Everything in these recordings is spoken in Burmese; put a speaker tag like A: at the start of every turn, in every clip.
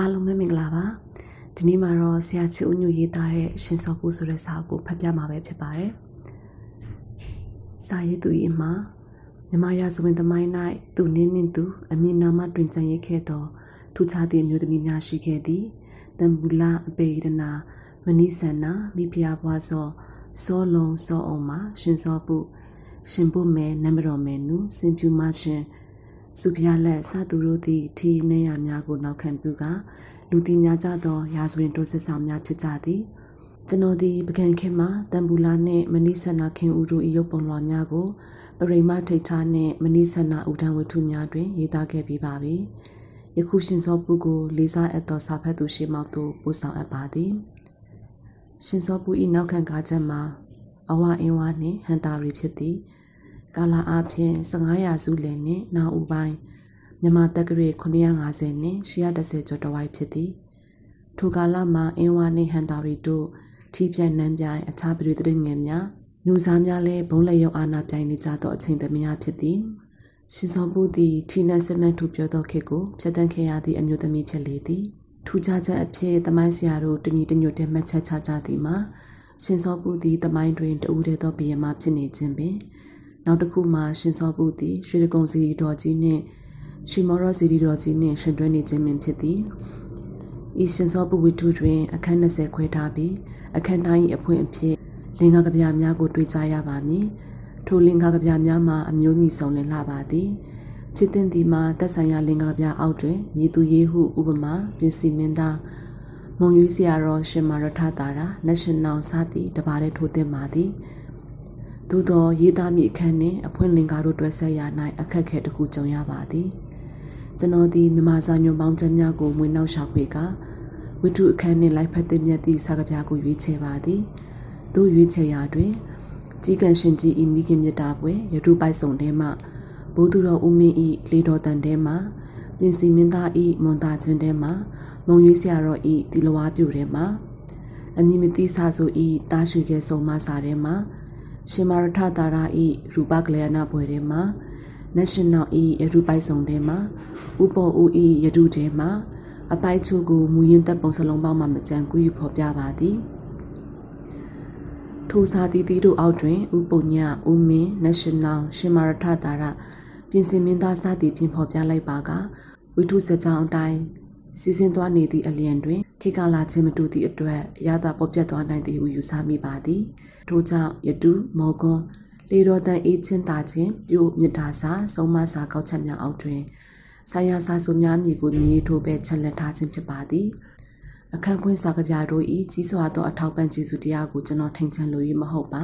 A: အားလုံးပဲမင်္ဂလာပါဒီနေ့မှာတော့ဆရာချစ်ဦးညွတ်ရေးသားတဲ့ရှင်စောပူဆိုတဲ့စာအုပ်ကိုဖတ်ပြမှာပဲဖြစ်ပါတယ်စာရေးသူ၏အမှာမြမရာဇဝင်သမိုင်း၌သူနင်းနှင့်သူအမည်နာမတွင်ကြံရိပ်ခဲ့သောထူးခြားသည့်မျိုးသမီးများရှိခဲ့သည်တန်ဘူလာအပေရနာမနီဆန္နာမိဖုရားဘွားစောလုံးစောအောင်မှာရှင်စောပုရှင်ပုမဲနံပါတော်မဲနုစင်ပြူမရှင်စုဖျားလက်စသူတို့သည်ထီနေရများကိုနောက်ခံပြုကလူတီများကြသောရာဇဝင်တို့စစ်ဆောင်များဖြစ်ကြသည်ကျွန်တော်သည်ပကံခေတ်မှာတန်ဘူလာနှင့်မနီဆန္နာခင်ဦးတို့၏ရုပ်ပုံလွှာများကိုပရိမထိတ်ထားနှင့်မနီဆန္နာဥဒံဝတ္ထုများတွင်ရေးသားခဲ့ပြီးပါပြီယခုရှင်စောပုကိုလေးစားအပ်သောစာဖတ်သူရှေးမောက်သို့ပို့ဆောင်အပ်ပါသည်ရှင်စောပု၏နောက်ခံကားချက်မှာအဝအင်းဝါနှင့်ဟန်တာရီဖြစ်သည်ကာလာအားဖြင့်15ရာစုလယ်နှင့်နောက်ဦးပိုင်းမြန်မာတက္ကရာ950နှင့်810ကျော်တဝိုက်ဖြစ်သည်ထိုကာလမှာအင်းဝါနှင့်ဟန်တာရီတို့ထိပြန့်နှံပြိုင်အခြားပြည်သူငယ်များလူစားများလည်းဘုံလက်ရုပ်အာဏာပြိုင်နေကြသောအချိန်သမယဖြစ်သည်ရှင်စောပုသည်ထီနက်စမန်ထူပြောသောခေတ်ကိုဖျက်ဆီးခဲ့ရသည့်အမျိုးသမီးဖြစ်လေသည်ထူးခြားချက်အဖြစ်သမိုင်းဆရာတို့တညီတညွတ်တည်းမှတ်ချက်ချကြသည်မှာရှင်စောပုသည်သမိုင်းတွင်တဦးတည်းသောဘုရင်မဖြစ်နေခြင်းပင်နောက်တစ်ခုမှာရှင်စောပုသည်ရွှေတကုံစီတော်ကြီးနှင့်ရွှေမော်ရောစီတော်ကြီးနှင့်ရှင်တွဲနေခြင်းပင်ဖြစ်သည်ဤရှင်စောပုဝိတုတွင်အခန်း20ခွဲထားပြီးအခန်းတိုင်းအဖွင့်အဖြစ်လင်္ကာကဗျာများကိုတွေ့ကြရပါမည်ထိုလင်္ကာကဗျာများမှာအမျိုးမျိုးစုံလင်လှပါသည်ဖြစ်တဲ့ဒီမှာသက်ဆိုင်ရာလင်္ကာကဗျာအောက်တွင်မြေသူရေးဟုဥပမာပြင်စီမင်းသားမုံရွေးဆရာတော်ရှင်မာရထတာရာ National စသည်တပါးတဲ့ထိုးသင့်ပါသည်သို့သောရေးသားမိအခန်းနှင့်အဖွင့်လင်္ကာတို့တွဲဆက်ရ၌အခက်ခဲတစ်ခုကြုံရပါသည်ကျွန်တော်သည်မြမစာညွန်ပေါင်းချက်များကိုမွေးနှောက်ရှာဖွေကဝိတုအခန်းနှင့်လိုက်ဖက်သည့်မြတ်သည့်စာကဗျာကိုရွေးချယ်ပါသည်သို့ရွေးချယ်ရာတွင်ကြီးကံရှင်ကြီးဤမိခင်မြတ်တာပွဲရတုပိုက်ဆောင်ထဲမှဘိုးသူတော်ဦးမင်းဤလေတော်တန်ထဲမှပြင်စီမင်းသားဤမွန်သားချင်းထဲမှမုံရွေးဆရာတော်ဤတီလဝါပြူထဲမှအမည်မသိစာဆိုဤတာရွှေကဲစုံမစာထဲမှရှင်မာရထတာရာဤရူပကလျာဏပွဲထဲမှ National ဤရတုပိုက်ဆောင်ထဲမှဥပေါ်ဦးဤရတုထဲမှအပိုက်ချို့ကိုမူရင်းတပ်ပုံစလုံးပေါင်းမှမကြံကူးယူဖော်ပြပါသည်ထိုစာတီတီတို့အောက်တွင်ဥပုံညဥမင်း National ရှင်မာရထတာရပြင်စင်မင်းသားစသည်ဖြင့်ဖော်ပြလိုက်ပါကဝိထုစကြောင်းအတိုင်းစီစဉ်သွားနေသည့်အလျံတွင်ခေတ်ကာလချင်းမတူသည့်အတွက်ရတာပေါ်ပြတ်သွားနိုင်သည်ဟုယူဆမိပါသည်ထို့ကြောင့်ယတုမောကွန်လေတော်တန်အေးချင်းတာချင်းပြို့မြစ်တာစာစုံမစာကောက်ချက်များအောက်တွင်ဆိုင်ရာစာစုများမြေကိုမြေထိုးပဲချက်လက်ထားခြင်းဖြစ်ပါသည်အခန်းဖွင့်စာကဗျာတို့ဤကြီးစွာသောအထောက်ပံ့ကျေးဇူးတရားကိုကျွန်တော်ထိန်ချန်လို၍မဟုတ်ပါ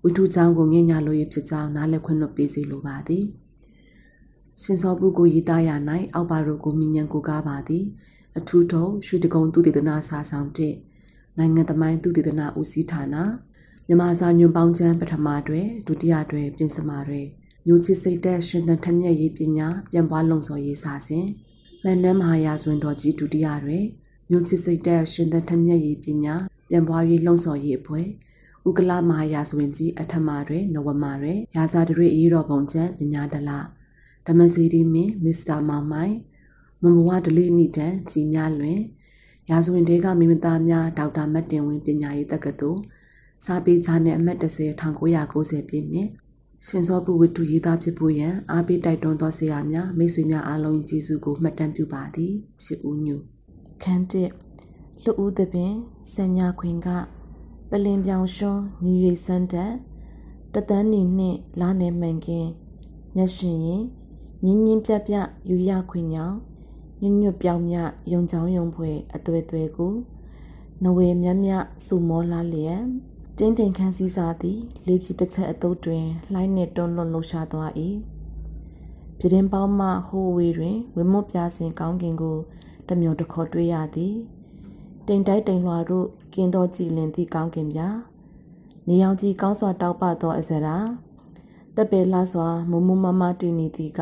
A: ဝိထုချောင်းကိုငဲ့ညာလို၍ဖြစ်ကြောင်းနားလည်ခွင့်လွတ်ပေးစေလိုပါသည်ရှင်စောပုကိုရေးသားရ၌အောက်ပါတို့ကိုမိညံကိုကားပါသည်အထူးထုံရွှေတကုံသူတေသနာစာဆောင်1နိုင်ငံသမိုင်းသူတေသနာဦးစီးဌာနမြန်မာစာညွန်ပေါင်းချမ်းပထမတွင်ဒုတိယတွင်ပြင်စမာတွင်မျိုးချစ်စိတ်သက်ရှင်သန်ထက်မြက်ရေးပညာပြန်ပွားလုံဆော်ရေးစာစဉ်မန္တမဟာရာဇဝင်တော်ကြီးဒုတိယတွင်မျိုးချစ်စိတ်သက်ရှင်သန်ထက်မြက်ရေးပညာပြန်ပွားရေးလုံဆော်ရေးအဖွဲ့ဥက္ကလမဟာရာဇဝင်ကြီးအထမတွင်နဝမတွင်ရာဇာတရိအေးတော်ပုံချမ်းပညာဒလဓမ္မစီရီမင်းမစ္စတာမောင်မိုင်မမဝဒလေးနိတန်ကြီးများလွင်ရာဇဝင်တဲကမိမသားများဒေါက်တာမတ်တင်ဝင်းပညာရေးတက္ကသိုလ်စာပေချာနဲ့အမှတ်10 1990ပြည့်နှစ်ရှင်စောပုဝတ္ထုရေးသားဖြစ်ဖို့ရန်အားပေးတိုက်တွန်းသောဆရာများမိတ်ဆွေများအားလုံးကျေးဇူးကိုမှတ်တမ်းပြုပါသည်ချစ်ဦးညူအခန်း1လူဦးသပင်စံညာခွင်ကပလင်ပြောင်ရှွန်းညီရိစန်းတက်တသန်းနေနှင့်လာနေမှန်ကင်းညရှင်ရင်ညင်းညင်းပြပြယူရခွင်ညောင်ညွတ်ညွတ်ပြောင်းမြယုံချောင်းယုံဖွယ်အသွဲသွဲကိုနဝေမြတ်မြစုမောလာလျက်တင်းတင်ခန်းစည်းစားသည်လေးပြတစ်ချက်အတုပ်တွင်လှိုင်းနှင့်တွန်းလွန်လှုပ်ရှားသွား၏ပြတင်းပေါင်းမှဟိုးဝေးတွင်ဝမွတ်ပြစဉ်ကောင်းကင်ကိုတမျိုးတစ်ခေါ်တွေ့ရသည်တိမ်တိုက်တိမ်လွှာတို့ကင်းသောကြည်လင်သည့်ကောင်းကင်ပြနေအောင်ကြီးကောင်းစွာတောက်ပသောအစရာတပ်ပေလှစွာမမမမတည်နေသည်က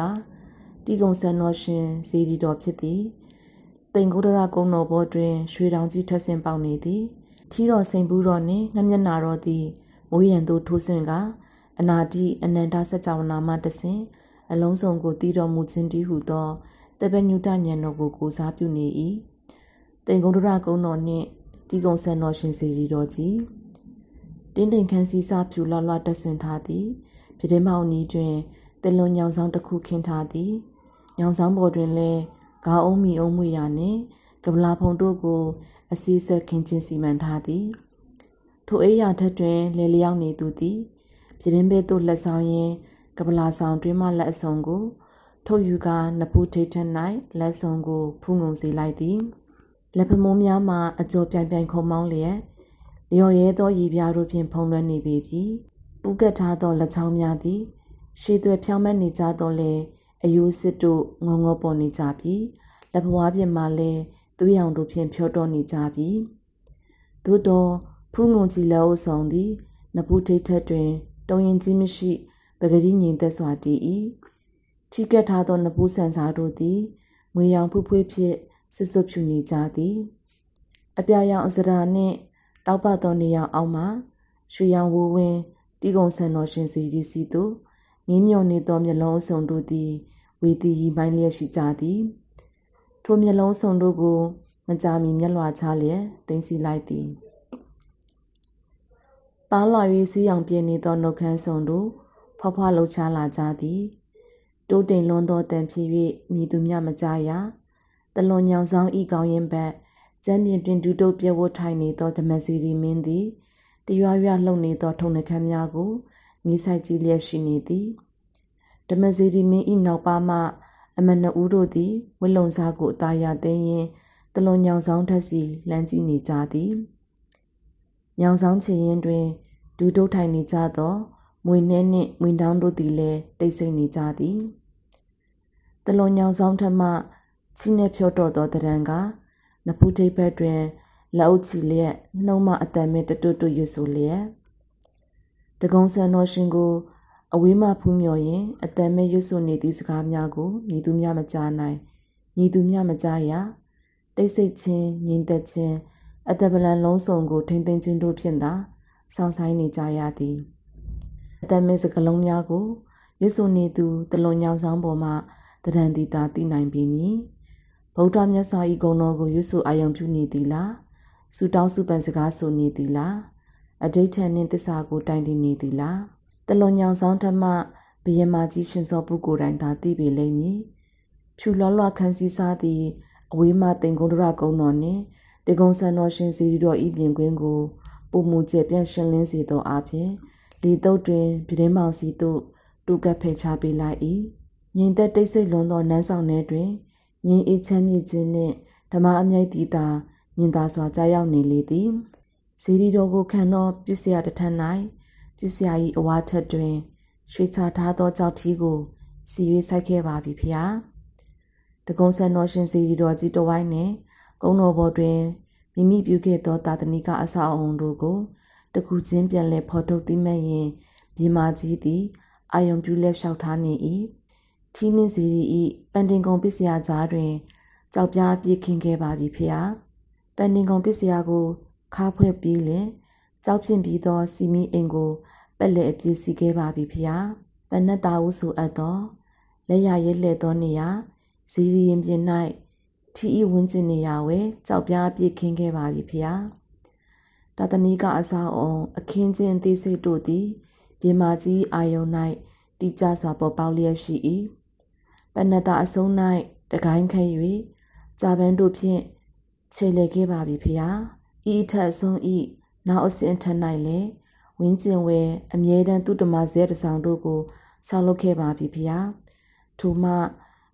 A: တီကုံဆန်တော်ရှင်ဇေဒီတော်ဖြစ်သည်တိမ်ကုဒရကုန်းတော်ဘောတွင်ရွှေတောင်ကြီးထက်ဆင်ပေါက်နေသည်ထီတော်စိန်ဘူးတော်နှင့်ငှက်မျက်နာတော်သည်မိုးရန်သို့ထိုးဆင့်ကအနာတိအနန္တစัจ java နာမတဆင်အလုံးစုံကိုတည်တော်မူခြင်းတည်းဟုသောတပည့်ညုတဉာဏ်တော်ကိုကိုစားပြုနေ၏
B: တင်ကုန်းဒရကုန်းတော်နှင့်တီကုံဆန်တော်ရှင်စေရီတော်ကြီးတင်းတိမ်ခန်းစီစာဖြူလွှတ်တက်ဆင်ထားသည်ပြတင်းမောင်နီးတွင်တင်လွန်ညောင်ဆောင်တစ်ခုခင်းထားသည်ညောင်ဆောင်ပေါ်တွင်လည်းကားအုံးမီအုံးမွေရနှင့်ကပလာဖုံတို့ကိုအစည်းဆက်ခင်းချင်းစီမံထားသည်ထိုအိယာထက်တွင်လေလျောက်နေသူသည်ပြတင်းဘဲသို့လက်ဆောင်ရင်းကပလာဆောင်တွင်မှလက်အစုံကိုထုတ်ယူကာနဖူးထိတ်ထ၌လက်စုံကိုဖူးငုံစေလိုက်သည်လက်ဖမိုးများမှအကျော်ပြိုင်ပြိုင်ခုံမောင်းလျက်လျော်ရဲသောရည်ပြားတို့ဖြင့်ဖုံးလွှမ်းနေပေပြီပူးကပ်ထားသောလက်ချောင်းများသည်ရှေ့သွဲဖြောင်းမနေကြတော့လေအယိုးစစ်တို့ငုံငုံပေါ်နေကြပြီလက်ဘွားပြင်မှလည်းသွေးရောင်တို့ဖြင့်ဖြောတော်နေကြပြီသို့တော့ဖူးငုံကြီးလက်အုပ်ဆောင်သည်နဖူးထိတ်ထက်တွင်တုံရင်ကြီးမရှိပဂတိငြိမ်သက်စွာတည်၏ထိကပ်ထားသောနဖူးဆန်စားတို့သည်ငွေရောင်ဖူးဖွေးဖြင့်ဆွတ်ဆွတ်ဖြူနေကြသည်အပြာရောင်အစရာနှင့်တောက်ပသောနေရောင်အောက်မှရွှေရောင်ဝဝင်းတီကုံဆန်တော်ရှင်စီရီစီတို့ငင်းမြုံနေသောမျက်လုံးအစုံတို့သည်ဝေတီရီပိုင်းလျက်ရှိကြသည်ထိုမျက်လုံးစုံတို့ကိုမကြာမီမျက်လွှာချလျက်သိမ်းစီလိုက်သည်ပါလာ၍စီးရောင်ပြင်းနေသောနှုတ်ခမ်းစုံတို့ဖွားဖွားလှုပ်ရှားလာကြသည်တိုးတိမ်လွန်သောတန်ဖြစ်၍မြည်သူမြမကြရတလွန်ညောင်ဆောင်ဤကောင်းရင်ဘက်ကျမ်းပြင်တွင်ဒူတုပ်ပြဝတ်ထိုင်နေသောဓမ္မစီရီမင်းသည်တရွာရွာလှုပ်နေသောထုံနှခမ်းများကိုမိဆိုင်ကြည့်လျက်ရှိနေသည်ဓမ္မစီရီမင်းဤနောက်ပါမှအမနဦးတို့သည်ဝလုံစားကိုအသာရသိမ်းရင်တလွန်ညောင်ဆောင်ထက်စီလမ်းကြည့်နေကြသည်ညောင်ဆောင်ချင်ရင်တွင်ဒူတုပ်ထိုင်နေကြသောမွေနှဲနှင့်မွေတောင်းတို့သည်လည်းတိတ်ဆိတ်နေကြသည်တလွန်ညောင်ဆောင်ထက်မှချီနှဲဖြောတော်သောတရံကနဖူးထိပ်ဘက်တွင်လက်အုပ်ချီလျက်နှုံးမအတန်မဲ့တတွတ်တွတ်ရွဆိုလျက်တကုံဆန်တော်ရှင်ကိုအဝေးမှဖူးမြော်ရင်အတန်မဲ့ရွဆိုနေသည့်စကားများကိုမြည်သူများမကြားနိုင်မြည်သူများမကြားရတိတ်ဆိတ်ခြင်းငြိမ်သက်ခြင်းအတပလန်လုံးစုံကိုထိမ့်သိမ်းခြင်းတို့ဖြင့်သာဆောင်ဆိုင်နေကြရသည်အတန်မဲ့စကလုံးများကိုရွဆိုနေသူတလွန်ညောင်ဆောင်ပေါ်မှတရံတီတာသိနိုင်ပေမည်ဗုဒ္ဓမြတ်စွာဤဂုဏ်တော်ကိုရွဆိုအာယုံပြုနေသည်လားဆုတောင်းဆုပန်စကားဆိုနေသည်လားအဋိဋ္ဌံနှင့်သစ္စာကိုတိုင်တည်နေသည်လားတလွန်ညောင်ဆောင်ထမှဘယင်မာကြီးရှင်စောပုကိုယ်တိုင်သာသိပေလိမ့်မည်ဖြူလွှတ်လွှတ်ခန်းစည်းစားသည်အဝေးမှတင်ကုန်းဒရကုန်းတော်နှင့်တေကုံဆန်တော်ရှင်စီရီတော်ဤပြင်ကွင်းကိုပုံမူကျပြန့်ရှင်းလင်းစေသောအပြင်လေတုပ်တွင်ပြတင်းမောင်စီသို့တူကပ်ဖယ်ချပေးလိုက်၏ငြိမ်သက်တိတ်ဆိတ်လွန်သောနန်းဆောင်ထဲတွင်ငြိမ်အေးချမ်းမြေ့ခြင်းနှင့်ဓမ္မအမြိုက်တီသာညင်သာစွာကြားရောက်နေလေသည်စီရီတော်ကိုခံသောပစ္စယတစ်ထပ်၌ပစ္စယ၏အဝါထက်တွင်ရွှေချထားသောကြောက်ထီးကိုစီ၍စိုက်ခဲ့ပါပြီဖျားတကုံဆန်တော်ရှင်စီရီတော်ကြီးတဝိုင်းနှင့်ကုန်းတော်ပေါ်တွင်မိမိပြုခဲ့သောတာသနိကအဆောက်အအုံတို့ကိုတခုချင်းပြန်လည်ဖော်ထုတ်သိမဲ့ရင်မြေမာကြီးသည်အာယုံပြုလက်လျှောက်ထားနေ၏ထီးနှင်းစီရီ၏ပန်တင်ကုံပစ္စယကြားတွင်ကြောက်ပြားပြေးခင်းခဲ့ပါပြီဖျားပန်တင်ကုံပစ္စယကိုခါဖွဲ့ပြီးလင်ကြောက်ဖြင့်ပြီးသောစီမီအိမ်ကိုပက်လက်အပြည့်စီခဲ့ပါပြီဖျားပနတ်တာဟုဆိုအပ်သောလက်ရရဲလှဲ့သောနေရာဇီရီရင်ပြင်၌ထီဤဝင်းကျင်နေရာဝဲကြောက်ပြားပြေးခင်းခဲ့ပါပြီဖျားတတနီကအစားအောင်အခင်းချင်းသေးစိတ်တို့သည်ပြင်မာကြီးအာယုံ၌တိကျစွာပေါ်ပေါက်လျက်ရှိ၏ပနတ်တာအစုံ၌တကိုင်းခဲ၍ဂျာပန်တို့ဖြင့်ခြေလေခဲ့ပါပြီဖျားဤထက်ဆုံးဤနောက်အစဉ်ထက်၌လည်းဝင်းကျင်ဝဲအမြဲတမ်းသူတမဇဲတဆောင်တို့ကိုဆောက်လုပ်ခဲ့ပါပြီဖျားထိုမှ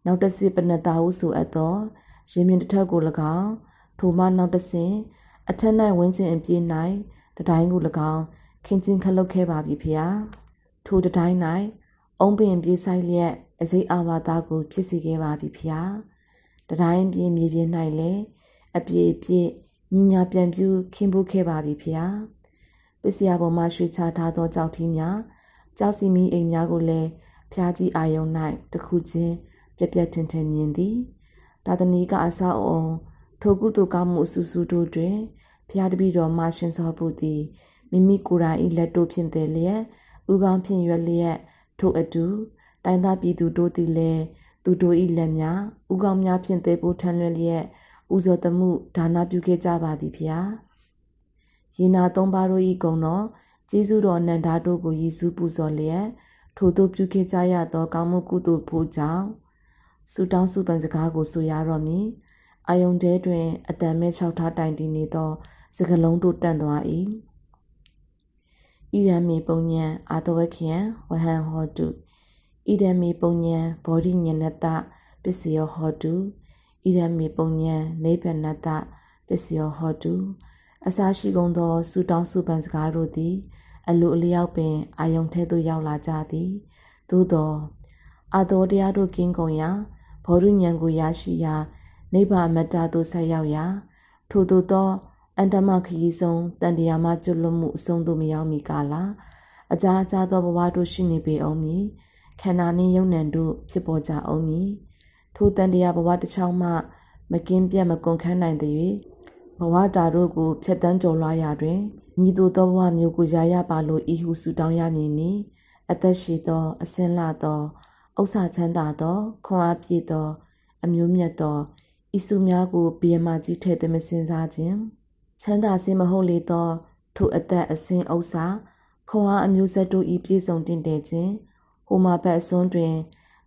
B: နောက်တစ်စစ်ပနတ်တာဟုဆိုအပ်သောရင်မြင့်တစ်ထက်ကို၎င်းထိုမှနောက်တစ်ဆင့်အထက်၌ဝင်းကျင်အပြည့်၌တတိုင်းကို၎င်းခင်းချင်းခလုတ်ခဲ့ပါပြီဖျားထိုတတိုင်း၌အုံပင်ပြေးဆိုင်လျက်အစိတ်အာဝါဒကိုဖြစ်စေခဲ့ပါပြီဖျားတတိုင်းပြင်းမြေပြင်၌လည်းအပြည့်ပြည့်ညီညာပြန်ပြူခင်းဖို့ခဲ့ပါပြီဖျားပစ္စယပေါ်မှာရွှေချထားသောကြောက်ထီးများကြောက်စီမီအိမ်များကိုလည်းဖျားကြီးအာယုံ၌တစ်ခုချင်းပြက်ပြက်ထင်ထင်မြင်သည်သာသနီကအဆောက်အုံထိုကုသိုလ်ကောင်းမှုအဆူဆူတို့တွင်ဖျားတပည့်တော်မှရှင်စောဖို့သည်မိမိကိုယ်တိုင်၏လက်တို့ဖြင့်တည်လျက်ဥကောင်းဖြင့်ရွက်လျက်ထိုအတူတိုင်းသားပြည်သူတို့သည်လည်းသူတို့၏လက်များဥကောင်းများဖြင့်တည်ဖို့ထမ်းလွှဲလျက် ပူဇော်တမှုဒါနပြုခဲ့ကြပါသည်ဖျားယေနာသုံးပါးတို့ဤကုံတော်ကျေးဇူးတော်အနန္တတို့ကိုရည်စူးပူဇော်လျက်ထိုတို့ပြုခဲ့ကြရသောကောင်းမှုကုသိုလ်ဖို့ကြောင့်ဆုတောင်းဆုပန်စကားကိုဆိုရတော့မည်အာယုန်တဲတွင်အတန်မဲ့လျှောက်ထားတိုင်တည်နေသောစကလုံးတို့တန့်သွား၏ဣရမေပုံညံအာတဝခေယဝဟံဟောတုဣရမေပုံညံဘောဓိညနတပစ္စယောဟောတုဣရမေပုံညံနိဗ္ဗာနတပစ္စယောဟောတုအစာရှိကုန်သောဆုတောင်းဆုပန်စကားတို့သည်အလိုအလျောက်ပင်အာယုန်ထဲသို့ရောက်လာကြသည်သို့သောအာတော်တရားတို့ကင်းကုန်ရာဘောဓိဉာဏ်ကိုရရှိရာနိဗ္ဗာန်မတ္တသို့ဆက်ရောက်ရာထို့သောအန္တမခရီးဆုံးတန်တရားမှကျွလွတ်မှုအဆုံးသို့မရောက်မီကာလအကြာအကြာသောဘဝတို့ရှိနေပေအောင်မည်ခန္ဓာနှင့်ယုံ nant တို့ဖြစ်ပေါ်ကြအောင်မည်ထိုတန်တရားဘဝတစ်ချောင်းမှမကင်းပြတ်မကုန်ခန်းနိုင်သည်၍ဘဝတာတို့ကိုဖြတ်တန်းကျော်လွှားရာတွင်ညီတို့သောဘဝမျိုးကိုရရပါလို့ဤဟုဆုတောင်းရမည်နီအသက်ရှိသောအစင်းလှသောဥစ္စာချမ်းသာသောခွန်အားပြည့်သောအမျိုးမြတ်သောဤစုများကိုဘီယမကြီးထဲ့သွင်းမစင်စားခြင်းချမ်းသာစင်မဟုတ်လေသောထိုအသက်အစင်းဥစ္စာခွန်အားအမျိုးဆက်တို့ဤပြည့်စုံတင့်တယ်ခြင်းဟိုမှာဘက်အစွန်းတွင်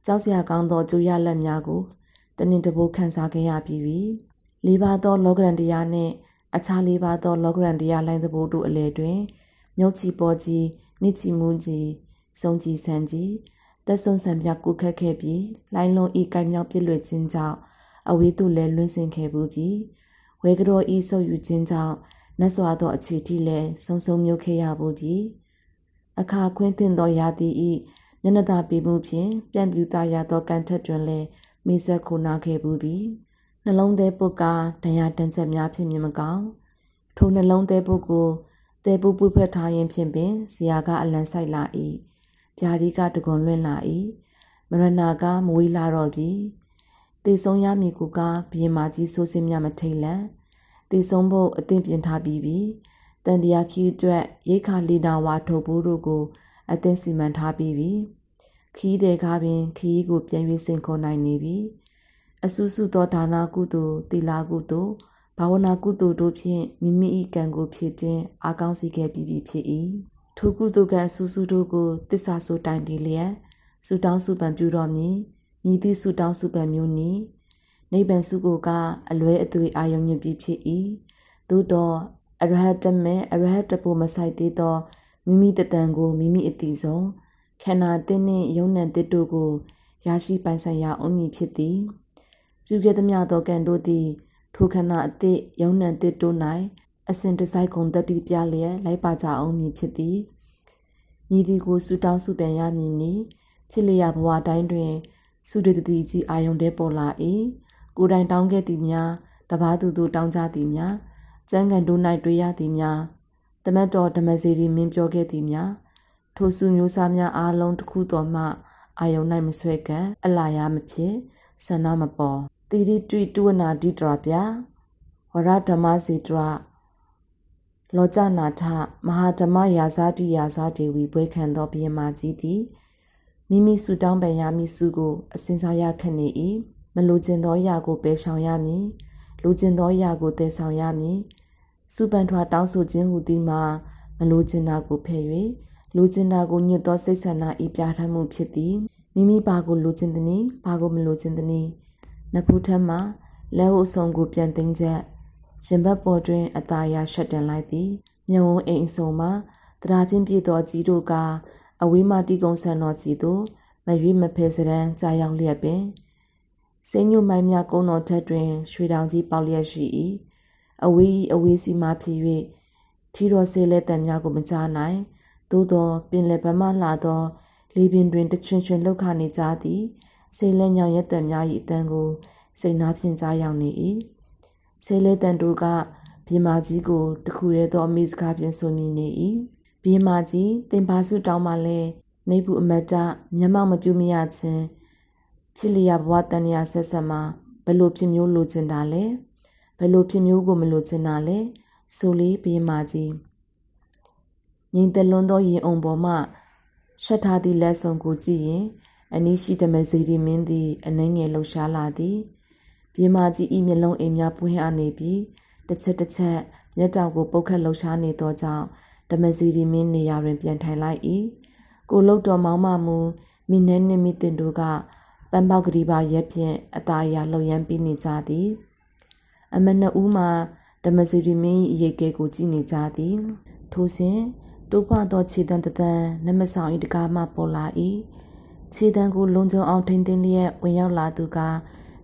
B: ကြောက်စရာကောင်းသောကြိုးရလက်များကိုတနင်တဘိုးခန်းစားခဲ့ရပြီးပြီလေးပါးသောလောကရန်တရားနှင့်အခြားလေးပါးသောလောကရန်တရားလိုင်းသဘောတို့အလယ်တွင်မြုပ်ချီပေါ်ကြီးနိချီမူးကြီးစုံကြီးဆန်ကြီးသက်စွန်ဆံပြကိုခက်ခဲ့ပြီးလိုင်းလုံးဤကိုင်မြောက်ပြည့်လွယ်ခြင်းကြောင့်အဝေးသို့လည်းလွင့်စင်ခဲ့ဘူးပြီးဝဲကတော်ဤဆုပ်ယူခြင်းကြောင့်နတ်စွာသောအခြေထိလည်းဆုံမြုပ်ခဲ့ရဘူးပြီးအခါခွင်းသင့်သောရာသီဤမျက်နှာသာပြမှုဖြင့်ပြန်ပြူသားရသောကံထက်တွင်လည်းမိဆက်ခုနာခဲ့ဘူးပြီးနှလုံးသေးပုတ်ကဒဏ်ရာတန်ချက်များဖြင့်မြင်မကောင်းထိုနှလုံးသေးပုတ်ကိုတဲပူပွေ့ဖက်ထားရင်ဖြင့်ပင်ဇရာကအလံဆိုင်လာ၏ဗျာဒီကတကွန်လွင့်လာ၏မရဏကမဝေးလာတော့ပြီတေဆုံးရမည်ကိုကဘီယမကြီးဆိုးစင်းများမထိတ်လန့်တေဆုံးဖို့အသင့်ပြင်ထားပြီးပြီတန်တရားခီးအတွက်ရိတ်ခါလီနာဝါထုတ်ဖို့တို့ကိုအသင့်စီမံထားပြီးပြီခီးတဲ့ကားပင်ခီးကိုပြန်၍စင်ခေါ်နိုင်နေပြီအဆုစုသောဒါနာကုသိုလ်သီလကုသိုလ်ဘာဝနာကုသိုလ်တို့ဖြင့်မိမိ၏ကံကိုဖြစ်ခြင်းအာကောင်းစေခဲ့ပြီးဖြစ်၏ထိုကုသိုလ်ကအဆုစုတို့ကိုတစ္ဆာဆိုတိုင်တည်လျက်ဆုတောင်းဆုပန်ပြုတော်မည်မြည်သည့်ဆုတောင်းဆုပန်မျိုးနည်းနိဗ္ဗာန်စုကိုကအလွဲအသွေးအာယုံညွတ်ပြီးဖြစ်၏သို့တော့အရဟတမေအရဟတပုမဆိုင်သေးသောမိမိတတန်ကိုမိမိအတိဆုံးခန္ဓာသစ်နှင့်ယုံ nant တစ်တို့ကိုရရှိပိုင်ဆိုင်ရာအုံမည်ဖြစ်သည်ပြုခဲ့သမျှသောကံတို့သည်ထိုခန္ဓာအသည့်ယုံ nant တစ်တို့၌အစဉ်တစိုက်ကုန်တတိပြလျက်လိုက်ပါကြအောင်မည်ဖြစ်သည်ညီသည်ကိုဆုတောင်းဆုပြန်ရမည်နီချစ်လျာဘဝတိုင်းတွင်ဆုရတတိကြီးအာယုန်တဲပေါ်လာ၏ကိုယ်တိုင်တောင်းခဲ့သည်များတပါးသူတို့တောင်းကြသည်များကျမ်းဂန်တို့၌တွေ့ရသည်များတမတ်တော်ဓမ္မစီရီမင်းပြောခဲ့သည်များထိုစုမျိုးစားများအားလုံးတစ်ခုတော်မှအာယုန်၌မဆွဲကံအလာရမဖြစ်ဆန္ဒမပေါ်တိရိတွေ့တုဝနာတိတရာပြဝရဓမ္မစေတရာလောကြနာထမဟာဓမ္မယာဇာတိယာဇာတေဝီဘွဲခံသောဘိယမကြီးသည်မိမိစုတောင်းပန်ရမည်စုကိုအစဉ်စားရခက်နေ၏မလိုချင်သောအရာကိုပယ်ရှောင်ရမည်လိုချင်သောအရာကိုတည်ဆောင်ရမည်စုပန်ထွားတောင်းဆိုခြင်းဟူသည်မှာမလိုချင်တာကိုဖယ်၍လိုချင်တာကိုညွတ်သောစိတ်ဆန္ဒဤပြဋ္ဌာန်းမှုဖြစ်သည်မိမိဘာကိုလိုချင်သည်။ဘာကိုမလိုချင်သည်။နဖူးထက်မှလက်ဟုအစုံကိုပြန်သိမ်းချက်ရင်ဘတ်ပေါ်တွင်အသာရရှက်တင်လိုက်သည်မြုံဝအိမ်အစုံမှာတရားဖြင့်ပြည့်သောကြီးတို့ကအဝေးမှတီကုံဆန်တော်စီသို့မရွေးမဖဲစရန်ကြာရောက်လျက်ပင်စိညွမိုင်းများကုန်းတော်ထက်တွင်ရွှေတောင်ကြီးပေါလျက်ရှိ၏အဝေးစီမှဖြစ်၍ထီတော်ဆေးလက်တံများကိုမကြားနိုင်သို့သောပင်လယ်ဘမှလာသောလေပင်တွင်တချွင်ချွင်လှုပ်ခါနေကြသည်ဆေးလက်ညောင်ရက်တံများ၏အတန်ကိုစိတ်နာဖြင့်ကြားရောက်နေ၏ဆေးလက်တံတို့ကဘီမာကြီးကိုတခုရဲသောအမိစကားဖြင့်ဆိုမိနေ၏ဘီမာကြီးတင်ပါစုတောင်းမှလဲနေဘူးအမတ်တမျက်မှောက်မပြုမရခြင်းဖြစ်လျာဘဝတန်ရာဆက်ဆက်မှာဘလို့ဖြစ်မျိုးလိုချင်တာလဲဘလို့ဖြစ်မျိုးကိုမလိုချင်တာလဲဆိုလေဘီမာကြီးငိမ့်တလွန်းသောရင်အုံပေါ်မှရှက်ထားသည့်လက်ဆောင်ကိုကြည့်ရင်အနည်းရှိဓမ္မစီရီမင်းသည်အနှဲငယ်လှူရှားလာသည်ဘ ပြင်မာကြီးဤမျက်လုံးအိမ်များပွင့်အားနေပြီးတစ်ချက်မျက်တောင်ကိုပုတ်ခတ်လှုပ်ရှားနေသောကြောင့်ဓမ္မစီရီမင်းနေရာတွင်ပြန်ထိုင်လိုက်၏ကိုလုတ်တော်မောင်းမမူမိနဲနှင့်မိတင်တို့ကပန်းပေါက်ကလေးပါရက်ဖြင့်အသာအရာလှုပ်ရမ်းပြီးနေကြသည်အမနှစ်ဦးမှာဓမ္မစီရီမင်း၏အရေးကဲကိုကြည့်နေကြသည်ထိုစဉ်တိုးဖွားသောခြေတံတံနမဆောင်၏တကားမှပေါ်လာ၏ခြေတံကိုလုံခြုံအောင်ထိန်းသိမ်းလျက်ဝင်ရောက်လာသူက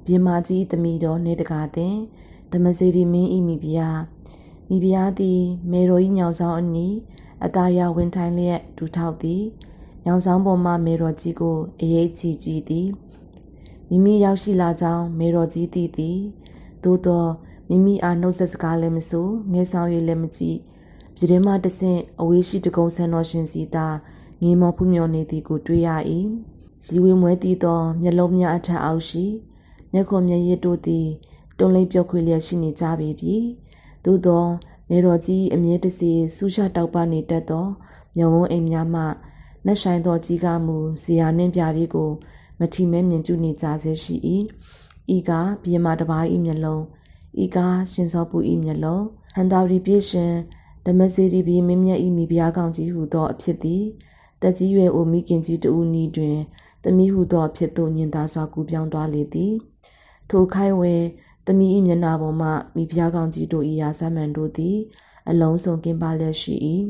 B: ပြင်မာကြီးသမီးတော်နေတကားသည်ဓမ္မစီရီမင်း၏မိဖုရားသည်မေရို၏ညောင်ဆောင်အနီးအသာရဝင်ထိုင်လျက်ဒူထောက်သည်ညောင်ဆောင်ပေါ်မှမေရိုကြီးကိုအရေးချီကြည့်သည်မိမိရောက်ရှိလာကြောင်းမေရိုကြီးသိသည်သို့သောမိမိအားနှုတ်ဆက်စကားလည်းမဆိုငယ်ဆောင်ရည်လည်းမကြည့်ပြည်ထဲမှတဆင့်အဝေးရှိတကုံဆန်တော်ရှင်စီသာငေမော်ဖူးမြော်နေသည်ကိုတွေ့ရ၏ရီဝေမွဲတည်သောမျက်လုံးများအထက်အောက်ရှိမျက်ခုံမျက်ရည်တို့သည်တုံးလိမ့်ပြော့ခွေလျက်ရှိနေကြပေပြီသို့သောမေတော်ကြီးအမြဲတစေဆူရှာတောက်ပနေတတ်သောမျက်ဝန်းအိမ်များမှနှက်ဆိုင်သောကြီးကားမှုဇေယျနှင့်ပြားလေးကိုမထီမဲမြင်ပြုနေကြဆဲရှိ၏ဤကဘီယမတပါး၏မျက်လုံးဤကရှင်စောပူ၏မျက်လုံးဟန်တာရီပြေရှင်ဓမ္မစီရီဘီမင်းမြတ်၏မိဖုရားကောင်ကြီးဟုသောအဖြစ်သည်တက်ကြီးရွယ်အိုမိခင်ကြီးတဦးနီတွင်သမီးဟုသောအဖြစ်သို့ညင်သာစွာကူပြောင်းသွားလေသည်ထိုခိုင်ဝဲသမီး၏မျက်နှာပေါ်မှမိဖုရားကောင်ကြီးတို့၏ရာဇမှန်တို့သည်အလုံးစုံကင်းပါလျက်ရှိ၏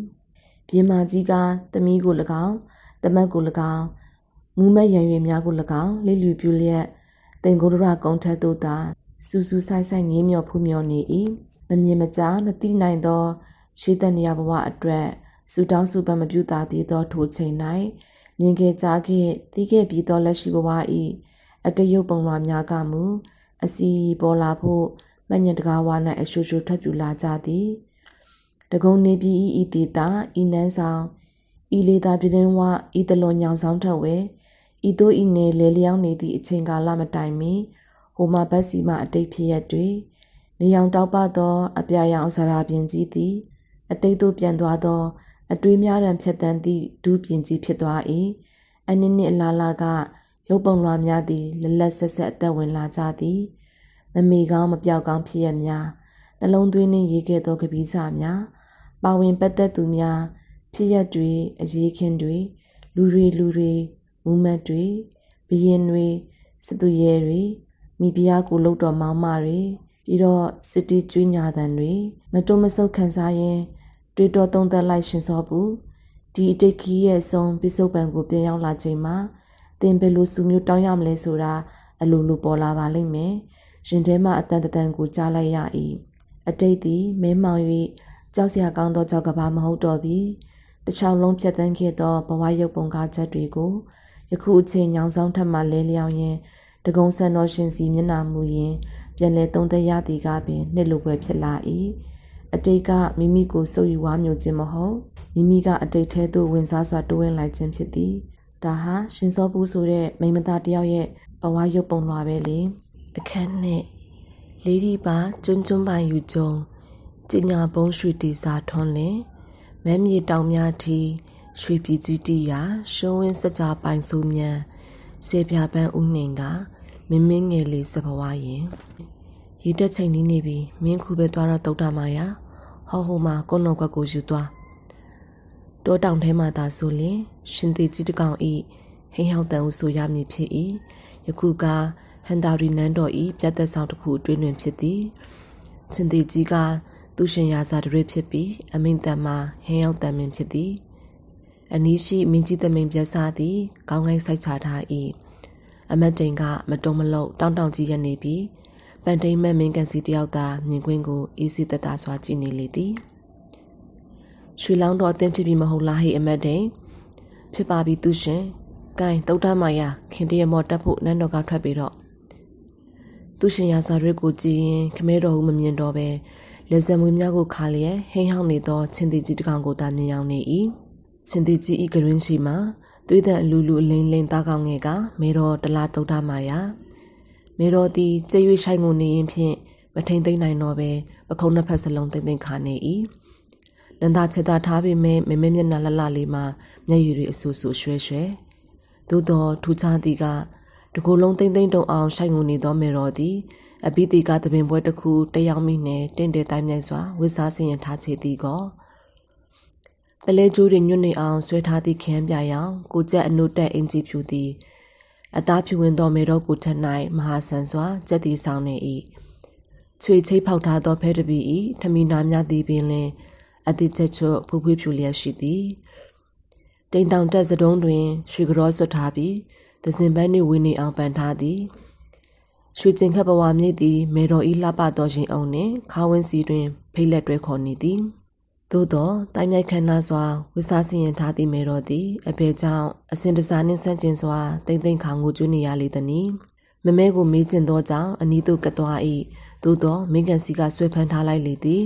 B: ပြင်မာကြီးကသမီးကို၎င်းတမတ်ကို၎င်းမူးမက်ရံရွေများကို၎င်းလိလူပြူလျက်တင်ကိုရကုံထက်တို့သာစူးစူးဆိုင်ဆိုင်ငေးမြော်ဖူးမြော်နေ၏မမြင်မကြားမသိနိုင်သောရှိတဲ့နေရာဘဝအတွက်စူတောင်းစုပမပြုတာသေးသောထိုချိန်၌မြင်ခဲ့ကြားခဲ့သိခဲ့ပြီးသောလက်ရှိဘဝ၏အတရုပ်ပုံလွှာများကမူအစီပေါ်လာဖို့မညင်တကားဝါ၌အရှူရှူထွက်ပြူလာကြသည်တကုံနေပြည်ဤဒေတာဤနန်းဆောင်ဤလေသာပြင်းဝဤတလွန်ညောင်ဆောင်ထက်ဝဲဤတို့ဤနယ်လေလျောင်းနေသည့်အချိန်ကာလမတိုင်မီဟိုမှာဘတ်စီမှအတိတ်ဖြစ်ရတွေနေအောင်တောက်ပသောအပြာရောင်ဆရာပြင်းကြီးသည်အတိတ်သို့ပြန်သွားသောအတွေးများရန်ဖြတ်တန်းသည့်ဒူးပြင်းကြီးဖြစ်သွား၏အနည်းနည်းအလားလားကရုပ်ပုံလွှာများသည်လက်လက်ဆက်ဆက်အသက်ဝင်လာကြသည်မမေကောင်းမပြောက်ကောင်းဖြစ်ရများနှလုံးသွင်းနှင့်ရေးခဲ့သောကပီးစာများပါဝင်ပတ်သက်သူများဖြစ်ရတွေအရေးခင်းတွေလူတွေမူမတ်တွေဘီရင်တွေစတူရဲတွေမိဖုရားကိုလှုပ်တော်မောင်းမတွေပြီးတော့စစ်တီကျွေးညာတန်တွေမတုံမဆုတ်ခံစားရင်တွေးတော်သုံးသက်လိုက်ရှင်စောဘူးဒီအတိတ်ခီးရဲ့ဆုံးပစ္စုပန်ကိုပြန်ရောက်လာချိန်မှာတင်ဘယ်လိုစုမျိုးတောင်းရမလဲဆိုတာအလိုလိုပေါ်လာပါလိမ့်မယ်ရှင်ထဲမှာအတန်တန်ကိုကြားလိုက်ရ၏အတိတ်သည်မဲမောင်၍ကြောက်စရာကောင်းသောကြောက်ကဘာမဟုတ်တော့ပြီတစ်ချောင်းလုံးဖြတ်တန်းခဲ့သောဘဝရုပ်ပုံကားချက်တွေကိုယခုအချိန်ညောင်ဆောင်ထက်မှလဲလျောင်းရင်တကုံဆန်တော်ရှင်စီမျက်နှာမူရင်ပြန်လဲသုံးသက်ရသည်ကပင်နှစ်လိုပဲဖြစ်လာ၏အတိတ်ကမိမိကိုစုပ်ယူဝါမျိုးခြင်းမဟုတ်မိမိကအတိတ်ထဲသို့ဝင်စားစွာတိုးဝင်လိုက်ခြင်းဖြစ်သည်ဒါဟာရှင်စောပူဆိုတဲ့မိမသားတယောက်ရဲ့ဘဝရုပ်ပုံလွှာပဲလေအခန်းနဲ့လေးဒီပါကျွန်းပိုင်ယူကြုံကျညာပုံးရွှေတီစာထွန်းလင်မဲမြေတောင်များထီရွှေပြည်ကြီးတီယာရှုံးဝင်းစကြပိုင်ဆိုးမြန်စေပြပန်းဦးနှင်ကမင်းငယ်လေးစဘဝရင်ရေတက်ချိန်နီးနေပြီမင်းခုပဲသွားတော့တုတ်တာမာယာဟောမှာကုန်းတော်ကွက်ကိုယူသွားတောတောင်ထဲမှာသာဆိုလင်ရှင်သေးကြီးတကောင်ဤဟိဟောက်တန်ဦးဆိုရမည်ဖြစ်၏ယခုကဟန်တာရီနန်းတော်ဤပြတ်သက်ဆောင်တစ်ခုအတွင်းတွင်ဖြစ်သည်ရှင်သေးကြီးကသူရှင်ရာဇာတရဖြစ်ပြီးအမိန်တန်မှာဟင်းရောက်တန်မင်ဖြစ်သည်အနီးရှိမင်းကြီးသမိန်ပြတ်စားသည်ကောင်းကိုင်းစိုက်ချထား၏အမတ်တိန်ကမတုံမလုံးတောင်းကြီးရနေပြီးပန်တိန်မက်မင်းကန်စီတယောက်သာမြင်ကွင်းကိုအေးစစ်သက်သာစွာကြည့်နေလေသည်ရွှေလောင်းတော်အသင်းဖြစ်ပြီးမဟုတ်လားဟိအမတ်တိန်ဖြစ်ပါပြီသူရှင်ကိုင်းတုတ်တမယာခင်တရမော်တက်ဖို့နန်းတော်ကထွက်ပြီးတော့သူရှင်ရာဇာရက်ကိုကြည့်ရင်ခမဲတော်ဦးမမြင်တော့ပဲလက်စံမွေးများကိုခါလျက်ဟိန်းဟောင်းနေသောချင်းသေးကြီးတစ်ကောင်ကိုသာမြင်ရောက်နေ၏ချင်းသေးကြီးဤကရင်းရှိမှသွေးတန်အလူလူအလိမ့်လိမ့်သားကောင်းငယ်ကမေတော်တလားတုတ်တမာယာမေတော်သည်ကြွရွေဆိုင်ကိုနေရင်ဖြင့်မထိန်သိမ့်နိုင်တော့ပဲပခုံးနှစ်ဖက်စလုံးသိမ့်သိမ့်ခါနေ၏နန္ဒချက်သားထားပြီးမဲမျက်နှာလှလေးမှမျက်ရည်တွေအဆူဆူရွှဲရွှဲသို့တော်ထူခြားသည်ကတကူလုံးသိမ့်သိမ့်တုံအောင်ဆိုင်ကိုနေသောမေတော်သည်
A: အပိတိကသပင်ပွဲတစ်ခုတက်ရောက်မိနဲ့တင့်တယ်တိုင်းမြိုက်စွာဝစ်စားစင်ရထားချေသည်ကောပလဲကျိုးတွေညွတ်နေအောင်ဆွဲထားသည့်ခင်းပြရောင်ကိုကျက်အနုတက်အင်ဂျီဖြူသည်အသားဖြူဝင်သောမေတော်ကိုထက်၌မဟာဆန်စွာကြက်တီဆောင်နေ၏ချွေချိတ်ဖောက်ထားသောဖဲတပီ၏ထမီနာများသည်ပင်လင်အတိချက်ချွတ်ဖူးဖူးဖြူလျက်ရှိသည်တိမ်တောင်တက်စတုံးတွင်ရွှေကြောဆွတ်ထားပြီးသစင်ပန်းနှင့်ဝင်းနေအောင်ပန်ထားသည်ရွှေကျင်ခတ်ဘဝမြိတ်သည်မေတော်ဤလှပသောရှင်အောင်နှင့်ခါဝင်းစီတွင်ဖိတ်လက်တွဲခေါ်နေသည်သို့သောတိုင်းမြိုက်ခန္ဓာစွာဝိစားစင်ရင်ထားသည့်မေတော်သည်အဖေကြောင့်အစဉ်တစားနှင့်ဆန့်ကျင်စွာတိမ့်သိမ့်ခါငိုကျွနေရလေသည်မမဲကိုမေးကျင်သောကြောင့်အနီးသို့ကသွား၏သို့သောမင်းကန်စီကဆွဲဖမ်းထားလိုက်လေသည်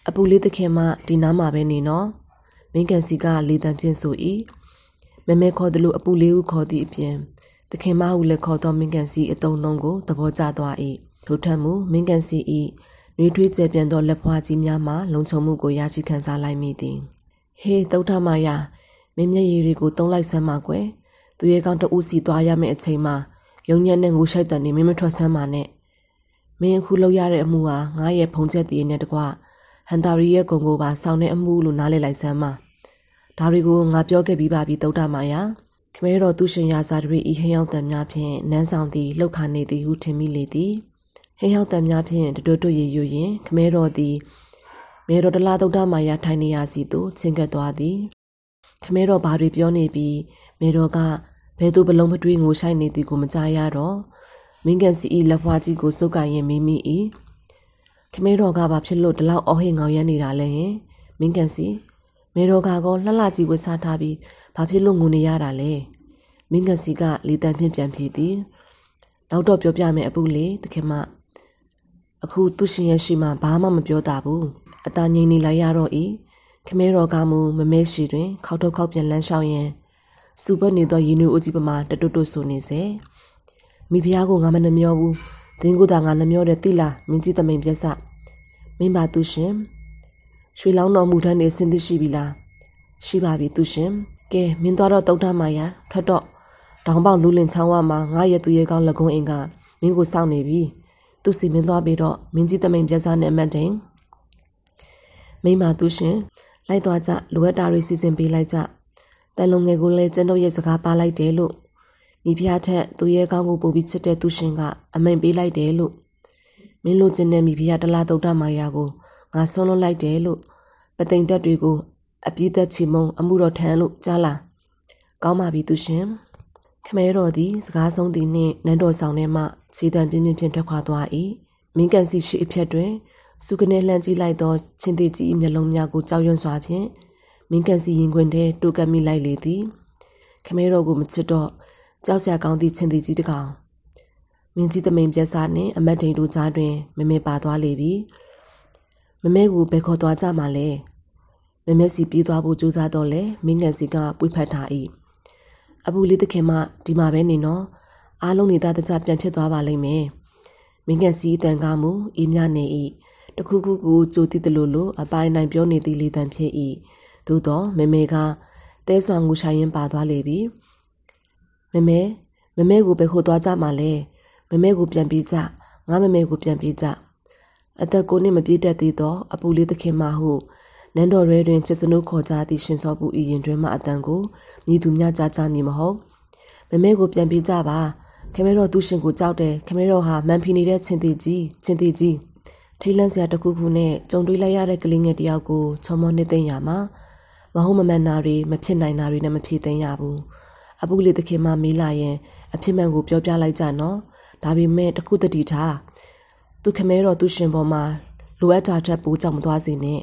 A: အပူလေးသခင်မှဒီနားမှာပဲနေနော်မင်းကန်စီကလေတံဖြင့်ဆို၏မမဲခေါ်သည်လို့အပူလေးဟုခေါ်သည့်အပြင်သခင်မဟုလည်းခေါ်သောမင်းကန်စီအတုံးလုံးကိုသဘောကျသွား၏ထို့ထက်မူမင်းကန်စီ၏နှွေးထွေးကျပြန်သောလက်ဖွားကြီးများမှလုံခြုံမှုကိုရရှိခံစားလိုက်မိသည်ဟေးတုတ်ထမယာမင်းမျက်ရည်တွေကိုတုံးလိုက်စမ်းပါကွယ်သူရဲ့ကောင်တဦးစီသွားရမယ့်အချိန်မှာယုံညံ့တဲ့ငိုရှိုက်တန်နေမင်းမထွက်ဆမ်းပါနဲ့မင်းအခုလုပ်ရတဲ့အမှုဟာငါရဲ့ဖုံချက်တည်နဲ့တကွဟန်တာရီရဲ့ဂုံကိုပါစောင်းတဲ့အမှုလို့နားလည်လိုက်စမ်းပါဒါတွေကိုငါပြောခဲ့ပြီးပါပြီတုတ်ထမယာခမဲတော်သူရှင်ရာဇာတွေဤဟင်းရောက်တံများဖြင့်နန်းဆောင်သည်လှုပ်ခါနေသည်ဟုထင်မိလေသည်ဟင်းရောက်တံများဖြင့်တွတ်တွတ်ရည်ယူရင်ခမဲတော်သည်မေတော်တလားတုတ်ထမယာထိုင်နေရစီသို့ချင်းကပ်သွားသည်ခမဲတော်ဘာတွေပြောနေပြီးမေတော်ကဘဲသို့ဘလုံးမတွေးငိုဆိုင်နေသည်ကိုမကြားရတော့မင်းကန်စီဤလက်ဖွားကြီးကိုစုပ်ကရင်မိမိ၏ခမဲတော်ကဘာဖြစ်လို့ဒီလောက်အော်ဟစ်ငောင်ရမ်းနေတာလဲဟင်မင်းကန်စီမေတော်ကောလှလှကြီးဝတ်စားထားပြီးဘာဖြစ်လို့ငိုနေရတာလဲမင်းကန်စီကလေတံဖြင့်ပြန်ပြေးသည်နောက်တော့ပြောပြမယ်အပူလေးတခင်မအခုသူရှင်ရဲ့ရှိမှဘာမှမပြောတာဘူးအတာငြိမ်နေလိုက်ရတော့ဤခမဲတော်ကမူမမဲရှိတွင်ခောက်ထုတ်ခောက်ပြန်လန်းလျှောက်ရန်စူပတ်နေသောရင်းနှီးအိုကြီးပမာတတွတ်တွတ်ဆိုနေစေမိဖုရားကိုငါမနှမျောဘူးသင်ကိုသာငါနှမျောတယ်တိလားမင်းကြီးတမိန်ပြက်စမင်းပါသူရှင်ရွှေလောင်းတော်မူထမ်းနေစင်သိရှိပြီလားရှိပါပြီသူရှင်ကဲမင်းသွားတော့တုတ်ထမယာထွက်တော့တောင်ပေါက်လူလင်ချောင်းဝမှာငါရဲ့သူရဲ့ကောင်းလကုံးအင်ကမင်းကိုစောင့်နေပြီသူစီမင်းသွားပြီးတော့မင်းကြီးတမိန်ပြက်စနဲ့အမတ်တင်မိမသူရှင်လိုက်သွားကြလိုအပ်တာတွေစီစဉ်ပေးလိုက်ကြတန်လုံငယ်ကိုလည်းကျွန်ုပ်ရဲ့စကားပါလိုက်တယ်လို့မိဖုရားထက်သူရဲ့ကောင်းကိုပို့ပြီးချစ်တဲ့သူရှင်ကအမိန်ပေးလိုက်တယ်လို့မင်းလိုချင်တဲ့မိဖုရားတလားတုတ်တမယာကိုငါဆွန်းလွတ်လိုက်တယ်လို့ပသိမ်တက်တွေကိုအပြည့်သက်ချီမုံအမှုတော်ထမ်းလို့ကြားလားကောင်းပါပြီသူရှင်ခမဲတော်သည်စကားဆုံးသည်နှင့်နန်းတော်ဆောင်ထဲမှခြေတံပြင်းပြင်းဖြင့်ထွက်ခွာသွား၏မင်းကန်စီရှိအဖြတ်တွင်စုကနေလှမ်းကြည့်လိုက်သောချင်းသေးကြီးမျက်လုံးများကိုကြောက်ရွံ့စွာဖြင့်မင်းကန်စီရင်ခွင်ထဲတိုးကပ်မိလိုက်လေသည်ခမဲတော်ကိုမချစ်တော့ကြောက်စရာကောင်းသည့်ချင်းသေးကြီးတစ်ကောင်မင်းကြီးတမိန်ပြက်စားနှင့်အမတ်တိန်တို့ကြားတွင်မမဲပါသွားလေပြီမမဲကိုဘယ်ခေါ်သွားကြမှာလဲမမဲစီပြေးသွားဖို့ကြိုးစားတော့လေမင်းကန်စီကပွေဖက်ထား၏အပူလေးသခင်မဒီမှာပဲနေနော်အားလုံးနေသားတကြပြန်ဖြစ်သွားပါလိမ့်မယ်မင်းကန်စီတန်ကားမူအေးမြနေ၏တခုခုကိုကြိုတိတလို့လို့အပိုင်းနိုင်ပြောနေသည့်လေတံဖြစ်၏သို့တော့မမဲကတဲဆွမ်းငူဆိုင်ရင်ပါသွားလေပြီမမဲကိုဘယ်ခို့သွားကြမှာလဲမမဲကိုပြန်ပြေးကြငါမမဲကိုပြန်ပြေးကြအသက်ကိုနှင့်မပြေးတတ်သေးသောအပူလေးသခင်မဟုနန်းတော်ရဲတွင်ချစ်စနုခေါ်ကြသည့်ရှင်စောပူဤရင်တွင်မှအတန်ကိုမြည်သူများကြားကြမည်မဟုတ်မမဲကိုပြန်ပြေးကြပါခမဲတော်သူရှင်ကိုကြောက်တယ်ခမဲတော်ဟာမန်ဖီနေတဲ့ချင်းသေးကြီးထိတ်လန့်စရာတခုခုနဲ့ကြုံတွေ့လိုက်ရတဲ့ကလေးငယ်တယောက်ကိုချောမောနှိမ့်သိမ့်ရမှာမဟုတ်မမှန်တာတွေမဖြစ်နိုင်တာတွေနဲ့မဖြေသိမ့်ရဘူးအပူလေးသခင်မမေးလာရင်အဖြစ်မှန်ကိုပြောပြလိုက်ကြနော်ဒါပေမဲ့တခုတတိထားသူခမဲတော်သူရှင်ပေါ်မှာလိုအပ်တာထက်ပိုကြောက်မသွားစေနဲ့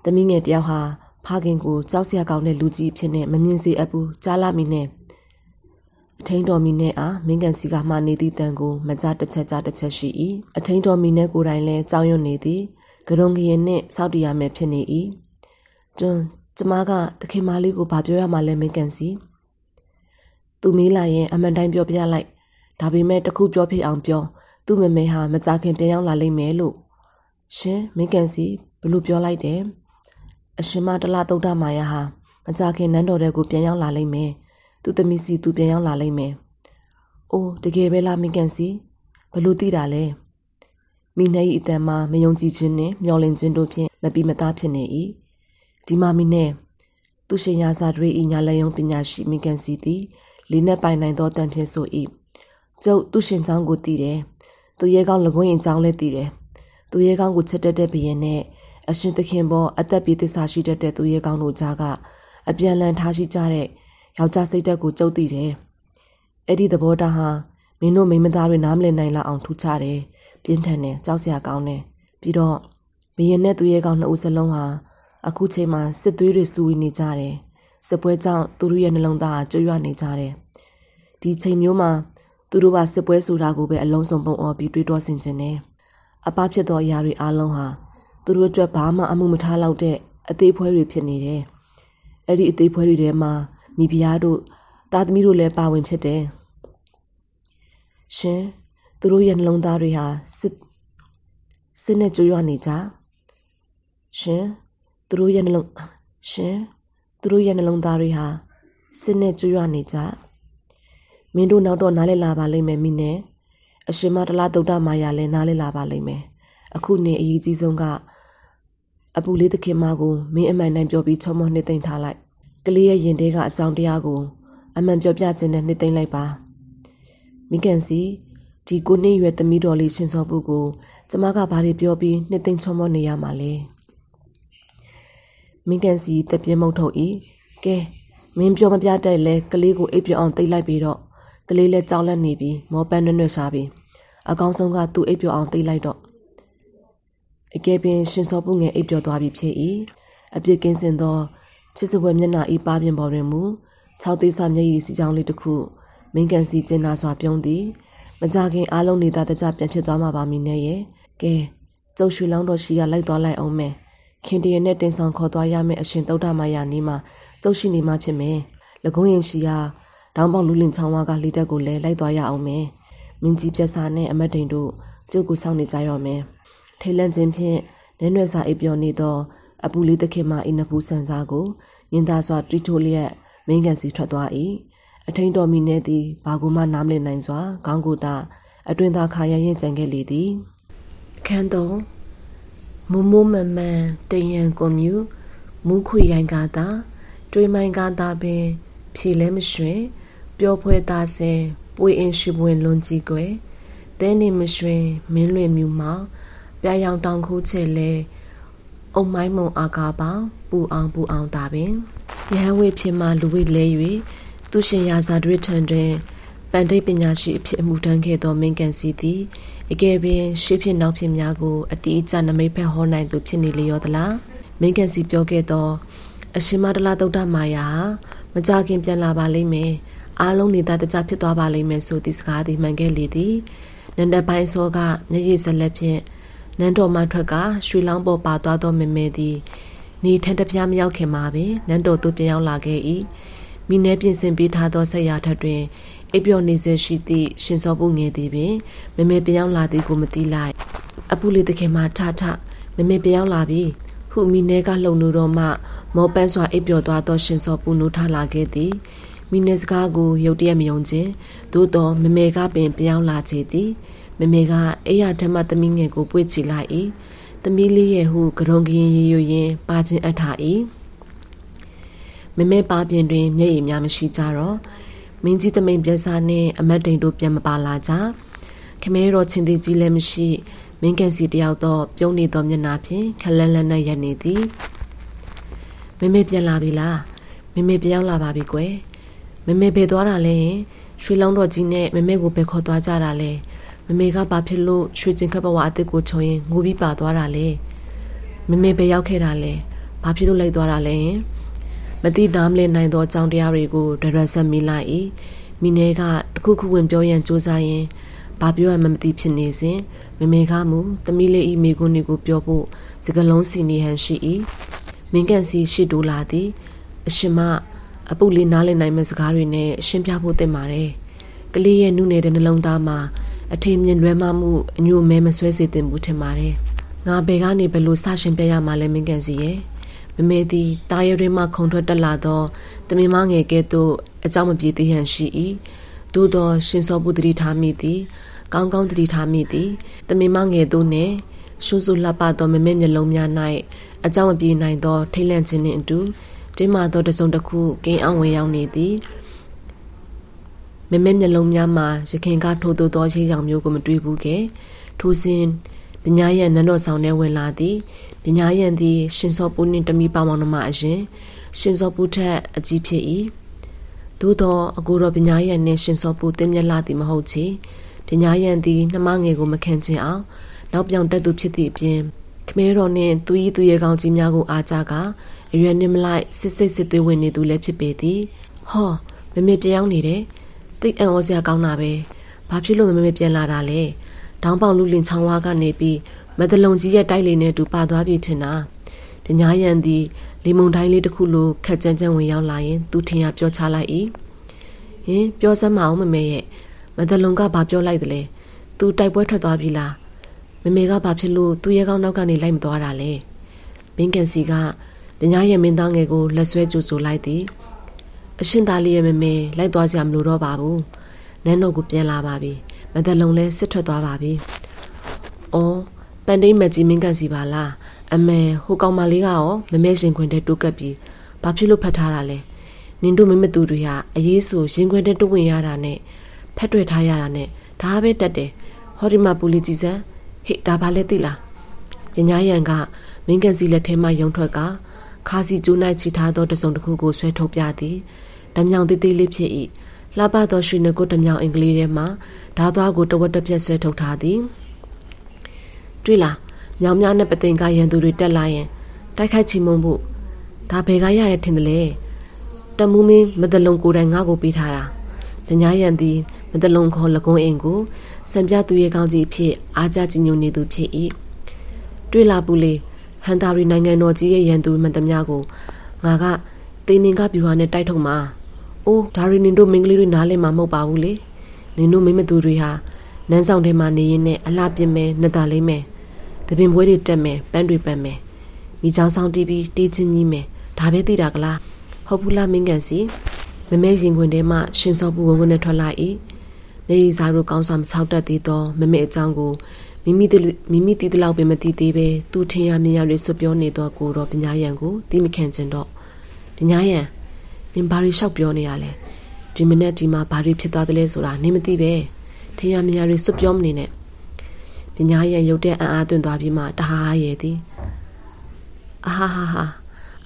A: သမီးငယ်တယောက်ဟာဖခင်ကိုကြောက်စရာကောင်းတဲ့လူကြီးဖြစ်နေမမြင်စေအပ်ဘူးကြားလာမိနဲ့အထိန်တော်မီနဲ့အားမင်းကန်စီကမှနေသည့်တန်ကိုမကြတစ်ချက်ရှိ၏အထိန်တော်မီနဲ့ကိုယ်တိုင်လည်းကြောက်ရွံ့နေသည်ဂရုံကရင်နှင့်စောက်တရမယ်ဖြစ်နေ၏ကျမကတခင်မလေးကိုဘာပြောရမှလဲမင်းကန်စီသူမေးလာရင်အမှန်တိုင်းပြောပြလိုက်ဒါပေမဲ့တခုပြောဖြစ်အောင်ပြောသူ့မမေဟာမကြခင်ပြန်ရောက်လာလိမ့်မယ်လို့ရှင်မင်းကန်စီဘလို့ပြောလိုက်တယ်အရှင်မတလားတုတ်တမာယာဟာမကြခင်နန်းတော်တဲ့ကိုပြန်ရောက်လာလိမ့်မယ်သူသမီးစီသူပြန်ရောက်လာလိမ့်မယ်အိုးတကယ်ပဲလားမင်းကန်စီ ဘလို့သိတာလဲမိနဲ့ဤအတန်မှာမယုံကြည်ခြင်းနဲ့မျောလင့်ခြင်းတို့ဖြင့်မပြီးမသားဖြစ်နေ၏ဒီမှာမိနဲ့သူရှင်ရာဇာတွေဤညာလယုံပညာရှိမိကန်စီသည်လေးနဲ့ပိုင်နိုင်သောတန်ဖြင့်ဆို၏ကျုပ်သူရှင်ချောင်းကိုတည်တယ်သူရဲကောင်းလကွင်းရင်ချောင်းလည်းတည်တယ်သူရဲကောင်းကိုချစ်တတ်တဲ့ဘရင်နဲ့အရှင်သခင်ပေါ်အသက်ပြေသစ္စာရှိတတ်တဲ့သူရဲကောင်းတို့ကြားကအပြန်လန်ထားရှိကြတဲ့ယောက်ျားစိတ်ဓာတ်ကိုကျုပ်တည်တယ်အဲ့ဒီသဘောထားဟာမင်းတို့မိန်းမသားတွေနားမလည်နိုင်လောက်အောင်ထူးခြားတယ်ပြင်းထန်တယ်ကြောက်စရာကောင်းတယ်ပြီးတော့ဘရင်နဲ့သူရဲကောင်းနှစ်ဦးစလုံးဟာအခုချိန်မှာစစ်သွေးတွေစူဝေးနေကြတယ်စစ်ပွဲကြောင့်သူတို့ရဲ့နှလုံးသားကျွတ်ရွနေကြတယ်ဒီချိန်မျိုးမှာသူတို့ကစစ်ပွဲဆိုတာကိုပဲအလုံးစုံပုံအော်ပြီးတွေးတောဆင်ခြင်တယ်အပဖြစ်သောအရာတွေအားလုံးဟာသူတို့အတွက်ဘာမှအမှုမထားလောက်တဲ့အသေးဖွဲတွေဖြစ်နေတယ်အဲ့ဒီအသေးဖွဲတွေထဲမှာမိဖုရားတို့သားသမီးတို့လည်းပါဝင်ဖြစ်တယ်ရှင်သူတို့ရဲ့နှလုံးသားတွေဟာစစ်နဲ့ကြွရွနေကြရှင်သူတို့ရဲ့နှလုံးသားတွေဟာစစ်နဲ့ကြွရွနေကြမင်းတို့နောက်တော့နားလည်လာပါလိမ့်မယ်မိနဲ့အရှင်မတလားတုဒ္ဒမာယာလည်းနားလည်လာပါလိမ့်မယ်အခုနေအရေးကြီးဆုံးကအပူလေးသခင်မကိုမင်းအမှန်တိုင်းပြောပြီးချောမောနှစ်သိမ့်ထားလိုက်ကလေးရဲ့ရင်ထဲကအကြောင်းတရားကိုအမှန်ပြောပြခြင်းနဲ့နှစ်သိမ့်လိုက်ပါမိကန်စီဒီကိုနှစ်ရွယ်သမီးတော်လေးရှင်စောပုကိုကျမကဘာတွေပြောပြီးနှစ်သိမ့်ချောမောနေရမှာလဲမိကန်စီတပြင်းမုတ်ထုတ်ဤကဲမင်းပြောမပြတတ်လဲကလေးကိုအိပ်ပြအောင်သိမ့်လိုက်ပြီးတော့ကလေးလည်းကြောက်လန့်နေပြီးမောပန်းနှွတ်ရှာပြီးအကောင်းဆုံးကသူ့အိပ်ပြအောင်သိမ့်လိုက်တော့အကယ်ပင်ရှင်စောပုငယ်အိပ်ပျော်သွားပြီဖြစ်၏အပြစ်ကင်းစင်သောချစ်စပွဲမျက်နှာဤပါပြင်ပေါ်တွင်မူ6သေးစွာမျက်ရည်စီချောင်းလေးတစ်ခုမင်းကန်စီကျင်းနာစွာပြုံးသည်မကြခင်အားလုံးနေတာတကြပြန်ဖြစ်သွားမှာပါမီနဲ့ရဲ့ကဲကျုပ်ရွှေလောင်းတော်ရှိကလိုက်သွားလိုက်အောင်မယ်ခင်တရနဲ့တင်ဆောင်ခေါ်သွားရမယ်အရှင်သုဒ္ဓမာယာနီးမှာကျုပ်ရှိနေမှဖြစ်မယ်လကုံးရင်ရှိကတောင်းပေါက်လူလင်ချောင်းဝါကလီတက်ကိုလည်းလိုက်သွားရအောင်မယ်မင်းကြီးပြက်စာနဲ့အမတ်တိန်တို့ကျုပ်ကိုစောင့်နေကြရမယ်ထိတ်လန့်ခြင်းဖြင့်နည်းနွယ်စာအိပ်ပျော်နေသောအပူလေးသခင်မအင်းနဖူးဆန်စားကိုညင်သားစွာတွီးထိုးလျက်မင်းကန်စီထွက်သွား၏အထိန်တော်မီနေသည်ဘာကိုမှနားမလည်နိုင်စွာခေါင်းကိုသာအတွင်သာခါရရင်ကြံခဲ့လေသည်ခန်းတော်မမမမန်တယံကွန်မြူမူခွေရိုင်းကားသာတွေးမိုင်းကားသာပင်ဖြေလဲမရွှင်ပျော်ဖွဲသားစင်ပွေအင်းရှိပွင့်လွန်ကြီးကွယ်တဲနေမရွှင်မင်းလွင်မြူမောင်ပြရောင်တောင်ခိုးချဲလဲအုံမိုင်းမုံအာကာပေါင်ပူအောင်တာပင်ရဟန်းဝေဖြစ်မှလူဝိလဲ၍သူရှင်ရာဇာတွေထံတွင်ပန်တိတ်ပညာရှိအဖြစ်အမှုထမ်းခဲ့သောမင်းကန်စီသည်အကယ်ပင်ရှေ့ဖြစ်နောက်ဖြစ်များကိုအတိအကျနမိတ်ဖက်ဟောနိုင်သူဖြစ်နေလျောသလားမင်းကန်စီပြောခဲ့သောအရှင်မတလားသုဒ္ဓမာယာမကြခင်ပြန်လာပါလိမ့်မယ်အားလုံးနေတာတကြဖြစ်သွားပါလိမ့်မယ်ဆိုသည့်စကားသည်မှန်ခဲ့လေသည်နန္ဒပိုင်းစောကမျက်ရည်စလက်ဖြင့်နန်းတော်မှထွက်ကရွှေလောင်းပေါ်ပါသွားသောမေမေသည်နေထန်တပြားမရောက်ခင်မှာပင်နန်းတော်သို့ပြန်ရောက်လာခဲ့၏မိနည်းပြင်ဆင်ပေးထားသောဆက်ရထက်တွင်အိပ်ပျော်နေစေရှိသည့်ရှင်စောပုငယ်သည်ပင်မေမေပြန်ရောက်လာသည်ကိုမသိလိုက်အပူလေးတခင်မှထမေမေပြန်ရောက်လာပြီဟုမိနည်းကလှုံလို့တော့မှမောပန်းစွာအိပ်ပျော်သွားသောရှင်စောပုနိုးထလာခဲ့သည်မိနည်းစကားကိုရုတ်တရက်မယုံခြင်းသို့တော်မေမေကပင်ပြန်ရောက်လာချေသည်မေမေကအိယာဓမ္မသမီးငယ်ကိုပွေ့ချလိုက်၏သမီးလေးရဲ့ဟုကရုံကရင်ရေရွရင်ပါခြင်းအပ်ထား၏မေမေပါပြင်တွင်မျက်ရည်များမရှိကြတော့မင်းကြီးသမိန်ပြက်စားနှင့်အမတ်တိန်တို့ပြန်မပါလာကြခမဲတော်ချင်းသေးကြီးလည်းမရှိမင်းကန်စီတယောက်တော့ပြုံးနေသောမျက်နှာဖြင့်ခလန်းလန်းနဲ့ရပ်နေသည်မေမေပြန်လာပြီလားမေမေပြန်ရောက်လာပါပြီကွယ်မေမေဘယ်သွားတာလဲရွှေလောင်းတော်ကြီးနဲ့မေမေကိုဘယ်ခေါ်သွားကြတာလဲမမေကဘာဖြစ်လို့ရွှေကျင်ခတ်ဘဝအစ်စ်ကိုချုံရင်ငိုပြီးပါသွားတာလဲမမေပဲရောက်ခဲ့တာလဲဘာဖြစ်လို့လိုက်သွားတာလဲမတိနားမလည်နိုင်သောအကြောင်းတရားတွေကိုဒရက်ဆက်မိလိုက်၏မိနေကတခုခုဝင်ပြောရန်ကြိုးစားရင်ဘာပြောရမှမသိဖြစ်နေစဉ်မမေကမူသမီးလေးဤမိကွန်းကိုပြောဖို့စကလုံးစီနေဟန်ရှိ၏မင်းကန်စီရှိတိုးလာသည်အရှင်မအပုလေးနားလည်နိုင်မဲ့စကားတွေနဲ့ရှင်းပြဖို့တင်ပါတယ်ကလေးရဲ့နုနယ်တဲ့နှလုံးသားမှာအထင်မြင်လွဲမှားမှုအညို့မဲမဆွဲစေတင်ဘူးထင်ပါတယ်ငါဘယ်ကနေဘယ်လိုစရှင်ပြရမှာလဲမင်းကန်စီရဲ့မမေသည်တားရဲရင်းမှခုံထွက်တက်လာသောတမင်မငယ်ကဲ့သို့အကြောင်းမပြေသေးဟန်ရှိ၏သို့သောရှင်စောပုတ္တိထားမိသည် ကောင်းကောင်းတတိထားမိသည်တမင်မငယ်တို့နှင့်ရှုစုလှပသောမမဲမျက်လုံးများ၌အကြောင်းမပြေနိုင်သောထိတ်လန့်ခြင်းနှင့်အတူတင်းမာသောတစုံတစ်ခုကင်းအောင်ဝင်ရောက်နေသည်မမဲမျက်လုံးများမှာရခင်ကထိုးထိုးသောရေးရောင်မျိုးကိုမတွေ့ဘူးခဲ့ထိုစဉ်ပညာရံနန်းတော်ဆောင်ထဲဝင်လာသည်ပညာရံသည်ရှင်စောပူနှင့်တမိပေါမောင်နှမအရင်ရှင်စောပူထက်အကြီးဖြစ်၏သို့သောအကိုတော်ပညာရံနှင့်ရှင်စောပူတင်းမြတ်လာသည်မဟုတ်ချေပညာရံသည်နှမငယ်ကိုမခံချင်အောင်နောက်ပြောင်တက်သူဖြစ်သည့်အပြင်ခမဲတော်နှင့်သူ၏သူရဲ့ကောင်းကြီးများကိုအားကြကအရွယ်နှင့်မလိုက်စစ်သွေးဝင်နေသူလည်းဖြစ်ပေသည်ဟောမမေပြောင်းနေတယ်တိတ်အံ့ဩစရာကောင်းတာပဲဘာဖြစ်လို့မမေပြန်လာတာလဲဒေါင်းပေါင်လူလင်ချောင်းဝါကနေပြီးမဒလုံကြီးရဲ့တိုက်လေနဲ့တူပါသွားပြီထင်တာပညာရံသည်လီမုန်တိုင်းလေးတစ်ခုလိုခက်ကြမ်းကြမ်းဝင်ရောက်လာရင်သူထင်ရပြောချလိုက်၏ဟင်ပြောစမ်းမအောင်မမေရဲ့မဒလုံကဘာပြောလိုက်သလဲသူတိုက်ပွဲထွက်သွားပြီလားမမေကဘာဖြစ်လို့သူ့ရဲ့ကောင်းနောက်ကနေလိုက်မသွားတာလဲမင်းကန်စီကပညာရံမင်းသားငယ်ကိုလက်ဆွဲကြိုဆိုလိုက်သည်အရှင်သားလေးရဲ့မမေလိုက်သွားစရာမလိုတော့ပါဘူးနန်းတော်ကိုပြန်လာပါပြီမဒလုံလည်းစစ်ထွက်သွားပါပြီအော်ပန်တိတ်မကြီးမင်းကန်စီပါလားအမေဟိုကောင်မလေးကရောမမဲရှင်ခွင်တဲ့တိုးကပ်ပြီးဘာဖြစ်လို့ဖတ်ထားတာလဲနင်တို့မမတူတွေဟာအရေးဆိုရင်ခွင်တဲ့တိုးဝင်ရတာနဲ့ဖက်တွေ့ထားရတာနဲ့ဒါပဲတက်တယ်ဟောဒီမှာပူလီကြည်စမ်းဟေ့ဒါဘာလဲသိလားပညာရံကမင်းကန်စီလက်ထဲမှယုံထွက်ကခါစီကျိုး၌ချီထားသောတစုံတစ်ခုကိုဆွဲထုတ်ပြသည်ဓမြောင်သေးသေးလေးဖြစ်၏လှပသောရွှေနှကုတ်ဓမြောင်အင်္ဂလိပ်ထဲမှဓာသွားကိုတဝက်တစ်ပြက်ဆွဲထုတ်ထားသည်တွေ့လားမြောင်များနဲ့ပသိမ်ကရန်သူတွေတက်လာရင်တိုက်ခိုက်ချီမုံဖို့ဒါဘယ်ကရရထင်တယ်လဲတမူးမင်းမဒလုံကိုယ်တိုင်ငါ့ကိုပေးထားတာပညာရံသည်မဒလုံခေါ်လကုံးအိမ်ကိုစံပြသူရဲ့ကောင်းကြီးဖြစ်အားကြကြည်ညိုနေသူဖြစ်၏တွေ့လားပူလေးဟန်တာရီနိုင်ငံတော်ကြီးရဲ့ရန်သူမှန်သမျှကိုငါကတေနင်ကပြူဟာနဲ့တိုက်ထုတ်မှာအိုးဒါရီနင်တို့မင်းကလေးတွေနားလည်မှာမဟုတ်ပါဘူးလေနင်တို့မိမသူတွေဟာနန်းဆောင်ထဲမှာနေရင်နဲ့အလှပြင်းမယ်နှစ်သာလိမ့်မယ်တပင်ပွဲတွေတက်မယ်ပန်းတွေပတ်မယ်မိချောင်းဆောင်တီးပြီးတေးချင်းကြီးမယ်ဒါပဲသိတာကလားဟုတ်ဘူးလားမင်းကန်စီမမဲရင်ခွင်ထဲမှရှင်စောပူဝုန်းဝုန်းနဲ့ထွက်လာ၏နေရီစားတို့ကောင်းစွာမချောက်တတ်သေးသောမမဲအကြောင်းကိုမိမိတီးတလောက်ပင်မတီးသေးပဲသူထင်ရမြင်ရတွေဆွပြောနေသောကိုတော်ပညာရံကိုတီးမခံကျင်တော့ပညာရံနင်ဘာတွေလျှောက်ပြောနေရလဲဒီမနေ့ဒီမှာဘာတွေဖြစ်သွားသလဲဆိုတာနင်မသိပဲထင်ရမြင်ရတွေဆွပြောမနေနဲ့ပညာရံရုတ်တဲ့အံ့အားသွင်းသွားပြီးမှတဟားရဲသည်အာဟာဟာ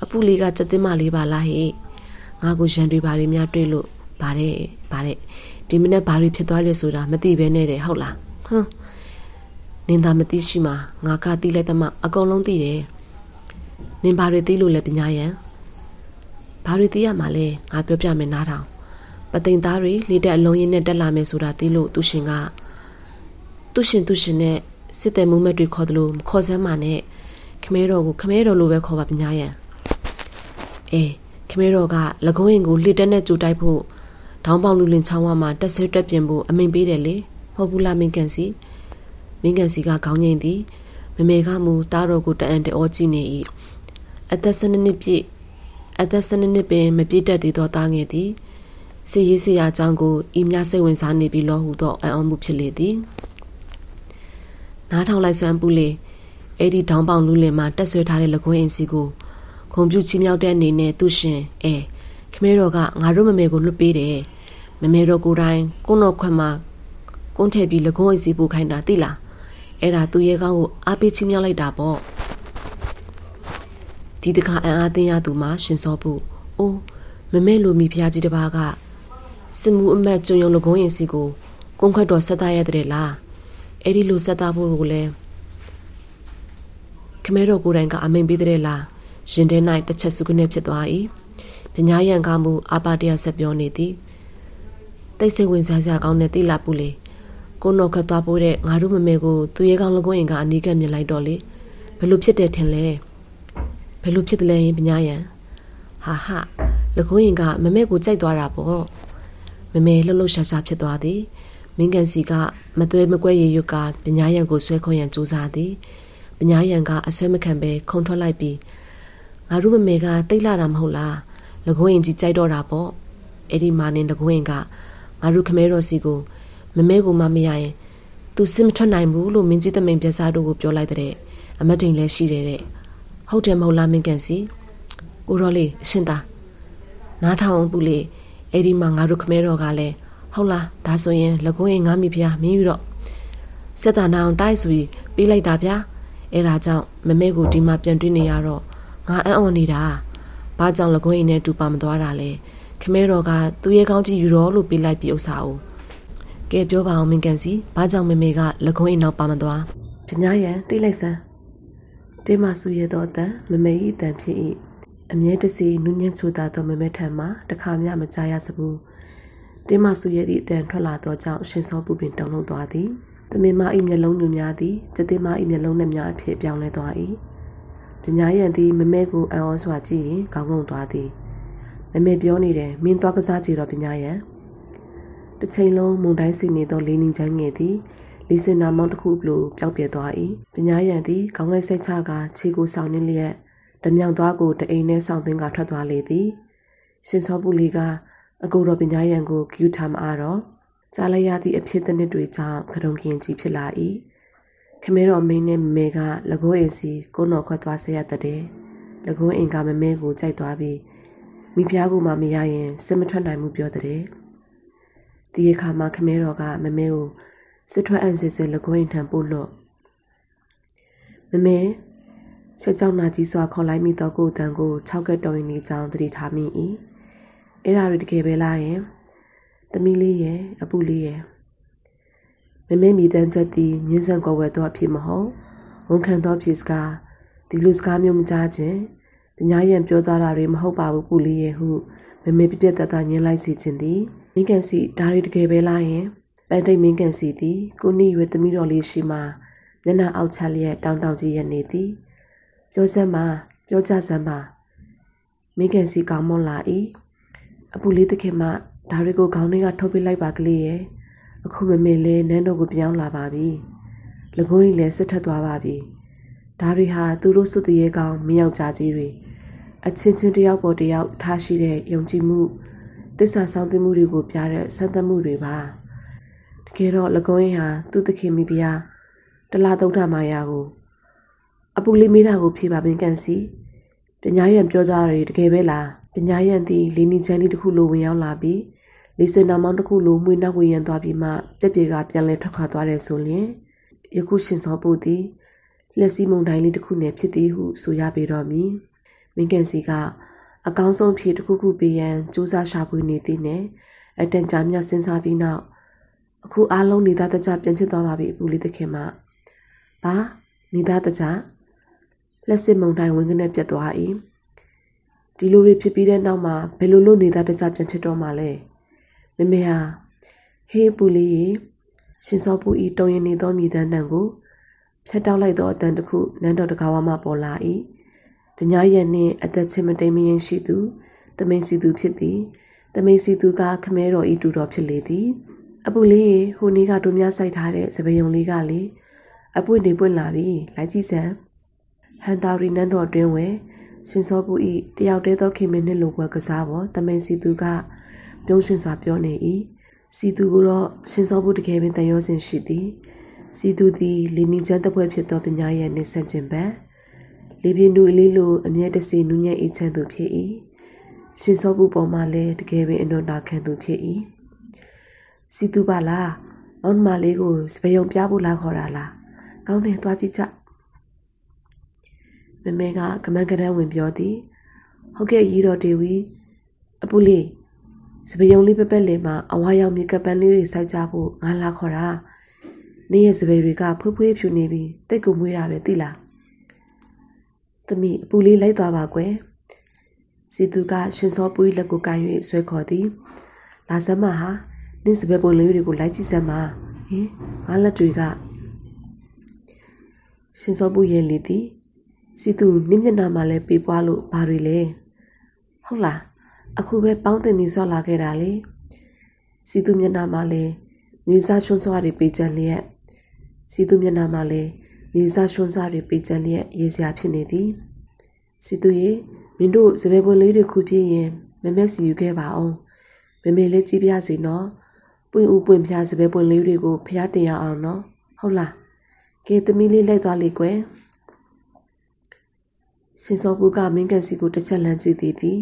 A: အပူလေးကစက်တင်မလေးပါလားဟဲ့ငါကိုရန်တွေဘာတွေများတွေ့လို့ဗါတဲ့ဒီမနေ့ဘာတွေဖြစ်သွားလဲဆိုတာမသိပဲနဲ့တယ်ဟုတ်လားဟွန်းနင်သာမသိရှိမှာငါကသိလိုက်သမှအကုန်လုံးသိတယ်နင်ဘာတွေသိလို့လဲပညာရံဘာတွေသိရမှာလဲငါပြောပြမယ်နားထောင်ပသိမ်သားတွေလေတက်အလုံးရင်းနဲ့တက်လာမယ်ဆိုတာသိလို့သူရှင်နဲ့စစ်တဲ့မုံမက်တွေခေါ်တယ်လို့မခေါ်စမ်းပါနဲ့ခမဲတော်လိုပဲခေါ်ပါပညာရံခမဲတော်ကလကုံးရင်ကိုလှစ်တက်နဲ့ကြိုတိုက်ဖို့ဒေါင်းပေါင်လူလင်ချောင်းဝါမှာတက်ဆဲတက်ပြင်ဖို့အမိန်ပေးတယ်လေဟုတ်ဘူးလားမင်းကန်စီကခေါင်းငိမ့်သည်မမေကမူတားတော်ကိုတအံတဩကြည့်နေ၏အသက်12နှစ်ပင်မပြည့်တတ်သေးသောသားငယ်သည်စီရေးစရာအကြောင်းကိုဤများစိတ်ဝင်စားနေပြီးလောဟုသောအံ့ဩမှုဖြစ်လေသည်နားထောင်လိုက်စမ်းပူလေအဲ့ဒီဒေါင်းပေါင်လူလင်မှာတက်ဆွဲထားတဲ့လကွင်းအင်စီကိုခုံပြူချီမြောက်တဲ့အနေနဲ့သူရှင်ခမဲတော်ကငါတို့မမေကိုလွတ်ပေးတယ်မမေတော်ကိုယ်တိုင်ကုန်းတော်ခွက်မှာကုန်းထည့်ပြီးလကွင်းအင်စီပို့ခိုင်းတာသိလားအဲ့ဒါသူရဲ့ကောင်းကိုအားပေးချီမြောက်လိုက်တာပေါ့ဒီတခါအံ့အားသင်းရသူမှာရှင်စောဖို့အိုးမမဲလိုမိဖုရားကြီးတစ်ပါးကစစ်မှုအမတ်ကျွံယုံလကုံးရင်စီကိုကုန်းခွက်တော်ဆက်သားရတဲ့လားအဲ့ဒီလိုဆက်သားဖို့ကိုလည်းခမဲတော်ကိုယ်တိုင်ကအမိန်ပေးတဲ့လားရင်ထဲ၌တစ်ချက်စုကနေဖြစ်သွား၏ပညာရံကမှုအာပါတရားဆက်ပြောနေသည်တိတ်ဆိတ်ဝင်စားစရာကောင်းတဲ့တိလာပူလေကိုနော်ခတ်သွားပိုးတဲ့ငါတို့မမေကိုသူရဲကောင်းလကုံးရင်ကအနီးကပ်မြင်လိုက်တော့လေဘယ်လိုဖြစ်တယ်ထင်လဲဘယ်လိုဖြစ်တယ်လဲပညာရံဟာလကုံးရင်ကမမေကိုကြိုက်သွားတာပေါ့မမေလှုပ်ရှားရှားဖြစ်သွားသည်မင်းကန်စီကမသွဲမကွဲရေရွတ်ကပညာရံကိုဆွဲခွန်ရန်ကြိုးစားသည်ပညာရံကအဆွဲမခံပဲခုံထွက်လိုက်ပြီးငါတို့မမေကတိတ်လာတာမဟုတ်လားလကုံးရင်ကြီးကြိုက်တော့တာပေါ့အဲ့ဒီမာနင်လကုံးရင်ကငါတို့ခမဲတော်စီကိုမမဲကိုမမရရင် သူစစ်မထွက်နိုင်ဘူးလို့မင်းကြီးသမင်ပြစားတို့ကိုပြောလိုက်တဲ့အမတ်တိန်လည်းရှိတယ်တဲ့ဟုတ်တယ်မဟုတ်လားမင်းကန်စီကိုရောလေးအရှင်သာနားထောင်ဘူးလေအဲ့ဒီမှာငါတို့ခမဲတော်ကလည်းဟုတ်လားဒါဆိုရင်လကုန်းရင်ငါမိဖုရားမင်းယူတော့စက်တာနာအောင်တိုက်ဆိုပြီးပေးလိုက်တာဗျာအဲ့ဒါကြောင့်မမဲကိုဒီမှာပြန်တွေ့နေရတော့ငါအံ့ဩနေတာဘာကြောင့်လကုန်းရင်နဲ့တူပါမသွားတာလဲခမဲတော်ကသူ့ရဲ့ကောင်းကြီးယူတော့လို့ပေးလိုက်ပြီးဥစ္စာကိုကဲပြောပါအောင်မင်းကန်စီဘာကြောင့်မမေကလကုန်းရင်နောက်ပါမသွားပညာရန်တိလိုက်စမ်းတင်းမဆူရတော့တန်မမေဤတန်ဖြစ်၏အမြဲတစေနုညံ့ချိုတာသောမမဲထံမှတခါမျှမကြားရစဘူးတင်းမဆူရသည့်အတန်ထွက်လာသောကြောင့်ရှင်စောပူပင်တုန်လှုပ်သွားသည်သမင်မ၏မျက်လုံးညူများသည်ကျတဲ့မ၏မျက်လုံးနှများအဖြစ်ပြောင်းလဲသွား၏ပညာရန်သည်မမဲကိုအံ့ဩစွာကြည့်ရင်ခေါင်းငုံသွားသည်မမဲပြောနေတယ်မင်းသွားကစားကြည့်တော့ပညာရန်တစ်ချိန်လုံးမုန်တိုင်းစီနေသောလေးနှင်းချမ်းငယ်သည်လီစင်နာမောင်းတစ်ခုလိုပျောက်ပြဲသွား၏ပညာရန်သည်ခေါင်းငယ်စိတ်ချကခြေကိုဆောင်နေလျက်ဓမြောင်သွားကိုတအိမ်နဲ့ဆောင်သွင်းကထွက်သွားလေသည်ရှင်စောပူလီကအကိုတော်ပညာရန်ကိုကျူထားမအားတော့ကြားလိုက်ရသည့်အဖြစ်တစ်နှစ်တွေကြောင့်ခရုံကင်ကြီးဖြစ်လာ၏ခမဲတော်မင်းနဲ့မမဲကလကိုးအင်စီကိုတော်ခွက်သွားဆက်ရတဲ့လကိုးအင်ကမမဲကိုကြိုက်သွားပြီးမိဖုရားကိုမှမရရင်စစ်မထွက်နိုင်မှုပြောတဲ့ဒီအခါမှာခမဲတော်ကမမဲကိုစစ်ထွက်အံ့စစ်စစ်လကိုးအင်ထံပို့လို့မမဲရှက်ကြောင်နာကြီးစွာခေါ်လိုက်မိသောကိုယ်တန်ကို6ကက်တော်ရင်နေကြောင်းတတိထားမိ၏အဲ့ဒါတွေတကယ်ပဲလားယင်သမီးလေးရဲ့အပူလေးရဲ့မမဲမိတန်းချက်သည်ညင်းဆန်ကောဝဲတော့ဖြစ်မဟုတ်ဝန်ခံတော့ဖြစ်စကားဒီလူစကားမျိုးမကြားခြင်းပညာရန်ပြောသွားတာတွေမဟုတ်ပါဘူးပူလေးရဲ့ဟုမမဲပြပြတတ်တာညင်းလိုက်စီခြင်းသည်မင်းကန်စီဒါတွေတကယ်ပဲလားယင်ပန်းတိတ်မင်းကန်စီသည်ကိုနီရွယ်သမီးတော်လေးရှိမှမျက်နှာအောက်ချလျက်တောင်းတောင်းကြီးရနေသည်ပြောစမ်းပါပြောကြစမ်းပါမင်းကန်စီကောင်းမွန်လာ၏အပူလေးတခင်မှဒါတွေကိုခေါင်းထဲကထုတ်ပြလိုက်ပါကလေးရဲ့အခုမမေလဲနန်းတော်ကိုပြောင်းလာပါပြီလကုန်းကြီးလည်းစစ်ထက်သွားပါပြီဒါတွေဟာသူတို့စွတ်တရေကောင်းမယောက်ျားကြီးတွေအချင်းချင်းတယောက်ပေါ်တယောက်ထားရှိတဲ့ယုံကြည်မှုသစ္စာဆောင်သိမှုတွေကိုပြတဲ့စံသတ်မှုတွေပါတကယ်တော့လကုန်းကြီးဟာသူ့သခင်မိဖုရားတလားသုံးထမာယာကိုအပူလေးမိတာကိုဖြေပါမင်းကန်စီပညာရန်ပြောကြတာတွေတကယ်ပဲလားပညာရန်သည်လင်းနီချမ်းလေးတစ်ခုလိုဝင်ရောက်လာပြီးလီစင်နာမောင်းတစ်ခုလိုမှွေနောက်ဝင်ရန်သွားပြီးမှပြက်ပြေကပြန်လဲထွက်ခွာသွားတယ်ဆိုရင်ယခုရှင်စောပူသည်လက်စီမုန်တိုင်းလေးတစ်ခုနဲ့ဖြစ်သည်ဟုဆိုရပေတော့မည်မင်းကန်စီကအကောင်းဆုံးဖြေတစ်ခုခုပေးရန်စူးစမ်းရှာဖွေနေသည်နဲ့အတန်ကြာမြစဉ်းစားပြီးနောက်အခုအားလုံးနေသားတကြပြန်ဖြစ်သွားပါပြီအပူလေးသခင်မဘာနေသားတကြလက်စစ်မုန်တိုင်းဝင်ကနေပြတ်သွား၏ဒီလိုတွေဖြစ်ပြီးတဲ့နောက်မှာဘယ်လိုလုပ်နေသားတကြပြန်ဖြစ်တော့မှလဲမမေဟာဟေးပူလေးရှင်စောပူဤတုံရင်နေသောမိသားတန်ကိုဖြတ်တောက်လိုက်သောအတန်တစ်ခုနန်းတော်တကားဝမှပေါ်လာ၏ပညာရန်နှင့်အသက်ချင်းမတိမ်မရင်ရှိသူတမိန်စီသူဖြစ်သည်တမိန်စီသူကခမဲတော်ဤတူတော်ဖြစ်လေသည်အပူလေးဟိုနေ့ကတို့များစိုက်ထားတဲ့စပယုံလေးကလေအပွင့်နေပွင့်လာပြီလိုက်ကြည့်စမ်းဟန်တာရီနန်းတော်တွင်ဝဲရှင်စောပူဤတယောက်တည်းသောခင်မင်းနှင့်လိုပွဲကစားပေါ်တမိန်စီသူကပြုံးရှင်စွာပြောနေ၏စီသူကတော့ရှင်စောပူတကယ်ပင်တန်ရောစင်ရှိသည်စီသူသည်လီနီချမ်းတပွဲဖြစ်သောပညာရန်နှင့်ဆက်ကျင်ပံလေပြင်းတူလေးလိုအမြဲတစေနူးညံ့အေးချမ်းသူဖြစ်၏ရှင်စောပူပေါ်မှာလည်းတကယ်ပင်အလွန်နာခံသူဖြစ်၏စီသူပါလားမောင်မလေးကိုစပယုံပြဖို့လာခေါ်တာလားကောင်းတယ်သွားကြည့်ကြမမေကကမန်းကရန်ဝင်ပြောသည်ဟုတ်ကဲ့ရီတော်တေဝီအပူလေးစပယုံလေးပပက်လေးမှာအဝါရောင်မြေကပန်းလေးတွေစိုက်ကြဖို့ငါလာခေါ်တာနေ့ရဲ့စပယ်တွေကဖွေးဖွေးဖြူနေပြီးတိတ်ကိုမွေးတာပဲသိလားသမီးအပူလေးလိုက်သွားပါကွယ်စီသူကရှင်စောပူလက်ကိုကန်၍ဆွဲခေါ်သည်လာစမ်းမဟာနင်းစပယ်ပွန်လေးတွေကိုလိုက်ကြည့်စမ်းပါဟင်ငါလက်တွေကရှင်စောပူရဲ့လေသည်စီသူနင်းမျက်နှာမှာလဲပေးပွားလို့ဘာတွေလဲဟုတ်လားအခုပဲပေါင်းတင်နေဆွလာခဲ့တာလေစီသူမျက်နှာမှာလဲနေစားချွန်းစွာတွေပေးချင်လျက်စီသူမျက်နှာမှာလဲနေစားချွန်းစွာတွေပေးချင်လျက်ရေစရာဖြစ်နေသည်စီသူရေမင်းတို့စပယ်ပွန်လေးတွေခုပြည့်ရင်မမက်စီယူခဲ့ပါအောင်မမေလေးကြည့်ပြစီနော်ပွင့်ဦးပွင့်ဖျားစပယ်ပွန်လေးတွေကိုဖျားတင်ရအောင်နော် ဟုတ်လားကဲသမီးလေးလိုက်သွားလေကွယ်ရှင်စောဘူးကမင်းကန်စီကိုတစ်ချက်လမ်းကြည့်သည်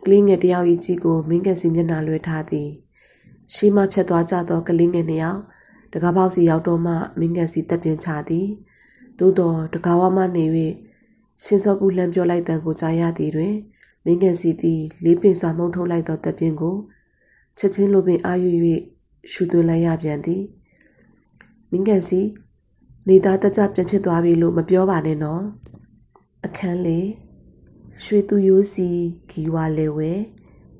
A: ကလေးငယ်တယောက်ကြီးကြီးကိုမင်းကန်စီမျက်နှာလွှဲထားသည်ရှေးမှဖြတ်သွားကြသောကလေးငယ်နှစ်ယောက်တကားပေါက်စီရောက်တော့မှမင်းကန်စီတက်ပြင်းချသည်သို့တော်တကားဝမှနေ၍ရှင်စောဘူးလှမ်းပြောလိုက်တန်ကိုကြားရသည်တွင်မင်းကန်စီသည်လေးပင်စွာမှုန်းထုတ်လိုက်သောတက်ပြင်းကိုချက်ချင်းလိုပင်အာယူ၍ရှူသွင်းလိုက်ရပြန်သည်မင်းကန်စီနေသားတကြပြန်ဖြစ်သွားပြီလို့မပြောပါနဲ့နော်အခန်းလေးရွှေသူရိုးစီဂီဝါလေဝဲ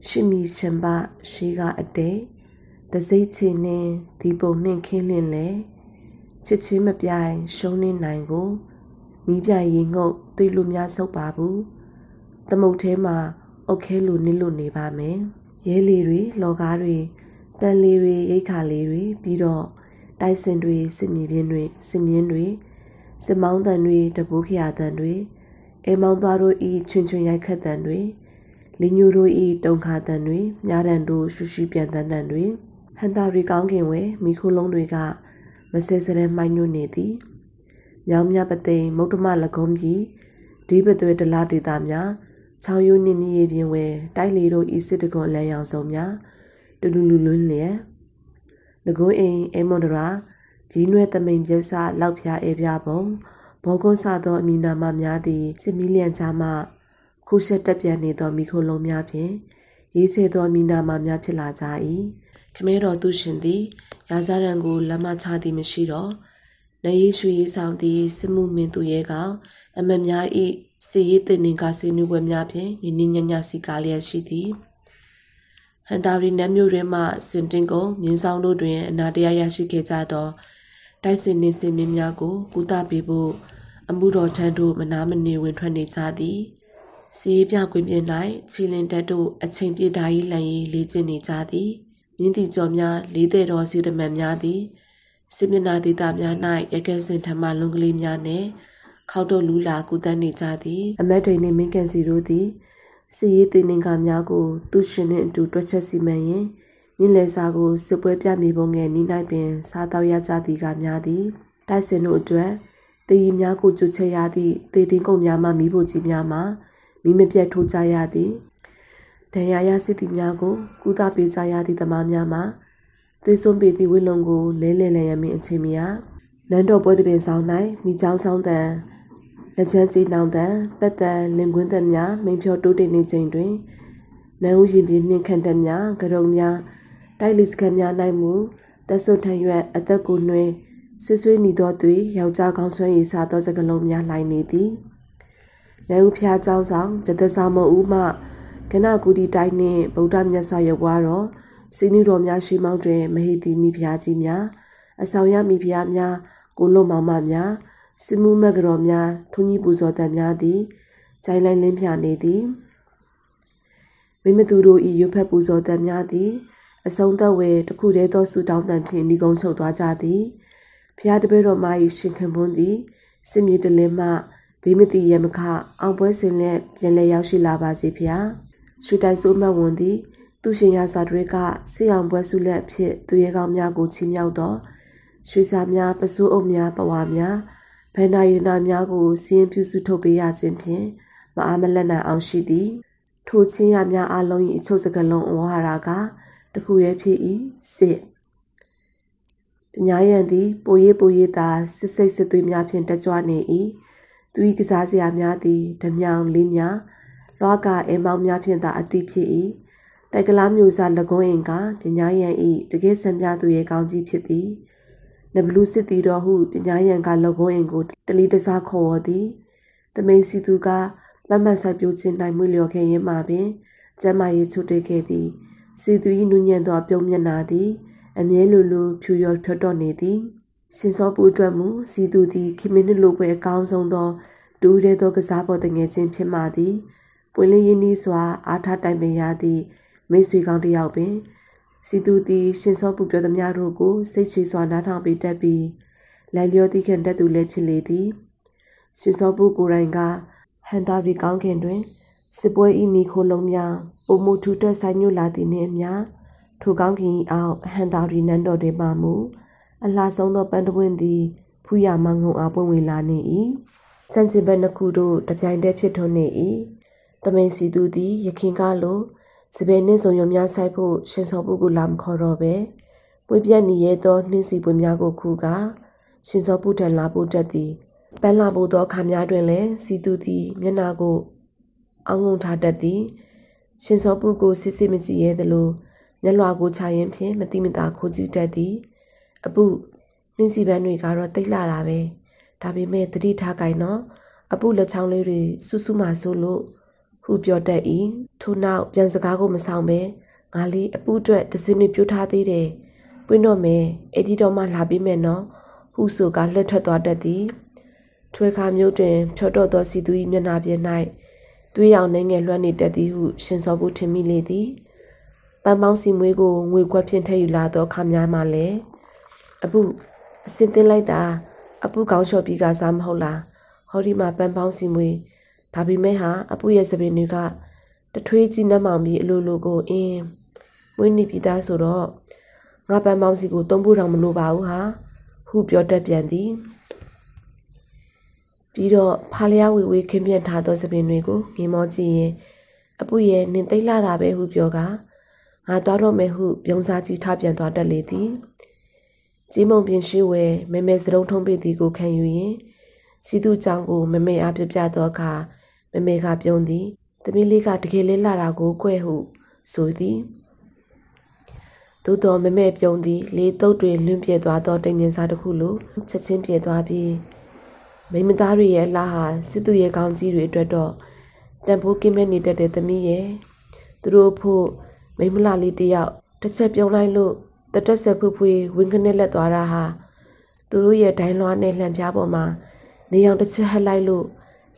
A: ရှီမီချမ်ပါရှေးကအတဲတစိတ်ချင်းနှင်းဒီပုံနှင့်ခင်းလင်းလေချစ်ချင်းမပြိုင်ရှုံးနေနိုင်ကိုမိပြိုင်ရင်ငုတ်တွေ့လို့များဆုပ်ပါဘူးသမုတ်ထဲမှာအုတ်ခဲလိုနစ်လို့နေပါမယ်ရဲလီတွေလော်ကားတွေတန်လီတွေရိတ်ခါလေးတွေပြီးတော့တိုက်စင်တွေစစ်မြေပြင်းတွေစစ်မြင်းတွေစစ်မောင်းတန်တွေတပိုးခရတန်တွေအိမ်မောင်းသားတို့ဤချွင်ချွင်ရိုက်ခတ်တန်တွေလင်းညိုတို့ဤတုံခါတန်တွေမြားတန်တို့ရှူရှူပြန်တန်တွေဟန်တာရီကောင်းခင်ဝဲမိခိုးလုံးတွေကမဆဲစရဲမိုင်းညွနေသည်မြောင်မြပသိမ်မုတ်တမလကုံးကြီးဒီပသွဲဒလာဒေတာများချောင်းယူနင်းနေပြင်ဝဲတိုက်လီတို့ဤစစ်တကွန်လန်ရောင်စုံများတူလူလူလွန်းလျက်ငကုံးအိမ်မွန်ဒရာကြီးနွဲ့တမိန်ပြက်စလောက်ဖျားအေးပြပုံဘောကုန်းစသောအမီနာမများသည်စစ်မီလျံချာမှခိုးရှက်တက်ပြန်နေသောမိခိုးလုံးများဖြင့်ရေးဆဲသောအမီနာမများဖြစ်လာကြ၏ခမဲတော်သူရှင်သည်ရာဇာရန်ကိုလက်မချသည်မရှိတော့နေရီရွှေရေးဆောင်သည်စစ်မှုမင်းသူရဲကောင်အမတ်များ၏စီရေးတင်နေကစီနွေပွဲများဖြင့်နိညညစီကားလျက်ရှိသည်ဟန်တာရီနတ်မြို့တွင်မှစင်တင်ကုန်းမြင်းဆောင်တို့တွင်အနာတရားရရှိခဲ့ကြသောတိုက်စင်နေစင်မင်းများကိုကုသပေးဖို့အမှုတော်ထမ်းတို့မနာမနေဝင်ထွက်နေကြသည်စီးပြကွင်းပြင်၌ချီလင်တက်တို့အချိန်ပြည့်ဓာကြီးလှန်ရေးလေ့ကျင့်နေကြသည်မြင်းတီကျော်များလေးတဲ့တော်စီတမန်များသည်စစ်မျက်နှာဒေသများ၌ရကဲစင်ထမလုံကလေးများနှင့်ခောက်တို့လူလာကူတန်းနေကြသည်အမတ်တွေနှင့်မင်းကန်စီတို့သည်စီရေးတင်င်္ဂါများကိုသူရှင်နှင့်အတူတွက်ချက်စီမံရင်းမြင်းလေစာကိုစစ်ပွဲပြမြေပုံငယ်နီး၌ပင်စားတော့ရကြသည်ကများသည်တိုက်စင်တို့အတွက်တည်ရများကိုကြွချက်ရသည့်တေတင်ကုန်များမှမိဖို့ကြီးများမှမိမပြတ်ထိုးကြရသည်ဒဏ်ရာရစစ်သည်များကိုကုသပေးကြရသည့်သမားများမှသွေးစွန်းပေသည့်ဝိလုံကိုလဲလဲလည်ရမင်းအချိန်မရနန်းတော်ပွဲသပင်ဆောင်၌မိချောင်းဆောင်တန်လက်ချမ်းကြီးနောင်တန်ပတ်တန်လင်ကွင်းတန်များမိန်ဖြောတိုးတင်နေချိန်တွင်နန်းဦးရင်ပြင်းနှင့်ခန့်တန်များကရုံများတိုက်လစ်စကန်များ၌မူသက်စွတ်ထရွက်အသက်ကိုနှွေးဆွေးဆွေးနေသောသူယောက်ျားကောင်းဆွမ်းရည်စားသောစကလုံးများလှိုင်းနေသည်နန်းဦးဖျားเจ้าဆောင်တသက်ဆောင်မဦးမှကနကူတီတိုင်းနှင့်ဗုဒ္ဓမြတ်စွာဘုရားတော်စီနီတော်များရှိမောင်းတွင်မဟိတိမိဖျားကြီးများအဆောင်ရမိဖျားများကိုလွန်မောင်မများစမှုမကတော်များထုံကြီးပူဇော်တန်များသည်ဂျိုင်းလိုင်းလင်းပြနေသည်မိမသူတို့ဤရွတ်ဖက်ပူဇော်တန်များသည်အဆုံးသက်ဝဲတခုတည်းသောစုတောင်းတန်ဖြင့်ဤကုန်းချုပ်သွားကြသည်ဖျားတပည့်တော်မ၏ရှင်ခင်ပွန်းသည်စစ်မြေတလင်းမှဘေးမတိရမခအောင်ပွဲစင်လက်ပြန်လဲရောက်ရှိလာပါစေဖျားရွှေတိုက်စိုးမတ်ဝန်သည်သူရှင်ရစာတွေကဆေးအောင်ပွဲစုလက်အဖြစ်သူရဲကောင်းများကိုချီးမြှောက်တော့ရွှေစာများပစိုးအုပ်များပဝါများဗန္ဒာယနာများကိုစီရင်ပြုစုထုတ်ပေးရခြင်းဖြင့်မအားမလက်နိုင်အောင်ရှိသည်ထိုချင်းရများအလုံး၏အချုပ်စကလုံးဝဟာရကတခုရဲဖြစ်၏စစ်ပညာရန်သည်ပိုရေးသာစစ်စိတ်စစ်သွေးများဖြင့်တက်ကြွနေ၏သူ၏ကစားစရာများသည်ဓမြောင်လေးများလောကအဲမောင်များဖြင့်သာအတိဖြစ်၏တိုက်ကလားမျိုးစားလကုံးအင်ကပညာရန်၏တကယ်စံပြသူရဲ့ကောင်းကြီးဖြစ်သည်နဘလူစစ်တီတော်ဟုပညာရန်ကလကုံးအင်ကိုတလီတစားခေါ်ဝေါ်သည်တမိန်စီသူကမမတ်ဆိုင်ပြိုခြင်းနိုင်မွေလျော်ခဲ့ရင်မှပင်ကျမ်းမာရေးချွတ်တွေ့ခဲ့သည်စီသူ၏နူးညံ့သောပြုံးမျက်နာသည်အမြဲလူဖြူရော်ဖြတ်တော်နေသည်ရှင်စောပူအတွက်မူစီသူသည်ခိမင်းလိုပွဲအကောင်းဆုံးသောတူးရဲသောကစားပေါ်တငယ်ချင်းဖြစ်မှသည်ပွင့်လင်းရင်းနှီးစွာအားထားတိုင်ပင်ရသည့်မိတ်ဆွေကောင်းတစ်ယောက်ပင်စီသူသည်ရှင်စောပူပြောသမျှတို့ကိုစိတ်ချစွာနားထောင်ပေးတတ်ပြီးလိုက်လျောသည့်ခင်တတ်သူလည်းဖြစ်လေသည်ရှင်စောပူကိုယ်တိုင်ကဟန်တာရီကောင်းခင်တွင်စစ်ပွဲဤမီခိုလုံးများပုံမှုထူတက်ဆိုင်ညွလာသည်နှင့်အမျှထိုကောင်းခင်အောက်ဟန်တာရီနန်းတော်တွင်မှမူ
B: အလှဆုံးသောပန်းတပွင့်သည်ဖူးရမငုံအားပွင့်ဝင်လာနေ၏စန့်ကျင်ဘက်နှစ်ခုတို့တပြိုင်တည်းဖြစ်ထွန်းနေ၏တမိန်စီသူသည်ရခင်ကလိုစပယ်နှင့်စုံရုံများဆိုင်ဖို့ရှင်စောပုကိုလာမခေါ်တော့ပဲပွေပြက်နေရသောနှင်းစီပွေများကိုခုကရှင်စောပုထံလာဖို့တက်သည်ပန်းလာဖို့သောခါများတွင်လည်းစီသူသည်မျက်နာကိုအောင်းငုံထားတတ်သည်ရှင်စောပုကိုစစ်စစ်မကြည့်ရဲသလိုမျက်လွှာကိုချရင်ဖြင့်မတိမတာခိုးကြည့်တတ်သည်အပုနှင်းစီပန်းတွေကတော့တိတ်လာတာပဲဒါပေမဲ့တတိထားကြိုင်တော့အပုလက်ချောင်းလေးတွေဆူဆူမှဆိုလို့ဟုပြောတတ်၏ထို့နောက်ပြန်စကားကိုမဆောင်ပဲငါလေးအပုအတွက်သစင်းတွေပြိုးထားသေးတယ်ပွင့်တော့မယ်အဲ့ဒီတော့မှလာပြီးမယ်နော်ဟုဆိုကလှက်ထွက်သွားတတ်သည်ထွေခါမျိုးတွင်ဖြောတော့သောစီသူ၏မျက်နှာပြင်၌သွေးရောင်နှဲငယ်လွှမ်းနေတတ်သည်ဟုရှင်စောပုထင်မိလေသည်ပန်းပေါင်းစီမွေးကိုငွေခွက်ဖြင့်ထည့်ယူလာသောခါများမှလည်းအပုအစင်သိလိုက်တာအပုကောင်းလျှော်ပြီးကစားမဟုတ်လားဟောဒီမှာပန်းပေါင်းစီမွေးဒါပေမဲ့ဟာအပုရဲ့စပင်တွေကတထွေးကြီးနှက်မောင်ပြီးအလိုလိုကိုမွေးနေပြီးသားဆိုတော့ငါပန်းပေါင်းစီကိုသုံးဖို့တောင်မလိုပါဘူးဟာဟုပြောတတ်ပြန်သည်ပြီးတော့ဖားလျားဝေဝေးခင်းပြန့်ထားသောစပင်တွေကိုငေမောကြည့်ရင်အပုရဲ့နင်သိလာတာပဲဟုပြောကငါသွားတော့မယ်ဟုပြုံးစားကြီးထားပြန်သွားတတ်လေသည်ကြီးမုံပြင်ရှိဝဲမဲမဲစရုံထုံးပေသည်ကိုခံယူရင်စီသူကြောင့်ကိုမမေအားပြပြသောအခါမမေကပြုံးသည်သမီးလေးကတကယ်လေးလာတာကိုကွဲ့ဟုဆိုသည်သို့တော်မမေပြုံးသည်လေးတုပ်တွေလွင့်ပြဲသွားသောတိမ်မြင်စားတစ်ခုလိုချက်ချင်းပြဲသွားပြီးမိမသားတွေရဲ့အလားဟာစစ်သူရဲ့ကောင်းကြီးတွေအတွက်တော့တန်ဖိုးကင်းမဲ့နေတတ်တဲ့သမီးရဲ့သူတို့ဖို့မိမလာလေးတယောက်တစ်ချက်ပြုံးလိုက်လို့တတက်ဆက်ဖူးဖူးဝင်းခနဲ့လက်သွားတာဟာသူတို့ရဲ့ဒိုင်းလွှားနဲ့လှံပြားပေါ်မှာနေအောင်တစ်ချက်ဟက်လိုက်လို့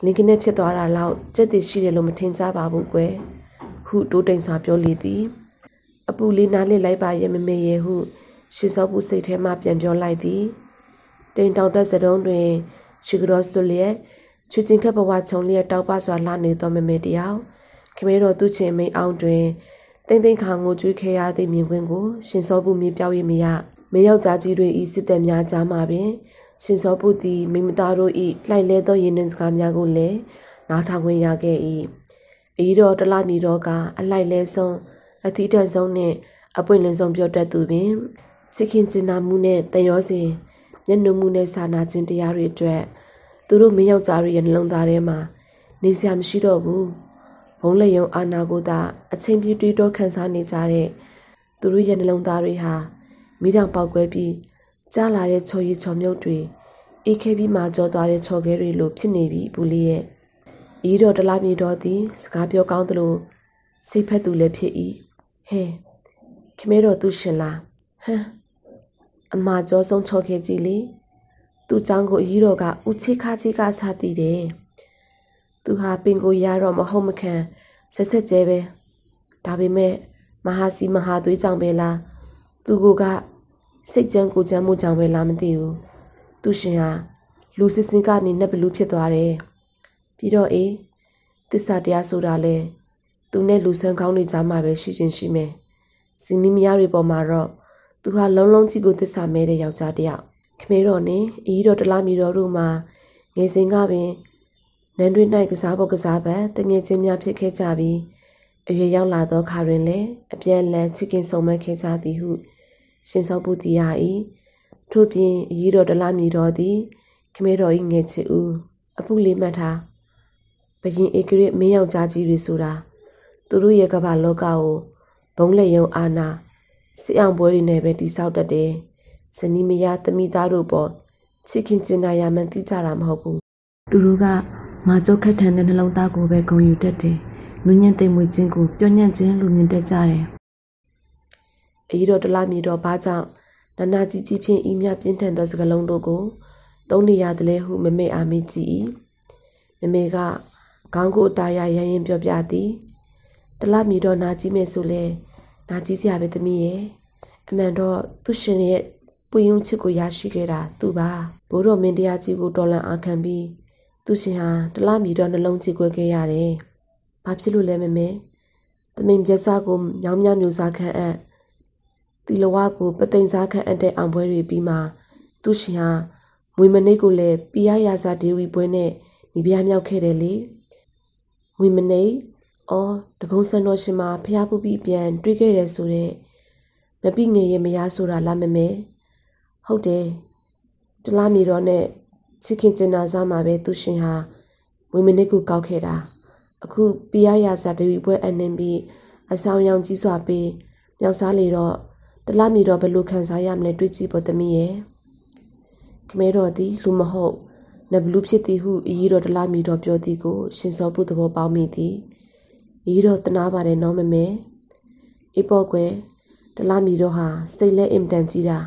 B: လင်ခနဲ့ဖြစ်သွားတာလောက်ကြက်တည်ရှိတယ်လို့မထင်ကြပါဘူးကွယ်ဟုတိုးတိမ်စွာပြောလေသည်အပူလေးနားလစ်လိုက်ပါရဲ့မမေရဲ့ဟုရှစ်စောပုစိတ်ထဲမှပြန်ပြောလိုက်သည်တိမ်တောင်တက်စတုံးတွင်ချီကရော့ဆိုလျက်ချွေချင်းခက်ဘဝချုံလျက်တောက်ပစွာလှနေသောမမေတယောက်ခမဲတော်သူ့ချင်းမိန်အောင်တွင်တိမ့်သိမ့်ခါငိုကြွေးခဲရသည့်မြင်ကွင်းကိုရှင်စောပုမြေပြောက်ရမရမေယောက်ကြားကြီးတွေဤစစ်တပ်များကြားမှာပင်ရှင်စောပုသည်မိမသားတို့ဤလှိုက်လဲသောရင်းနှင်းစကားများကိုလည်းနားထောင်ခွင့်ရခဲ့၏အီတော်တလမီတော်ကအလိုက်လဲဆုံးအသီးတက်ဆုံးနှင့်အပွင့်လင်းဆုံးပြောတတ်သူပင်ချစ်ခင်ကျင်နာမှုနှင့်တန်ရောစဉ်မျက်နှာမှုနှင့်စာနာခြင်းတရားတွေအတွက်သူတို့မင်းယောက်ျားတွေရဲ့နှလုံးသားထဲမှာနေစရာမရှိတော့ဘူးဘုံလက်ယုံအာနာကိုသာအချင်းပြည့်တွေးတော့ခံစားနေကြတဲ့သူတို့ရဲ့နှလုံးသားတွေဟာမိတောင်ပေါက်ကွဲပြီးကြားလာတဲ့ချော်ရည်ချော်မြုပ်တွေအေးခဲပြီးမှကြောသွားတဲ့ချော်ခဲတွေလိုဖြစ်နေပြီဘူးလေးရဲ့ဤတော်တလားမြေတော်သည်စကားပြောကောင်းသလိုစိတ်ဖက်သူလည်းဖြစ်၏ဟဲခမဲတော်သူရှင်လားဟမ်အမကြောဆုံးချော်ခဲကြည့်လေသူ့เจ้าကိုဤတော်ကဦးချီခါချီကစားတည်တယ်သူဟာပင်ကိုရတော့မဟုတ်မခံဆက်ဆက်ကျဲပဲဒါပေမဲ့မဟာစီမဟာသွေးကြောင့်ပဲလားသူကစိတ်ကြမ်းကိုကြမ်းမှုကြောင့်ပဲလားမသိဘူးသူရှင်ဟာလူစစ်စင်ကနေနဲ့ဘလူးဖြစ်သွားတယ်ပြီးတော့သစ္စာတရားဆိုတာလဲသူနဲ့လူဆန်းကောင်းတွေကြားမှာပဲရှိချင်းရှိမယ်စင်နီမယားတွေပေါ်မှာတော့သူဟာလုံးလုံးကြီးကိုသစ္စာမဲတဲ့ယောက်ျားတစ်ယောက်ခမဲတော်နဲ့ဤတော်တလားမီတော်တို့မှာငယ်စဉ်ကပင်နန်းတွင်း၌ကစားဖို့ကစားပတ်တငယ်ချင်းများဖြစ်ခဲ့ကြပြီးအရွယ်ရောက်လာသောခါတွင်လည်းအပြန်လန်းချစ်ခင်ဆုံမခဲ့ကြသည်ဟုရှင်စောပုတိယ၏ထို့ပြင်ဤတော်တလားမီတော်သည်ခမဲတော်၏ငယ်ချစ်ဦးအပုလေးမှတ်ထားဘယင်ဧကရစ်မင်းယောက်ျားကြီးတွေဆိုတာသူတို့ရဲ့ကမ္ဘာလောကကိုဘုံလက်ယုံအာနာစစ်အောင်ပွဲတွေနဲ့ပဲတိဆောက်တတ်တယ်ဇနီးမယားသမီးသားတို့ပေါ်ချစ်ခင်ကျင်နာရမှန်းသိကြတာမဟုတ်ဘူးသူတို့ကမာကျုပ်ခက်ထန်တဲ့နှလုံးသားကိုပဲဂုဏ်ယူတတ်တယ်နူးညံ့သိမ်မွေ့ခြင်းကိုပြောညံ့ခြင်းလို့မြင်တတ်ကြတယ်အီတော်တလားမြေတော်ဘာကြောင့်နာနာကြီးကြီးဖြင့်ဤမြပြင်းထန်သောစကားလုံးတို့ကိုသုံးနေရတယ်လေဟုမမေ့အာမေ့ကြည့်၏မမေကခေါင်းကိုအသားရရရင်ပြောပြသည်တလားမြေတော်နာကြီးမဲ့ဆိုလဲနာကြီးစရာပဲသမီးရဲ့အမှန်တော့သူရှင်ရဲ့ပွင့်ယုံချစ်ကိုရရှိခဲ့တာသူပါဘိုးတော်မင်းတရားကြီးကိုတော်လန်အားခံပြီးသူရှင်ဟာတလားမြေတော်နှလုံးချစ်ခွဲခဲ့ရတယ်ဘာဖြစ်လို့လဲမမေသမင်ပြက်စားကိုမြောင်းမြောင်းမျိုးစားခံအပ်
C: တီလဝါကိုပသိမ်စားခန့်အပ်တဲ့အောင်ပွဲတွေပြီးမှသူရှင်ဟာမွေမနိတ်ကိုလည်းပြရရာစာဒေဝီပွဲနဲ့မိဖုရားမြောက်ခဲ့တယ်လေမွေမနိတ်တကုံစံတော်ရှင်မှာဖျားပူပြီးပြန်တွေးခဲ့တယ်ဆိုတဲ့မပိငယ်ရဲ့မယားဆိုတာလားမမဲဟုတ်တယ်တလားမီတော့နဲ့ချစ်ခင်ကျင်နာစားမှာပဲသူရှင်ဟာမွေမနိတ်ကိုကောက်ခဲ့တာအခုပြရရာစာဒေဝီပွဲအနှင်းပြီးအဆောင်ရောင်ကြီးစွာပြီးမြောက်စားလေတော့တလားမီတော့ဘယ်လိုခံစားရမလဲတွေးကြည့်ဖို့သမီးရဲ့ခမဲတော်သည်လူမဟုတ်နဘလူဖြစ်သည်ဟုအကြီးတော်တလားမီတော့ပြောသည်ကိုရှင်စောပုသဘောပေါက်မိသည်အကြီးတော်တနာပါတယ်နော်မမဲအေးပေါ့ကွယ်တလားမီတော့ဟာစိတ်လဲအင်တန်ကြီးတာ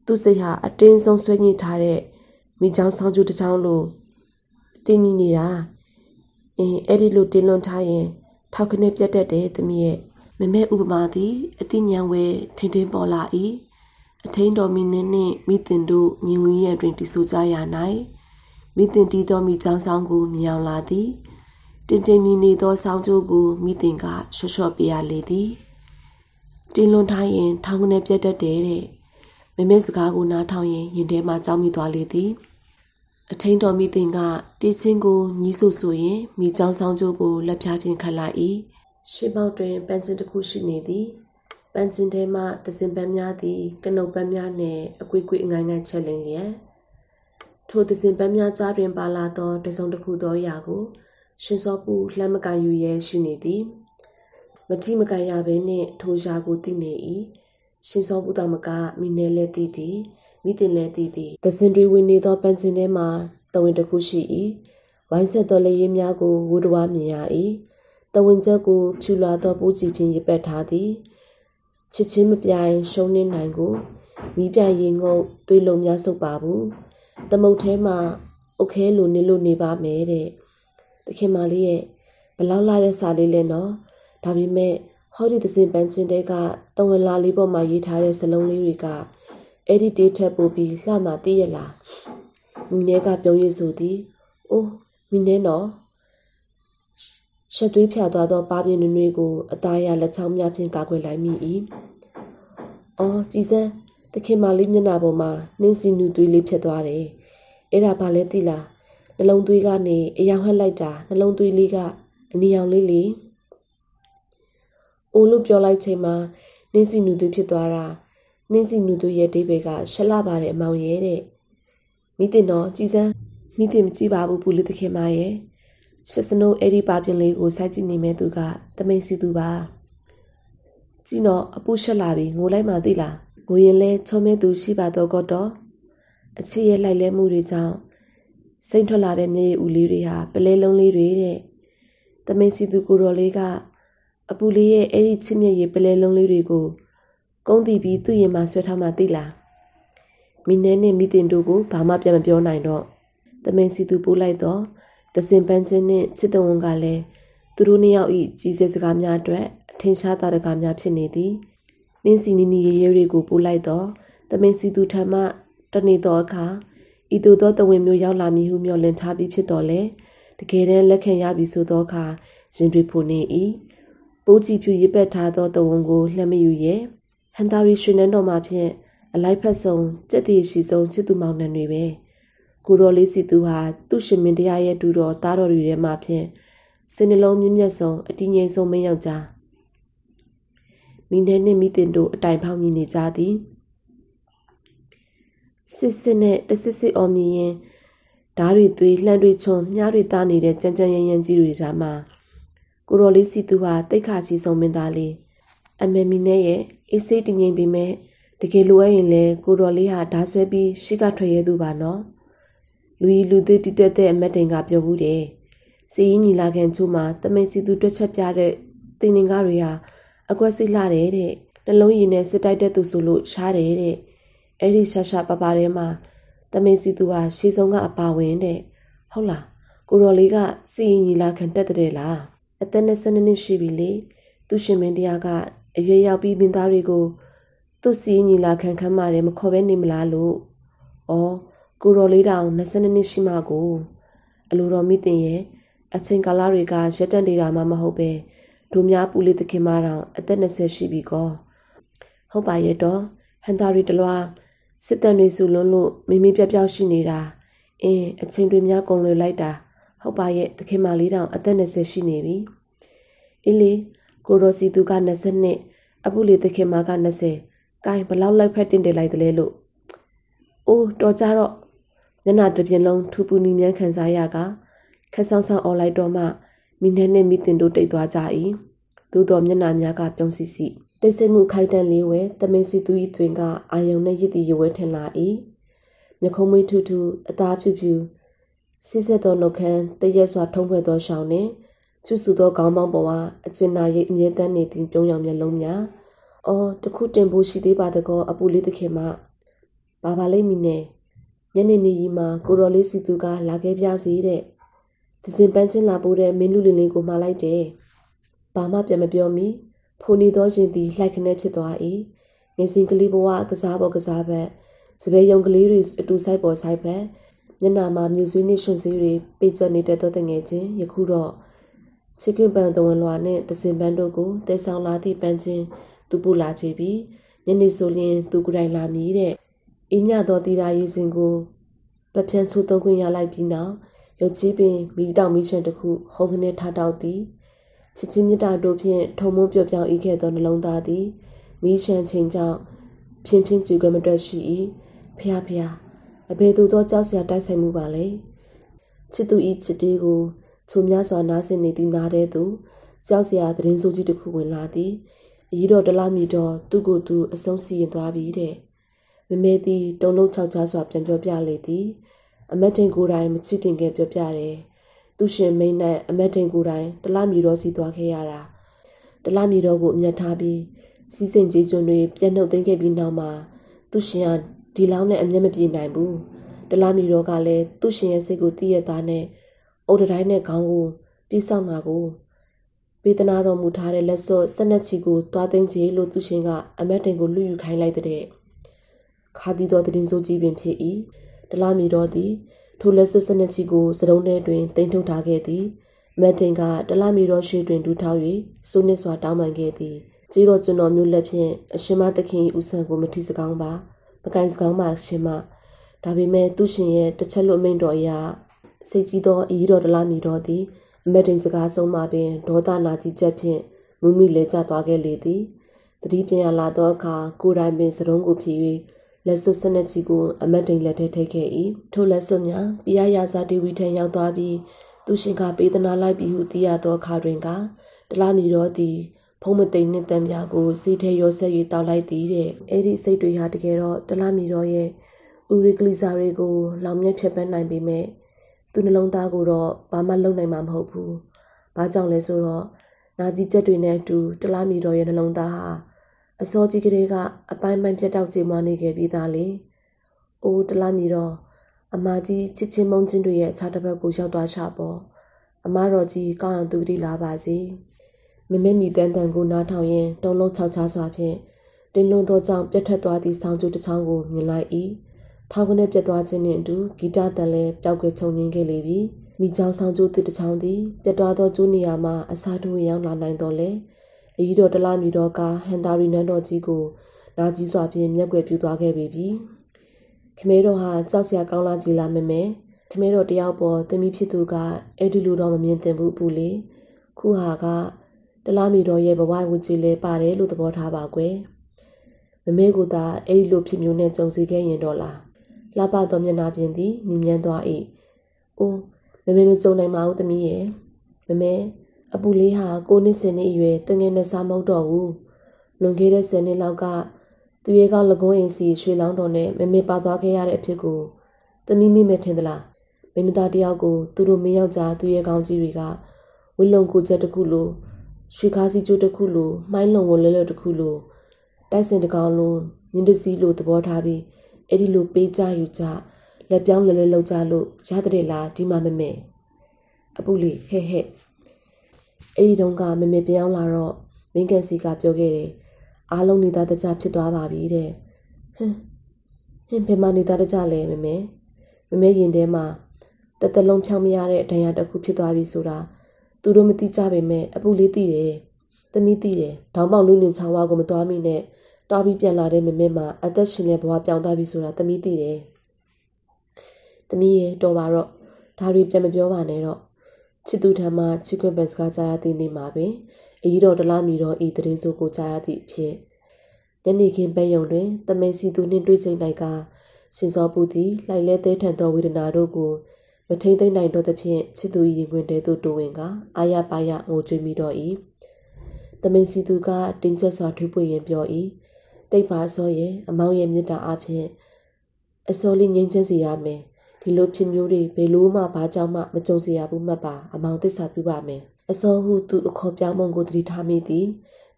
C: သူ့စိတ်ဟာအတင်းဆုံးဆွဲညှိထားတဲ့မိချောင်းဆောင်ကျူတစ်ချောင်းလိုတင်းမိနေတာအဲ့ဒီလိုတင်းလွန်ထားရင်ထောက်ခနဲ့ပြတ်တတ်တယ်သမီးရဲ့မမဲဥပမာသည်အတိညာဝဲထင်းထင်းပေါ်လာ၏အထင်းတော်မီနင်းနှင့်မိတင်တို့ညီဝင်းရတွင်တိဆိုကြရ၌မိတင်တီးသောမိချောင်းဆောင်ကိုမြင်အောင်လာသည်တင်တင်မီနေသောဆောင်ကျိုးကိုမိတင်ကရှော့ရှော့ပြရလေသည်တင်းလွန်ထားရင်ထောက်ခနဲ့ပြတ်တတ်တယ်တဲ့မမဲစကားကိုနားထောင်ရင်ရင်ထဲမှာကြောက်မိသွားလေသည်အထင်းတော်မိတင်ကတေးချင်းကိုညီးဆိုရင်မိချောင်းဆောင်ကျိုးကိုလက်ဖြားဖြင့်ခတ်လိုက်၏ရှေ့ပေါက်တွင်ပန်းချင်းတစ်ခုရှိနေသည်ပန်းချင်းထဲမှသစင်ပန်းများသည်ကနုတ်ပန်းများနှင့်အကွေ့ကွေ့အငိုင်းငိုင်းချက်လင်းလျက်ထိုသစင်ပန်းများကြားတွင်ပါလာသောတစုံတစ်ခုသောအရာကိုရှင်စောပူလှမ်းမကန်ယူရဲရှိနေသည်မတိမကန်ရဘဲနှင့်ထိုရာကိုသိနေ၏ရှင်စောပူသာမကမိနေလဲသိသည်မိတင်လဲသိသည်သစင်တွေဝင်နေသောပန်းချင်းထဲမှတဝင်းတစ်ခုရှိ၏ဝိုင်းဆက်သောလက်ရည်များကိုဝိုးတဝါမြင်ရ၏တဝင်းချက်ကိုဖြူလာသောပိုးကြီးဖြင့်ရပက်ထားသည်ချစ်ချင်းမပြိုင်ရှုံးနေနိုင်ကိုမိပြိုင်ရင်ငုတ်သွေးလုံးများစုပ်ပါဘူးတမုတ်ထဲမှာအုတ်ခဲလိုနေပါမယ်တဲ့တခင်မလေးရဲ့ဘလောက်လာတဲ့စာလေးလဲနော်ဒါပေမဲ့ဟောဒီသစင်ပန်းချင်းတဲကတဝင်းလာလေးပေါ်မှာရေးထားတဲ့စလုံးလေးတွေကအဲ့ဒီတေးထက်ပိုပြီးလှမှသိရလားမိနေကပြုံးရည်ဆိုသည်အိုးမိနေနော်ရှက်သွေးဖြာသွားသောပါပြင်းနွေကိုအသားရလက်ချောင်းများဖြင့်ကာကွယ်လိုက်မိ၏ကြည်စမ်းတခင်မလေးမျက်နှာပေါ်မှာနှင်းစီနူသွေးလေးဖြစ်သွားတယ်အဲ့ဒါဘာလဲသိလားနှလုံးသွေးကနေအယောင်ဟက်လိုက်တာနှလုံးသွေးလေးကအနီရောင်လေးလေအိုးလို့ပြောလိုက်ချိန်မှာနှင်းစီနူသွေးဖြစ်သွားတာနှင်းစီနူသွေးရဲ့အဓိပ္ပာယ်ကရှက်လာပါတယ်အမောင်ရဲ့တဲ့မိတင်တော့ကြည်စမ်းမိတင်မကြည့်ပါဘူးပူလေးတခင်မရဲ့ရှစ်စနိုးအဲ့ဒီပါပြင်းလေးကိုစိုက်ကြည့်နေမဲ့သူကတမိန်စီသူပါကြည့်တော့အပူရှက်လာပြီငိုလိုက်မှသိလားငိုရင်လဲချုံမဲသူရှိပါတော့ကတော့အချစ်ရဲ့လိုက်လဲမှုတွေကြောင့်စိတ်ထွက်လာတဲ့မျက်ရည်ဦးလေးတွေဟာပလဲလုံးလေးတွေတဲ့တမိန်စီသူကိုတော်လေးကအပူလေးရဲ့အဲ့ဒီချစ်မျက်ရည်ပလဲလုံးလေးတွေကိုကုန်းတီးပြီးသူ့ရင်မှာဆွဲထားမှသိလားမိနဲနဲ့မိတင်တို့ကိုဘာမှပြန်မပြောနိုင်တော့တမိန်စီသူပိုးလိုက်တော့သစင်ပန်းချင်းနှင့်ချစ်တဝန်ကလည်းသူတို့နှစ်ယောက်၏ကြီးစဲစကားများအတွက်အထင်ရှားသာတကားများဖြစ်နေသည်နင်းစီနီနီရဲရဲတွေကိုပို့လိုက်တော့တမင်စီသူထမတနေသောအခါဤသို့သောတဝင်းမျိုးရောက်လာမည်ဟုမျှော်လင့်ထားပြီးဖြစ်တော်လဲတကယ်တမ်းလက်ခံရပြီဆိုသောအခါရင်တွေဖို့နေ၏ပိုးကြည့်ဖြူရစ်ပက်ထားသောတဝန်ကိုလှမ်းမယူရဲဟန်တာရီရွှေနန်းတော်မှာဖြင့်အလိုက်ဖက်ဆုံးကြက်တည်ရှိဆုံးချစ်သူမောင်နှံတွေပဲကိုတော်လေးစီသူဟာသူ့ရှင်မင်းတရားရဲ့တူတော်သားတော်တွေထဲမှာဖြင့်စင်နှလုံးမြင့်မြတ်ဆုံးအတည်ငြိမ်ဆုံးမင်းယောက်ျားမိနေနှင့်မိတင်တို့အတိုင်ဖောက်ညီနေကြသည်စစ်နဲ့တစစ်အော်မြင်ရင်ဓားတွေသွေးလှမ်းတွေချွန်မြားတွေသားနေတဲ့ကြမ်းကြမ်းရမ်းရမ်းကြီးတွေကြားမှာကိုတော်လေးစီသူဟာတိတ်ခါချီဆုံးမင်းသားလေးအမေမိနေရဲ့အေးစိတ်တငြိမ်ပြီးမဲ့တကယ်လိုအပ်ရင်လဲကိုတော်လေးဟာဓာဆွဲပြီးရှိကထွက်ရဲသူပါနော်လူကြီးလူသေးတည်တဲ့အမတ်တိန်ကပြောဘူးတယ်စီရင်ညီလာခံချို့မှာတမင်စီသူတွက်ချက်ပြတဲ့တင်ငင်ကားတွေဟာအကွက်စိလာတယ်တဲ့နှလုံးရည်နဲ့စစ်တိုက်တဲ့သူဆိုလို့ရှားတယ်တဲ့အဲ့ဒီရှာရှာပါထဲမှာတမင်စီသူဟာရှေးဆုံးကအပါဝင်တဲ့ဟုတ်လားကိုတော်လေးကစီရင်ညီလာခံတက်တဲ့လားအသက်22နှစ်ရှိပြီလေသူရှင်မင်းတရားကအရွယ်ရောက်ပြီးမင်းသားတွေကိုသူ့စီရင်ညီလာခံခမ်းပါတယ်မခေါ်ဘဲနေမလားလို့ကိုတော်လေးတောင်22နှစ်ရှိမှကိုအလိုတော်မိတင်ရဲ့အချိန်ကာလတွေကရက်တက်နေတာမှမဟုတ်ပဲဒိုများပူလေးသခင်မတောင်အသက်20ရှိပြီကော ဟုတ်ပါရဲ့တော့ဟန်တာရီတလွားစစ်တမ်းတွေစုလွန်းလို့မိမိပြပြောက်ရှိနေတာအချိန်တွေများကုန်လွယ်လိုက်တာဟုတ်ပါရဲ့တခင်မလေးတောင်အသက်20ရှိနေပြီအင်းလေကိုရိုစီသူက22အပုလေးတခင်မက20ကိုင်းဘလောက်လိုက်ဖက်တင်တယ်လိုက်တယ်လဲလို့အိုးတော်ကြတော့ညနာတစ်ပြင်းလုံးထူပူနီမြန်းခံစားရကခက်ဆောင်ဆောင်អော်လိုက်တော့မှမိနဲ့နဲ့မိတင်တို့တိတ်သွားကြ၏သို့တော်မျက်နှာများကပြုံးစီစီတိတ်ဆိတ်မှုခိုက်တန့်လေးဝဲတမင်စီသူ၏တွင်ကအာယုံနဲ့ရစ်တီရွယ်ထင်လာ၏မျက်ခုံးမွေးထူထူအသားဖြူဖြူစစ်ဆက်သောနှုတ်ခမ်းတရက်စွာထုံးဖွဲ့သောရှောင်းနှင့်ဖြူစုသောခေါင်းပေါင်းပေါ်မှာအကျဉ်းနာရိပ်အမြဲတမ်းနေသည့်ပြုံးရောင်မျက်လုံးများအော်တခုတင်ဖို့ရှိသေးပါတကောအပူလေးသခင်မဘာလိမ့်မီနဲ့ညနေနေကြီးမှာကိုတော်လေးစီသူကလာခဲ့ပြစီတဲ့သစင်ပန်းချင်းလာပို့တဲ့မင်းလူလင်းလေးကိုမှားလိုက်တယ်ဘာမှပြန်မပြောမီဖိုနေသောရှင်သည်လှိုက်ခနဲဖြစ်သွား၏ငယ်စဉ်ကလေးဘဝကစားပေါ်ကစားဘက်စပယ်ယုံကလေးတွေအတူဆိုင်ပေါ်ဆိုင်ဘက်မျက်နှာမှာမြေဆွေးနှင့်ရွှန်စည်းတွေပိတ်ကျနေတဲ့သောတငယ်ချင်းယခုတော့ချစ်ကွပန်တဝန်လွာနှင့်သစင်ပန်းတို့ကိုတဲဆောင်လာသည့်ပန်းချင်းသူပူလာချေပြီးညနေဆိုလျင်သူကိုယ်တိုင်လာမည်တဲ့အင်းမြသောတီရာရေးစဉ်ကိုပဖြန်းချိုးသုံးခွင့်ရလိုက်ပြီးနောက်ရုပ်ကြီးပင်မိတောင်မိရှန်တစ်ခုဟုံးကနေထားတောက်သည်ချစ်ချင်းမြတ်တာတို့ဖြင့်ထုံမုန်းပြော့ပြောင်းဤခဲ့သောနှလုံးသားသည်မိရှန်ချင်းကြောင့်ဖြင်းဖြင်းကြူကမတွက်ရှိ၏ဖျားဖျားအဘယ်သူသောကြောက်စရာတိုက်ဆိုင်မှုပါလဲချစ်သူဤချစ်တေးကိုချုံများစွာနားဆင်နေသည့်နားတဲ့သူကြောက်စရာသတင်းစိုးကြီးတစ်ခုဝင်လာသည်အကြီးတော်တလားမီတော်သူ့ကိုယ်သူအဆုံးစီရင်သွားပြီတဲ့မမေသည်တုံလုံးချောက်ချစွာပြန်ပြောပြလေသည်အမတ်တင်ကိုယ်တိုင်မချစ်တင်ခဲ့ပြောပြတယ်သူရှင်မိန်နဲ့အမတ်တင်ကိုယ်တိုင်တလားမီတော်စီသွားခဲ့ရတာတလားမီတော်ကိုအမျက်ထားပြီးစီးစိမ်ကြီးကျွန်းတွေပြန်နှုတ်သိမ်းခဲ့ပြီးနောက်မှာသူရှင်ကဒီလောင်းနဲ့အမျက်မပြေနိုင်ဘူးတလားမီတော်ကလည်းသူရှင်ရဲ့စိတ်ကိုတည်ရသားနဲ့အုတ်တိုင်းနဲ့ခေါင်းကိုပြေးဆောင်တာကိုပေးသနာတော်မူထားတဲ့လက်စော့ဆက်နက်ချီကိုတွားသိမ်းချေလို့သူရှင်ကအမတ်တင်ကိုလူယူခိုင်းလိုက်တဲ့ခါတီတော်တင်စိုးကြီးပင်ဖြစ်၏တလားမီတော်သည်ထိုလက်စွပ်စနစ်ချီကိုစတုံးထဲတွင်တင်ထုတ်ထားခဲ့သည်မတ်တင်ကတလားမီတော်ရှိတွင်ဒူးထောက်၍စိုးနစ်စွာတောင်းပန်ခဲ့သည်ကြီးတော်ကျွန်တော်မျိုးလက်ဖြင့်အရှင်မသခင်ဦးဆန်ကိုမထီစကောင်းပါမကိုင်စကောင်းပါရှင်မဒါပေမဲ့သူရှင်ရဲ့တစ်ချက်လွတ်မိန်တော်အရာစိတ်ကြီးသောအကြီးတော်တလားမီတော်သည်အမတ်တင်စကားဆုံးမှပင်ဒေါသနာကြီးချက်ဖြင့်မူမိလဲကျသွားခဲ့လေသည်တတိပြန်လာသောအခါကိုယ်တိုင်ပင်စတုံးကိုဖြည့်၍လက်စွပ်စနက်ကြီးကိုအမတ်တိန်လက်ထဲထည့်ခဲ့၏ထိုလက်စွပ်များပြရရာဇာတီဝီထံရောက်သွားပြီးသူရှင်ကပေးသနာလိုက်ပြီးဟုသိရသောအခါတွင်ကတလားမီတော်သည်ဖုံးမသိမ့်နှင့်တံပြာကိုစီထဲရောဆက်၍တောက်လိုက်သည်တဲ့အဲ့ဒီစိတ်တွေဟာတကယ်တော့တလားမီတော်ရဲ့ဥရိကလိစာတွေကိုလောင်မြက်ဖြတ်ပန်းနိုင်ပေမဲ့သူနှလုံးသားကိုတော့ဘာမှလုံနိုင်မှာမဟုတ်ဘူး။ဘာကြောင့်လဲဆိုတော့နာကြီးချက်တွေနဲ့အတူတလားမီတော်ရဲ့နှလုံးသားဟာအစောကြီးကလေးကအပိုင်းပိုင်းပြတ်တောက်ကြေမွားနေခဲ့ပြီးသားလေ။အိုးတလားမီတော်အမကြီးချစ်ချင်းမုန်းချင်းတွေရဲ့အခြားတစ်ဘက်ကိုရောက်သွားချပေါ့။အမတော်ကြီးကောင်းအောင်သူတိလာပါစေ။မမေမီတန်တန်ကိုနားထောင်ရင်တုံလုံးချောက်ချစွာဖြင့်တင်းလွန်သောကြောင့်ပြတ်ထက်သွားသည့်ဆောင်းကျိုးတစ်ချောင်းကိုမြင်လိုက်၏။ထောင်ကနေပြတ်သွားခြင်းနှင့်အတူဂီတတန်လည်းပျောက်ကွယ်ချုံငင်းခဲ့လေပြီ။မိချောင်းဆောင်ကျိုးတစ်ချောင်းသည်ပြတ်သွားသောကျိုးနေရာမှာအစားထိုးရောက်လာနိုင်တော့လေ။အကြီးတော်တလားမီတော်ကဟန်တာရီနန်းတော်ကြီးကိုနာကြီးစွာဖြင့်မျက်ွယ်ပြူသွားခဲ့ပြီ။ခမဲတော်ဟာကြောက်စရာကောင်းလာကြည်လာမယ်မယ်။ခမဲတော်တယောက်ပေါ်သမီးဖြစ်သူကအဲ့ဒီလိုတော့မမြင်သင့်ဘူးပူလေ။ခုဟာကတလားမီတော်ရဲ့ဘဝဝကြည်လဲပါတယ်လို့သဘောထားပါကွယ်။မမေကသာအဲ့ဒီလိုဖြစ်မျိုးနဲ့ကြုံစီခဲ့ရင်တော့လား။လှပသောမျက်နှာပြင်သည်ညင်မြန်းသွား၏။အိုးမမေမကြုံနိုင်ပါဘူးသမီးရဲ့။မမေအပူလေးဟာ9 နှစ်10နှစ်အရွယ်တငယ်နဲ့စားမဟုတ်တော့ဘူး။လွန်ခဲ့တဲ့10နှစ်လောက်ကသူရဲ့ကောင်းလကုံးအိမ်စီရွှေလောင်းတော်နဲ့မမေပါသွားခဲ့ရတဲ့အဖြစ်ကိုသမီးမိမဲ့ထင်သလား။မိမသားတယောက်ကိုသူတို့မင်းယောက်ျားသူရဲ့ကောင်းကြီးတွေကဝင်းလုံကိုချက်တစ်ခုလိုရွှေကားစီကျိုးတစ်ခုလိုမှိုင်းလုံဝလဲလဲတစ်ခုလိုတိုက်စင်တကောင်လိုမြင်းတစည်းလိုသဘောထားပြီးအဲ့ဒီလိုပေးကြယူကြလက်ပြောင်းလဲလဲလောက်ကြလို့ရတဲ့လားဒီမှာမမေအပူလေးဟဲ့အဲ့ဒီတုန်းကမမေပြောင်းလာတော့မင်းကန်စီကပြောခဲ့တယ်အားလုံးနေသားတကြဖြစ်သွားပါပြီတဲ့ဟင်းဘယ်မှာနေသားတကြလဲမမေရင်ထဲမှာတလုံးဖြောင်းမရတဲ့အဒဏ်ရာတစ်ခုဖြစ်သွားပြီဆိုတာသူတို့မသိကြပေမဲ့အပူလေးသိတယ်သမီးသိတယ်ဒေါင်းပေါက်လူလင်ချောင်းဝါကိုမသွားမိနဲ့ တွားပြီးပြန်လာတဲ့မမေမှာအသက်ရှင်တဲ့ဘဝပြောင်းသွားပြီဆိုတာသမီးသိတယ်။သမီးရဲ့တော်ပါတော့ဒါတွေပြန်မပြောပါနဲ့တော့ချစ်သူထံမှချစ်ခွင့်ပန်စကားကြားရသည့်နေ့မှာပင်အကြီးတော်တလားမီတော်ဤတရင်စိုးကိုကြားရသည့်အဖြစ်ညနေခင်းပဲယုံတွင်သမင်စီသူနှင့်တွေ့ချိန်၌ကရှင်စောပူသည်လှိုက်လဲသေးထန်သောဝေဒနာတို့ကိုမထိန်သိမ့်နိုင်တော့သဖြင့်ချစ်သူ၏ရင်ခွင်တဲသို့တိုးဝင်ကအာရပါရငိုကြွေးမိတော့၏သမင်စီသူကတင်းကျပ်စွာထွေးပွေရင်ပြော၏တိတ်ပါစောရဲ့အမောင်ရဲ့မြတ်တာအဖြစ်အစောလေးငြိမ်းချမ်းစေရမယ်ဒီလိုဖြစ်မျိုးတွေဘယ်လိုမှဘာကြောင့်မှမကြုံစေရဘူးမှတ်ပါအမောင်သစ္စာပြုပါမယ်အစောဟုသူအခေါ်ပြောင်းမုံကိုတတိထားမိသည်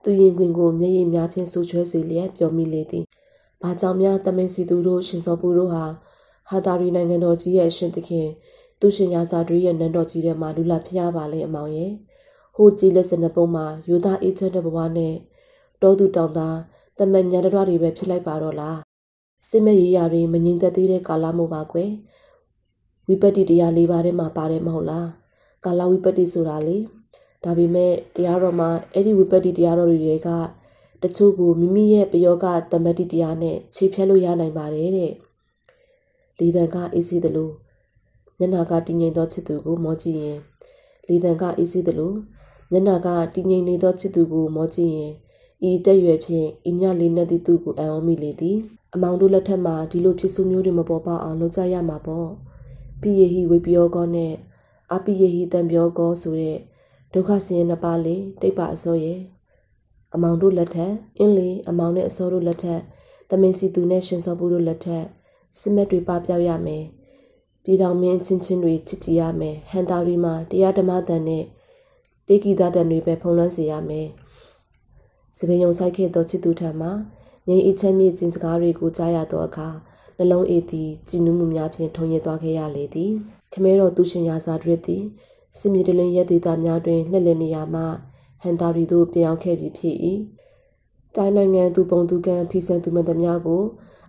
C: သူရင်ခွင်ကိုမျက်ရည်များဖြင့်ဆူချွဲစေလျက်ပြောမိလေသည်ဘာကြောင့်များသမင်စီသူတို့ရှင်စောပူတို့ဟာတာရီနိုင်ငံတော်ကြီးရဲ့ရှင်သခင်သူရှင်ရာဇာတွေရဲ့နန်းတော်ကြီးထဲမှာလူလာဖျားပါလေအမောင်ရဲ့ဟိုကြီးလက်စနပုံးမှာယူသားအေးချမ်းတဲ့ဘဝနဲ့တောသူတောင်သားတမန်ညာတရတွေပဲဖြစ်လိုက်ပါတော့လားစစ်မဲ့ရေးရာတွေမငြိမ်သက်သေးတဲ့ကာလမို့ပါကွယ်ဝိပတ္တိတရား၄ပါးထဲမှာပါတယ်မဟုတ်လားကာလဝိပတ္တိဆိုတာလေဒါပေမဲ့တရားတော်မှာအဲ့ဒီဝိပတ္တိတရားတော်တွေကတချို့ကိုမိမိရဲ့ပယောဂတမတ္တိတရားနဲ့ခြေဖြတ်လို့ရနိုင်ပါတယ်တဲ့လေတံကအေးစီသလိုမျက်နာကတည်ငြိမ်သောချစ်သူကိုမောကြည့်ရင်လေတံကအေးစီသလိုမျက်နာကတည်ငြိမ်နေသောချစ်သူကိုမောကြည့်ရင်ဤတက်ရွယ်ဖြင့်ဤမြလေးနဲ့သူကိုအံ့ဩမိလေသည်အမောင်တို့လက်ထက်မှာဒီလိုဖြစ်ဆိုမျိုးတွေမပေါ်ပေါက်အောင်လုပ်ကြရမှာပေါ့ပိယဟိဝိပယောကောနဲ့အပိယဟိတံပြောကောဆိုတဲ့ဒုက္ခဆင်းရဲနှစ်ပါးလေတိတ်ပါအစောရဲ့အမောင်တို့လက်ထက်အင်းလေအမောင်နဲ့အစောတို့လက်ထက်သမင်စီသူနဲ့ရှင်စောပူတို့လက်ထက်စစ်မက်တွေပပျောက်ရမယ်ပြည်တော်မင်းချင်းချင်းတွေချစ်ကြည်ရမယ်ဟန်တာရီမှာတရားဓမ္မတန်နဲ့တေဂီတာတန်တွေပဲဖုံးလွှမ်းစေရမယ်စပင်ယုံဆိုင်ခဲ့သောချစ်သူထံမှငြိမ်အေးချမ်းမြေကျင်စကားတွေကိုကြားရသောအခါနှလုံးအေးသည်ကြည်နူးမှုများဖြင့်ထုံရသွားခဲ့ရလေသည်ခမဲတော်သူရှင်ရာဇာတွေသည်စစ်မြေတလင်းရဲဒေသများတွင်လှည့်လည်နေရမှဟန်တာရီတို့ပြောင်းခဲ့ပြီးဖြစ်၏တိုင်းနိုင်ငံသူပုံသူကံဖီဆန်သူမန်သမျှကို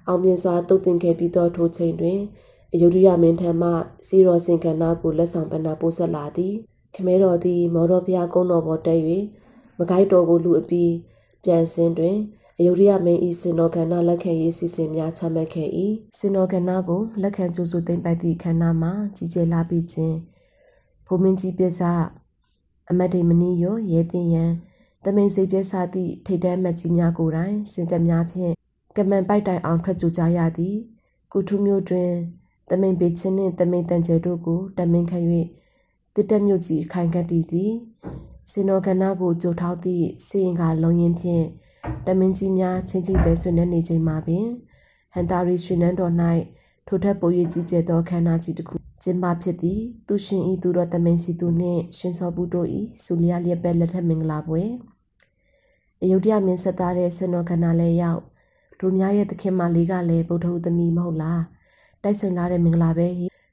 C: အောင်မြင်စွာတုတ်တင်ခဲ့ပြီးသောထိုချိန်တွင်အယုဒ္ဓယမင်းထံမှစီရောစင်ကဏ္ဍကိုလက်ဆောင်ပဏ္ဏပို့ဆက်လာသည်ခမဲတော်သည်မော်တော်ဘုရားကုန်းတော်ပေါ်တက်၍မကိုက်တော်ကိုလူအပြီးပြန်စင်းတွင်အယုဒ္ဓယမင်း၏စင်တော်ကဏ္ဍလက်ခံရေးစီစဉ်များချမှတ်ခဲ့၏စင်တော်ကဏ္ဍကိုလက်ခံကြိုဆိုသိမ်းပိုက်သည့်ခန္ဓာမှာကြီးကျယ်လာပြီးခြင်းဘုံမင်းကြီးပြဿအမတ်ဒေမနီယောရဲတင်ရန်တမိန်စိတ်ပြဿသည့်ထိတ်တန်းမတ်ကြီးများကိုယ်တိုင်စင်တက်များဖြင့်ကမန်ပိုက်တိုင်အောင်ထွက်ကြကြရသည်ကုထုမျိုးတွင်တမိန်ပေချင်းနှင့်တမိန်တန်ကျဲတို့ကိုတမင်ခံ၍တစ်တက်မြို့ကြီးခိုင်ကတ်တည်သည်စင်တော်ကဏ္ဍကိုကြိုထောက်သည့်စေရင်ကလုံးရင်ဖြင့်တမင်ကြီးများချင်းချင်းတဲဆွေးနွေးနေချိန်မှာပင်ဟန်တာရီရွှေနန်းတော်၌ထိုထက်ပို၍ကြီးကျယ်သောခန္ဓာကြီးတစ်ခုကျင်းပဖြစ်သည်သူရှင်ဤသူတော်တမင်စီသူနှင့်ရှင်စောပူတို့ဤစူလျာလျက်ပဲလက်ထက်မင်္ဂလာပွဲအယုဒ္ဓယမင်းဆက်သားတဲ့စင်တော်ကဏ္ဍလည်းရောက်တို့များရဲ့သခင်မလေးကလည်းဗုဒ္ဓဟူသမီးမဟုတ်လားတိုက်ဆိုင်လာတဲ့မင်္ဂလာပဲ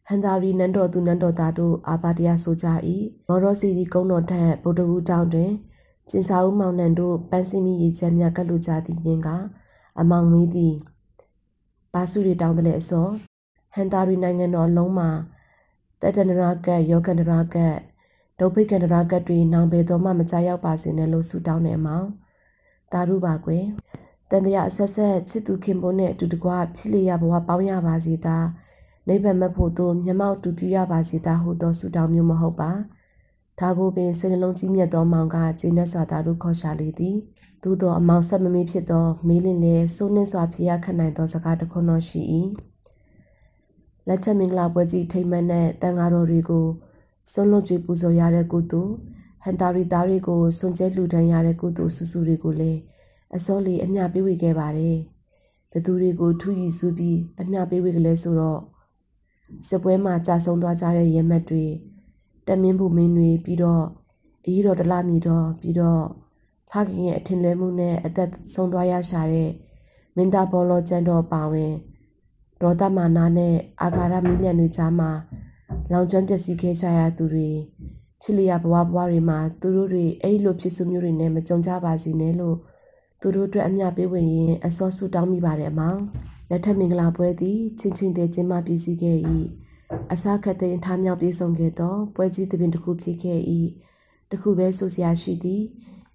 C: ဟန်တာရီနန်းတော်သူနန်းတော်သားတို့အာဘာတရားဆိုကြ၏မော်ရောစီဒီကုန်းတော်ထက်ဗုဒ္ဓဟူတောင်းတွင်ကျင်စာဦးမောင်နှံတို့ပန်းစင်းမိရေချမ်းများကတ်လူကြသည်ညင်ကအမောင်မီးသည်ဘာစုရီတောင်းတယ်အစောဟန်တာရီနိုင်ငံတော်လုံးမှာတတန္တရာကတ်ယောကန္တရာကတ်ဒုဗိကန္တရာကတ်တွေနောင်ပေတော်မှမကြရောက်ပါစေနဲ့လို့ဆုတောင်းနေအမောင်တာရုပါကွယ်တန်တရားအဆက်ဆက်ချစ်သူခင်ပွန်းနဲ့အတူတကွဖြစ်လျက်ဘဝပေါင်းရပါစေတာနိဗ္ဗာန်မဖို့သို့မျက်မှောက်တူပြရပါစေတာဟုသောဆုတောင်းမျိုးမဟုတ်ပါဒါကိုပင်စိတ်နှလုံးကြီးမြတ်သောမောင်ကကျေနပ်စွာသာတို့ခေါ်ရှာလေသည်သို့သောအမောင်ဆက်မမေးဖြစ်သောမေးလင်းလေစိုးနှင်းစွာဖြစ်ရခတ်နိုင်သောစကားတစ်ခွန်းတော်ရှိ၏လက်ထက်မင်္ဂလာပွဲကြီးထိမ့်မှန်တဲ့တန်ဃာတော်တွေကိုစွန့်လွတ်ကြွေးပူဇော်ရတဲ့ကုသိုလ်ဟန်တာရီသားတွေကိုစွန့်ကြဲလှူဒန်းရတဲ့ကုသိုလ်စုစုတွေကိုလည်းအစောလေးအမျှပေးဝေခဲ့ပါတယ်ဘသူတွေကိုထူးရည်စုပြီးအမျှပေးဝေကလေးဆိုတော့စစ်ပွဲမှာကြာဆုံးသွားကြတဲ့ရဲမက်တွေတမင်းဘူးမင်းတွေပြီးတော့အကြီးတော်တလားမီတော်ပြီးတော့ဖခင်ရဲ့အထင်လွဲမှုနဲ့အသက်ဆုံးသွားရရှာတဲ့မင်းသားဘောလောကျန်တော်ပါဝင်ဒေါသမာနနဲ့အာဃာရမိလျံတွေကြားမှာလောင်ကျွမ်းပျက်စီးခဲ့ကြရသူတွေဖြစ်လျက်ဘဝတွေမှာသူတို့တွေအဲ့လိုဖြစ်စုမျိုးတွေနဲ့မကြုံကြပါစေနဲ့လို့သူတို့အတွက်အမျှပေးဝင်ရင်အစောဆုတောင်းမိပါတယ်အမောင်လက်ထက်မင်္ဂလာပွဲသည်ချင်းချင်းတဲ့ကျင်းပပြည့်စည်ခဲ့၏အစားခတ်တဲ့အထားမြောက်ပြေဆုံးခဲ့သောပွဲကြီးသဘင်တစ်ခုဖြစ်ခဲ့၏တစ်ခုပဲဆိုစရာရှိသည်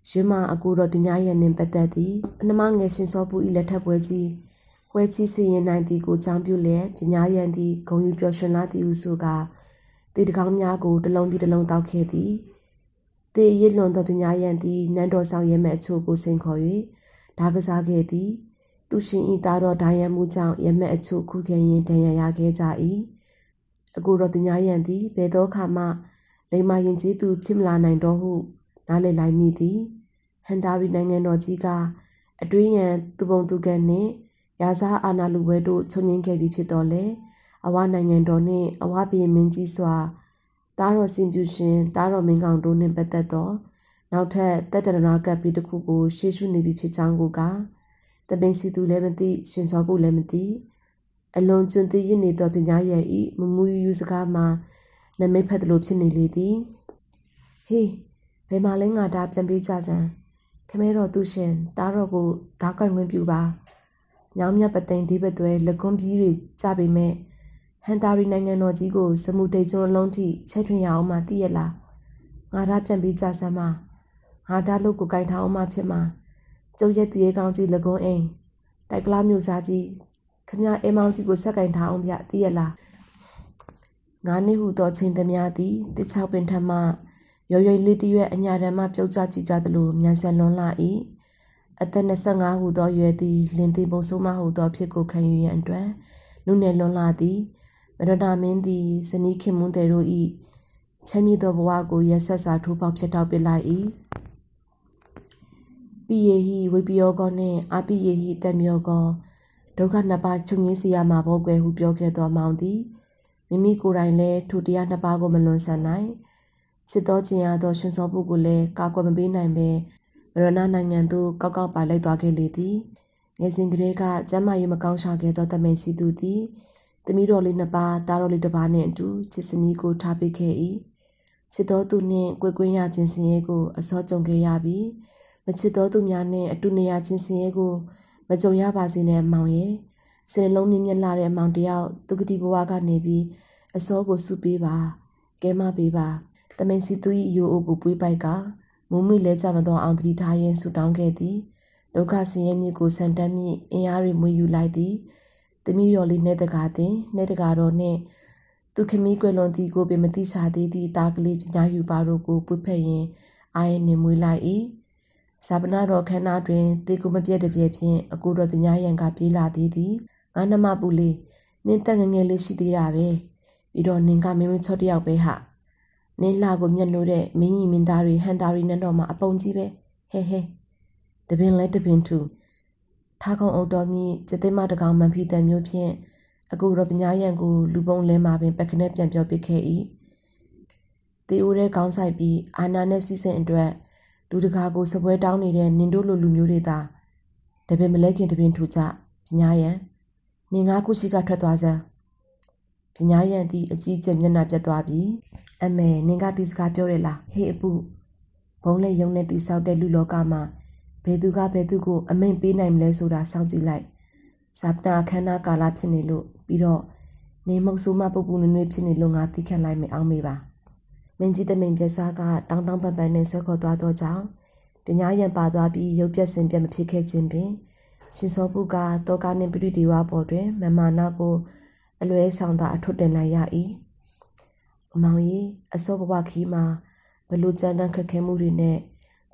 B: Shima Aguro Binyayan in Betati, and among a Shinsobu Iletabuji, where Chisi and 90 go Champule, Binyayan the Konyu Usuga, the Gamyago, the long be the long Tauketi, the Yelon the Binyayan the Nando Sao Yemetsu go Senkoi, Dagasageti, Tushin Itaro Diamujang Yemetsu Kuken Tayage Jai, Aguro Binyayan the Bedo Kama, Lema Yinji to Chimla Nandohu. Nale lai mi di Handari nangan no jiga Adrian tubong tugane Yaza analuwe do chonyin ke bi phit do le awa nangan do ne awa pi min ji swa ta ro sin pyu shin ta ro min kaung do ne patat do naw that tat tarana kat pi takku ko she shu ne bi phit chang ko ka tabin si tu le mati shin so bu le mati alon chun ti yin ne do pnya ye I mumu yu saka ma na mai phat lo phit ne le di he Bemaling ada Jambi Jazan, Camero Dushin, Darogo, Daka Wimpuba, Yamya Patain Dibetwe, Lecombi, Jabi me, Handari Nangan no Jigo, Samute John Lonti, Chetwin Yaoma Diela, Ada Jambi Jazama, Ada Loco Gaitaoma Pima, Joyet Yeganji Lagon Ain, Dagla Musaji, Kamya Emanjigo Sakan Taomia Diela. Ngani who thought in the Miati, this helping Tama. Yo liti and Yarama Piochachi Jadlu, Yansalon la e. At the Nesanga who do you the Lindy Bosoma who do Pico can you and dre, Nunelon ladi, Merona Mendi, Seniki Montero e. Chemi do Wago, yes, as are two pops at Albila e. Be ye he, we be ogone, I be ye he, them yogo. Doga naba chungisia mabogue who bioke do mounty. Mimi Kuraile, to the Anabago Melon Sanai. Sitotia do Shinsobugule, Kakwabina me, Rana Nangandu, Kaka Pale Dogge Lady, Yazing Grega, Jama Yumakansha get the Messi duty, the Miro Linaba, Daroli the Bane do, Chisinico Tapi Kei, Sitotu ne, Gueguya Jinsiego, a sort of Gayabi, Metsitotu Miane, a Tunia Jinsiego, Majoyabas in a Mauye, Senelon Lare Mountiao, Tukitibuaga Nevi, a sogo supiba, Gema Biba. The main situi you ogupui baika, Mummy lets Amadon Andri Tayen Sudan Getty, Loka Siemi go Santami, Eari Muyu Ladi, the Mirioli Netagaro ne, Tukemiquelon di go be Matisha di dark lips Nayu Barogo Pupayen, I Nimula e. Sabanaro canadre, they go Mabia de Piepien, a good of Binyayan Gapila didi, Anama Bule, Nintangele Shidirabe, you don't ninga Mimitodia Beha. Nela go Mianure, Mini Mindari, Handari Nandoma, upon Jibe, he. The bin let the pin too. Taco Odomi, Jetema the Gamma Pita Mupien, a go Robinayango, Lubon Lema, Beckenep and your BKE. The Ure Gaunsai be, Ananesi and Dre, do the cargo somewhere down in Nindolo Lumurida. The Bimelek in the bin tuta, Pinayan. Ningaku Shika Tratwaza. Pinyayan di a Jim Yanabjadwabi. A man, Ningatis Capiorella, he boo. Pole young net is out de Lulogama. Peduga Pedugo, a main be nameless or sounds like. Sapna cana gala pinelo, biro. Nemo suma bobun and whipsing longa thick and lime ameba. Menji the main Jasaga, down by ne circle to Adojao. Pinyayan Badwabi, Yopias and Jam Picket Jimbe. Shinsobuga, Dogan and Bridiwa Borde, Mamanago. Always sound that I told them like Yai. Maui, a sobawaki ma, Belujana Kakemurine,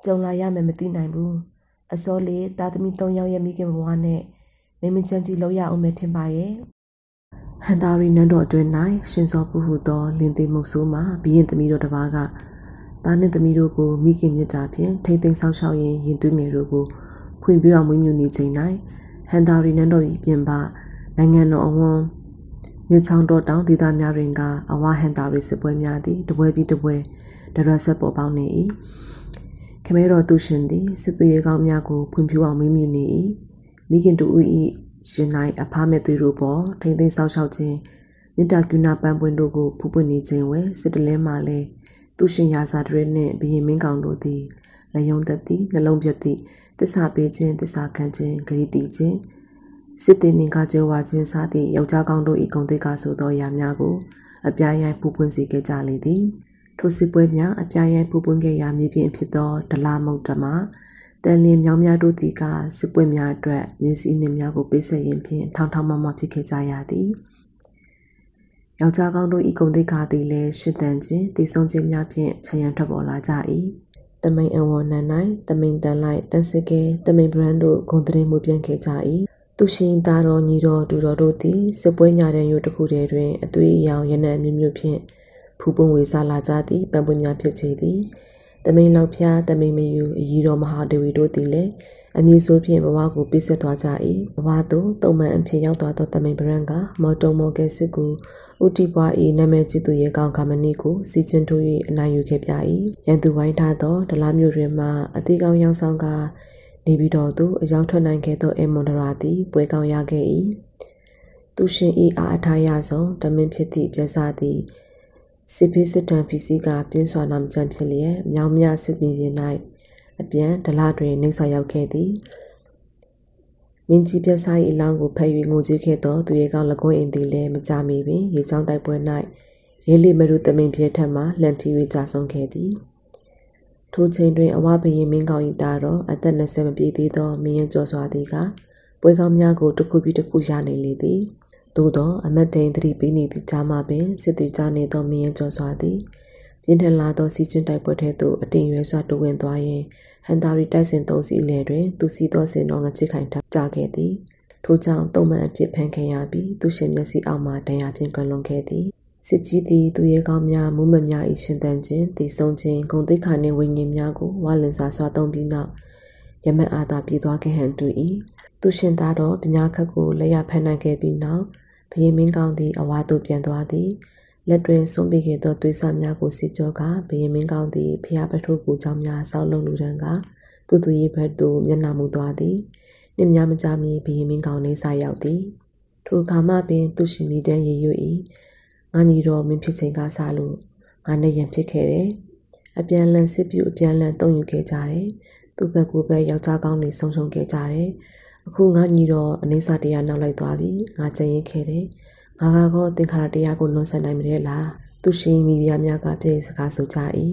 B: Jonlaya Memetina boo. A solid that Mito Yaya Mikim one, Mimichanti Loya Ometimbaye.
A: Handari Nando Drenai, Shinsobu Hudo, Lindy Musuma, be in the middle of Vaga. Ban in the middle go, Mikim Yatapian, taking South Shaoye, Yindu Rubu, Queen Bua Mumuni Janai, Handari Nando Yimba, Nangano Own. New town door down the Damaringa, a Wahandari Sebuemiadi, the way be the way, the recipe about ne. Camero Dushindi, Situ Miago, Pumpua Mimuni, Migin to Ui, Shinai, a Pame to Rubo, taking South Shouting, Nidakuna Bambuendogo, Pupuni Jenwe, Sidle Male, Dushin Yazad Rene, being Mingando di, La Yondati, La Lombiati, the Sabajin, the Sakanjin, Gridijin. Sitting in Gajo watching Sati, Yojagando Econdicaso do Yamiago, a Bian Pupunsi Gajalidi. ထိုစစ်ပွဲများအပြားရိုက်ပူပွင့်ခဲ့ရာမြေပြင်ဖြစ်သောဒလာမုတ်တမှာတန်လင်းမြောင်းများတို့သည်ကစစ်ပွဲများအတွက်မြင်းစည်းနှင့်များကိုပေးဆက်ရင်းဖြင့်ထောင်ထောင်မမဖြစ်ခဲ့ကြရသည်ယောက်ျားကောင်းတို့ဤဂုဏ်သိက္ခာသည်လည်းရှစ်တန်ခြင်းတည်ဆုံခြင်းများဖြင့်ခြံရံထွက်ပေါ်လာကြ၏တမိန်အဝနန်၌တမိန်တန်လိုက်တန်စစ်ကဲတမိန်ဘရန်တို့ဂုဏ်သတင်းမှုပြန်ခဲ့ကြ၏သူရှင်သားတော်ညီတော်ဒူတော်တို့သည်စစ်ပွဲညာတဲ့ရိုးတစ်ခုတည်းတွင်အသွေးအရောင်ရနံ့မျိုးမျိုးဖြင့်ဖူးပွင့်ဝေစားလာကြသည်ပံပွင့်များဖြစ်စေသည်တမိန်လောက်ဖျားတမိန်မယူအီတော်မဟာဒေဝီတို့သည်လည်းအမည်ဆိုဖြင့်ဘဝကိုပြည့်စက်သွားကြ၏ဘဝသို့တုံမှန်အဖြစ်ရောက်သွားသောတမိန်ဘရန်ကမော်တုံမော်ကဲစစ်ကူဥတီပွား၏နာမည်ကြီးသူရဲ့ကောင်ကမနီကိုစီချင်းထိုး၍အနိုင်ယူခဲ့ပြ၏ရန်သူဝိုင်းထားသောဒလားမျိုးတွင်မှအသေးကောင်းရောက်ဆောင်ကနေပြီးတော့သူအရောက်ထွက်နိုင်ခဲ့သောအေမွန်ဒရာသည်ပွဲကောင်းရခဲ့၏သူရှင်၏အားအထားရဆုံးတမင်ဖြစ်သည့်ပြဆသည်စစ်ဖေးစစ်တံဖီစီကပြင်းစွာနာမကျန်ဖြစ်လျက်မြောင်မြစစ်ပြင်၌အပြန်ဒလားတွင်နှိမ့်ဆရောက်ခဲ့သည်မင်းကြီးပြဆ၏အလောင်းကိုဖယ်၍ငိုကြည့်ခဲ့သောသူရဲ့ကောင်လကွင်းအိမ်သည်လည်းမကြမီပင်ရေချောင်းတိုက်ပွဲ၌ရဲလိမရုတမင်ပြဲထက်မှလှန်ထီ၍ကြာဆုံးခဲ့သည်ထိုချိန်တွင်အဝဘရင်မင်းကောင်၏သားတော်အသက်20မပြည့်သေးသောမင်းရကျော်စွာသည်ကပွဲကောင်းများကိုတစ်ခုပြီးတစ်ခုရနေလေသည်သို့သောအမတ်တိန်သတိပေးနေသည့်ကြားမှပင်စစ်သူကြားနေသောမင်းရကျော်စွာသည်ပြင်းထန်လာသောစီချင်းတိုက်ပွဲထဲသို့အတင်ရွယ်စွာတိုးဝင်သွားရင်ဟန်တာရီတိုက်စင်သုံးစီအလဲတွင်သူစီသောစင်တော်ငချစ်ခိုင်ထကြခဲ့သည်ထိုကြောင့်တုံမှန်အဖြစ်ဖန်ခံရပြီးသူရှင်မျက်စိအောက်မှဒဏ်ရာဖြင့်ကွယ်လွန်ခဲ့သည်စစ်ကြီးသည်သူရဲကောင်းများမူးမများ၏ရှင်သန်ခြင်းတည်ဆုံခြင်းဂုဏ်သိက္ခာနှင့်ဝိညာဉ်များကိုဝါလင်စာစွာသုံးပြီးနောက်ရမတ်အာသာပြည်သွားခဲ့ဟန်တူ၏သူရှင်သားတော်ပညာခတ်ကိုလက်ရဖန်နိုင်ခဲ့ပြီးနောက်ဘုရင်မင်းကောင်းသည်အဝါသို့ပြန်သွားသည်လက်တွင်ဆုံးပြေခဲ့သောသွေးဆများကိုစစ်ကြောကဘုရင်မင်းကောင်းသည်ဖျားပထိုးကိုကြောင့်များဆောက်လုပ်လူတန်းကကုသူရေးဘက်သို့မျက်နှာမူသွားသည်နှင့်များမကြမီဘုရင်မင်းကောင်းနေစာရောက်သည်ထိုအခါမှပင်သူရှင်မိတန်းရည်ရွ၏ငါညီတော်မင်းဖြစ်ချိန်ကစားလို့ငါနဲ့ရန်ဖြစ်ခဲ့တယ်အပြန်လန်စစ်ပြူအပြန်လန်တုံယူခဲ့ကြတယ်သူ့ဘက်ကိုပဲယောက်ျားကောင်းတွေဆုံဆုံခဲ့ကြတယ်အခုငါညီတော်အနေစာတရားနောက်လိုက်သွားပြီငါကြင်ရင်ခဲ့တယ်ငါကတော့သင်္ခါရတရားကိုလွန်ဆန်နိုင်မလဲလားသူရှင်မိဖုရားများကပြည့်စကားဆိုကြ၏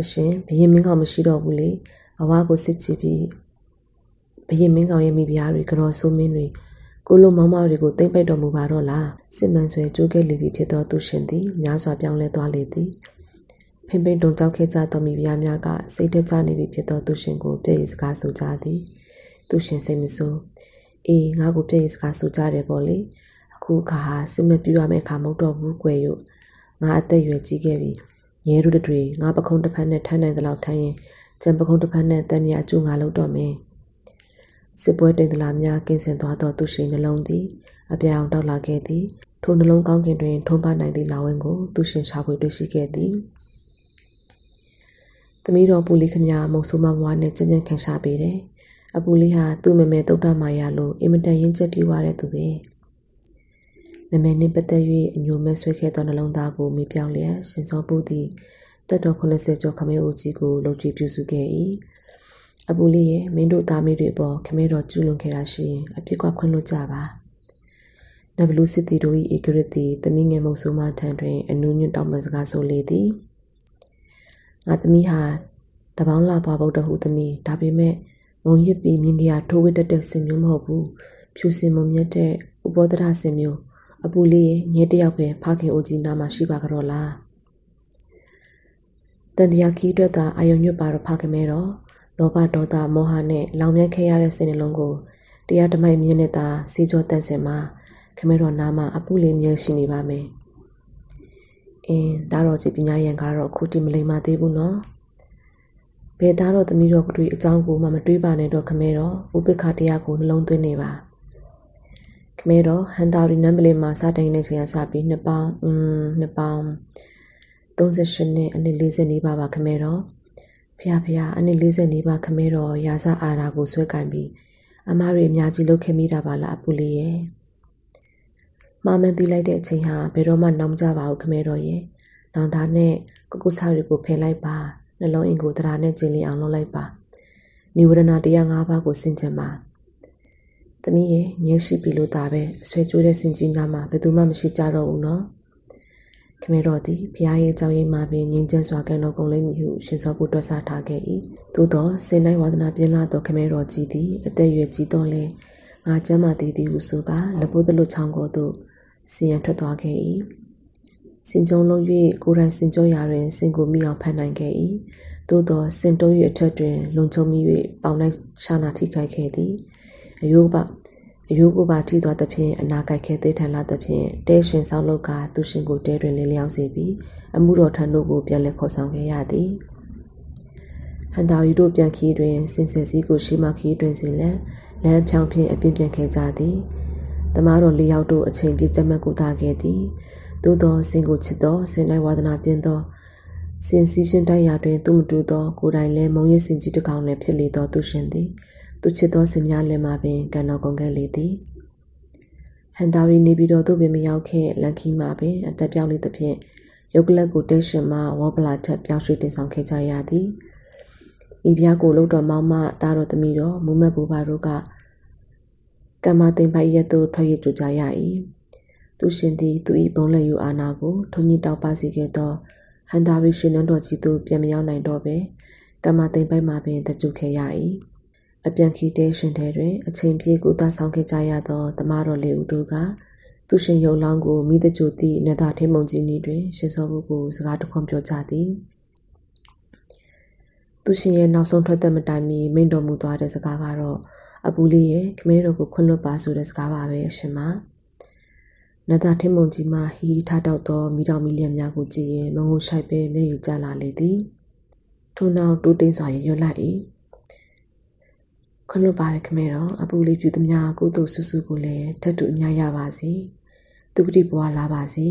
A: အရှင်ဘုရင်မင်းကောင်းမရှိတော့ဘူးလေအဝါကိုစစ်ချပြီးဘုရင်မင်းကောင်းရဲ့မိဖုရားတွေကြော်ဆိုးမင်းတွေကိုလိုမောင်မတွေကိုတိမ့်ပိတ်တော်မူပါတော့လားစစ်မှန်ဆွဲကြိုးခဲ့လေပြီဖြစ်သောသူရှင်သည်များစွာပြောင်းလဲသွားလေသည်ဖိမ့်ပိန်တုံကြောက်ခဲ့ကြသောမိဖုရားများကစိတ်တကြနေပြီဖြစ်သောသူရှင်ကိုပြည့်စကားဆိုကြသည်သူရှင်စိတ်မဆိုးအေးငါကိုပြည့်စကားဆိုကြတယ်ပေါ့လေအခုအခါဟာစစ်မပြူရမယ့်အခါမဟုတ်တော့ဘူးကွယ်ရုငါအသက်ရွယ်ကြီးခဲ့ပြီရဲတို့တွေငါပခုံးတစ်ဖက်နဲ့ထမ်းနိုင်သလောက်ထမ်းရင်ကျန်ပခုံးတစ်ဖက်နဲ့တန်ရအကျိုးငါလုပ်တော့မယ်စစ်ပွဲတိမ်တလာများကင်းစင်သွားသောသူရှင်နှလုံးသည်အပြောင်တောက်လာခဲ့သည်ထိုနှလုံးကောင်းကင်တွင်ထုံးပနိုင်သည့်လာဝင်ကိုသူရှင်ရှာဖွေတွေ့ရှိခဲ့သည်သမီးတော်ပူလီခမမုံဆိုးမဘွားနဲ့ကြင်ကြင်ခံရှာပေးတယ်အပူလီဟာသူ့မမဲတုတ်တမာရလို့အင်မတန်ရင်းချက်ပြေးသွားတဲ့သူပဲမမဲနှင့်ပတ်သက်၍အညိုမဲဆွဲခဲ့သောနှလုံးသားကိုမိပြောင်းလျက်ရှင်စောပူသည်တက်တော်80ကျော်ခမဲအိုကြီးကိုလှုပ်ကြည့်ပြုစုခဲ့၏အပူလေးရဲ့မင်းတို့သားမီးတွေပေါ်ခမဲတော်ကျူးလွန်ခဲ့တာရှိရင်အပြစ်ကခွင့်လွှတ်ကြပါနဘလူစစ်တီတို့၏ဧကရစ်သည်သမီးငယ်မုံဆိုးမထံတွင်အနုညွတ်တောင်းပန်စကားဆိုလေသည်ငါသမီးဟာတပေါင်းလာပွားဖို့တဟုသမီးဒါပေမဲ့မုံရစ်ပြီးမြင်ကြထိုးဝစ်တက်တဲ့စင်မျိုးမဟုတ်ဘူးဖြူစင်မုံမြတ်တဲ့ဥပောဒရစင်မျိုးအပူလေးရဲ့ငဲတယောက်ပဲဖခင်အိုကြီးနာမှာရှိပါကြတော့လားတန်တရားခီးအတွက်သာအာယုံညွတ်ပါတော့ဖခင်မဲတော့လောဘဒေါသမောဟနဲ့လောင်မြိုက်ခဲ့ရတဲ့စိတ်နှလုံးကိုတရားဓမ္မမြင့်နဲ့သာစီကြောတန့်စင်မှာခမဲတော်နာမှာအပူလေးမြဲရှိနေပါမယ်ဒါတော့ကြည်ပညာရန်ကတော့ခုတိမလိမ္မာသေးဘူးနော်ဘယ်သားတော့သမီးတော်ကတွေ့အကြောင်းကိုမှမတွေးပါနဲ့တော့ခမဲတော်ဥပိ္ပခတရားကိုနှလုံးသွင်းနေပါခမဲတော်ဟန်တာရီနံပလီမှာစတင်နေချိန်ကစပြီးနှစ်ပေါင်း38နဲ့အနည်း40နေပါခမဲတော်ဖျားအနည်း40နေပါခမဲတော်ရာဇအာရာကိုဆွဲကင်ပြီးအမားတွေအများကြီးလုပ်ခဲ့မိတာပါလားအပူလေးရဲ့မမန်တီလိုက်တဲ့အချိန်ဟာဘယ်တော့မှနောက်မကြပါဘူးခမဲတော်ရဲ့နောင်တာနဲ့ကုစားတွေကိုဖယ်လိုက်ပါနှလုံးအင်ကိုတရားနဲ့ကျင်လီအောင်လုပ်လိုက်ပါနိဝရဏတရား၅ပါးကိုစင်ကြင်ပါသမီးရဲ့ညှရှိပြီလို့သာပဲအဆွဲကျိုးတဲ့စင်ကြီးနာမှာဘယ်သူမှမရှိကြတော့ဘူးနော်
C: ခမဲတော်သည်ဖျားရဲ့ကြောက်ရိပ်မှပင်ငြိမ်းချမ်းစွာကံတော်ကုန်လိမ့်မည်ဟုရှင်စောဖို့တွက်ဆထားခဲ့၏သို့သောစင်နိုင်ဝါဒနာပြင်းလာသောခမဲတော်ကြီးသည်အသက်အရွယ်ကြီးတော့လဲငါကျမ်းမာသေးသည်ဟုဆိုကာလက်ပိုးတလွတ်ချောင်းကိုသို့စီရင်ထွက်သွားခဲ့၏စင်ကြုံလုံး၍ကိုယ်တိုင်စင်ကြောရာတွင်စင်ကိုမိအောင်ဖန်နိုင်ခဲ့၏သို့သောစင်တုံး၍အထက်တွင်လုံချုံမိ၍ပေါင်လိုက်ရှာနာထိခိုက်ခဲ့သည်အယိုးကိုပါထိသွားသဖြင့်အနာကိုက်ခဲသေးထန်လာသဖြင့်တဲရှင်ဆောင်လောက်ကသူရှင်ကိုတဲတွင်လင်းလျောင်းစေပြီးအမှုတော်ထံတို့ကိုပြန်လည်ခေါ်ဆောင်ခဲ့ရသည်ဟန်တာရီတို့ပြန်ခီးတွင်စင်စင်စည်းကိုရှိမခီးတွင်စီလမ်းဖြောင်းဖြင့်အပြင်းပြန်ခဲ့ကြသည်တမားတော်၄ယောက်တို့အချိန်ပြည့်ကြက်မှတ်ကူတာခဲ့သည်သို့သောစင်ကိုချစ်သောစင်နိုင်ဝါဒနာပြင်းသောစင်စည်းရှင်တိုက်ရာတွင်သူမတူသောကိုယ်တိုင်လည်းမုံရစ်စင်ကြီးတစ်ကောင်လည်းဖြစ်လေသောသူရှင်သည်သူချစ်သောစင်များလည်းမှပင်ကံတော်ကုန်ခဲ့လေသည်ဟန်တာရီနေပြီးတော့သူပင်မရောက်ခဲ့လန်ခီမှာပင်အသက်ပြောင်းလေသဖြင့်ရုပ်ကလပ်ကိုတဲရှင်မှဝေါပလာထက်ပြောင်းရွှေ့တင်ဆောင်ခဲ့ကြရသည်ဤပြားကိုလှုပ်တော်မောင်းမှတားတော်သမီးတော်မူမက်ဘူပါတို့ကကမ္မသိမ့်ပိုက်ရက်သို့ထွက်ရကြကြရ၏သူရှင်သည်သူ၏ဘုံလက်ယူအာနာကိုထုံကြီးတောက်ပါစေခဲ့သောဟန်တာရီရှင်နှံတော်ကြီးသို့ပြန်မရောက်နိုင်တော့ပဲကမ္မသိမ့်ပိုက်မှာပင်တကြုခဲ့ရ၏အပြန်ခီတဲရှင်ထဲတွင်အချိန်ပြည့်ကိုသားဆောင်ခဲ့ကြရသောတမတော်လေးဦးတို့ကသူရှင်ရုံလောင်းကိုမိတကြိုသည့်နသာထင်းမုံကြီးနီးတွင်ရှင်စောဘူးကိုစကားတခွန်ပြောကြသည်သူရှင်ရဲ့နောက်ဆုံးထွက်သက်မတိုင်မီမိန့်တော်မူသွားတဲ့စကားကတော့အပူလေးရဲ့ခမဲတော်ကိုခွင့်လွှတ်ပါဆိုတဲ့စကားပါပဲရှင်မနသာထင်းမုံကြီးမှဟီထတောက်သောမိတော်မီလျက်များကိုကြည့်ရင်မငိုရှိုက်ပဲမျက်ရည်ကျလာလေသည်ထို့နောက်တိုးတိမ်စွာရွတ်လိုက်၏ခွင့်လွှတ်ပါရခမဲတော်အပူလေးပြုသမျှကုသိုလ်ဆုစုကိုလည်းထပ်တူအများရပါစေသူပတိဘဝလာပါစေ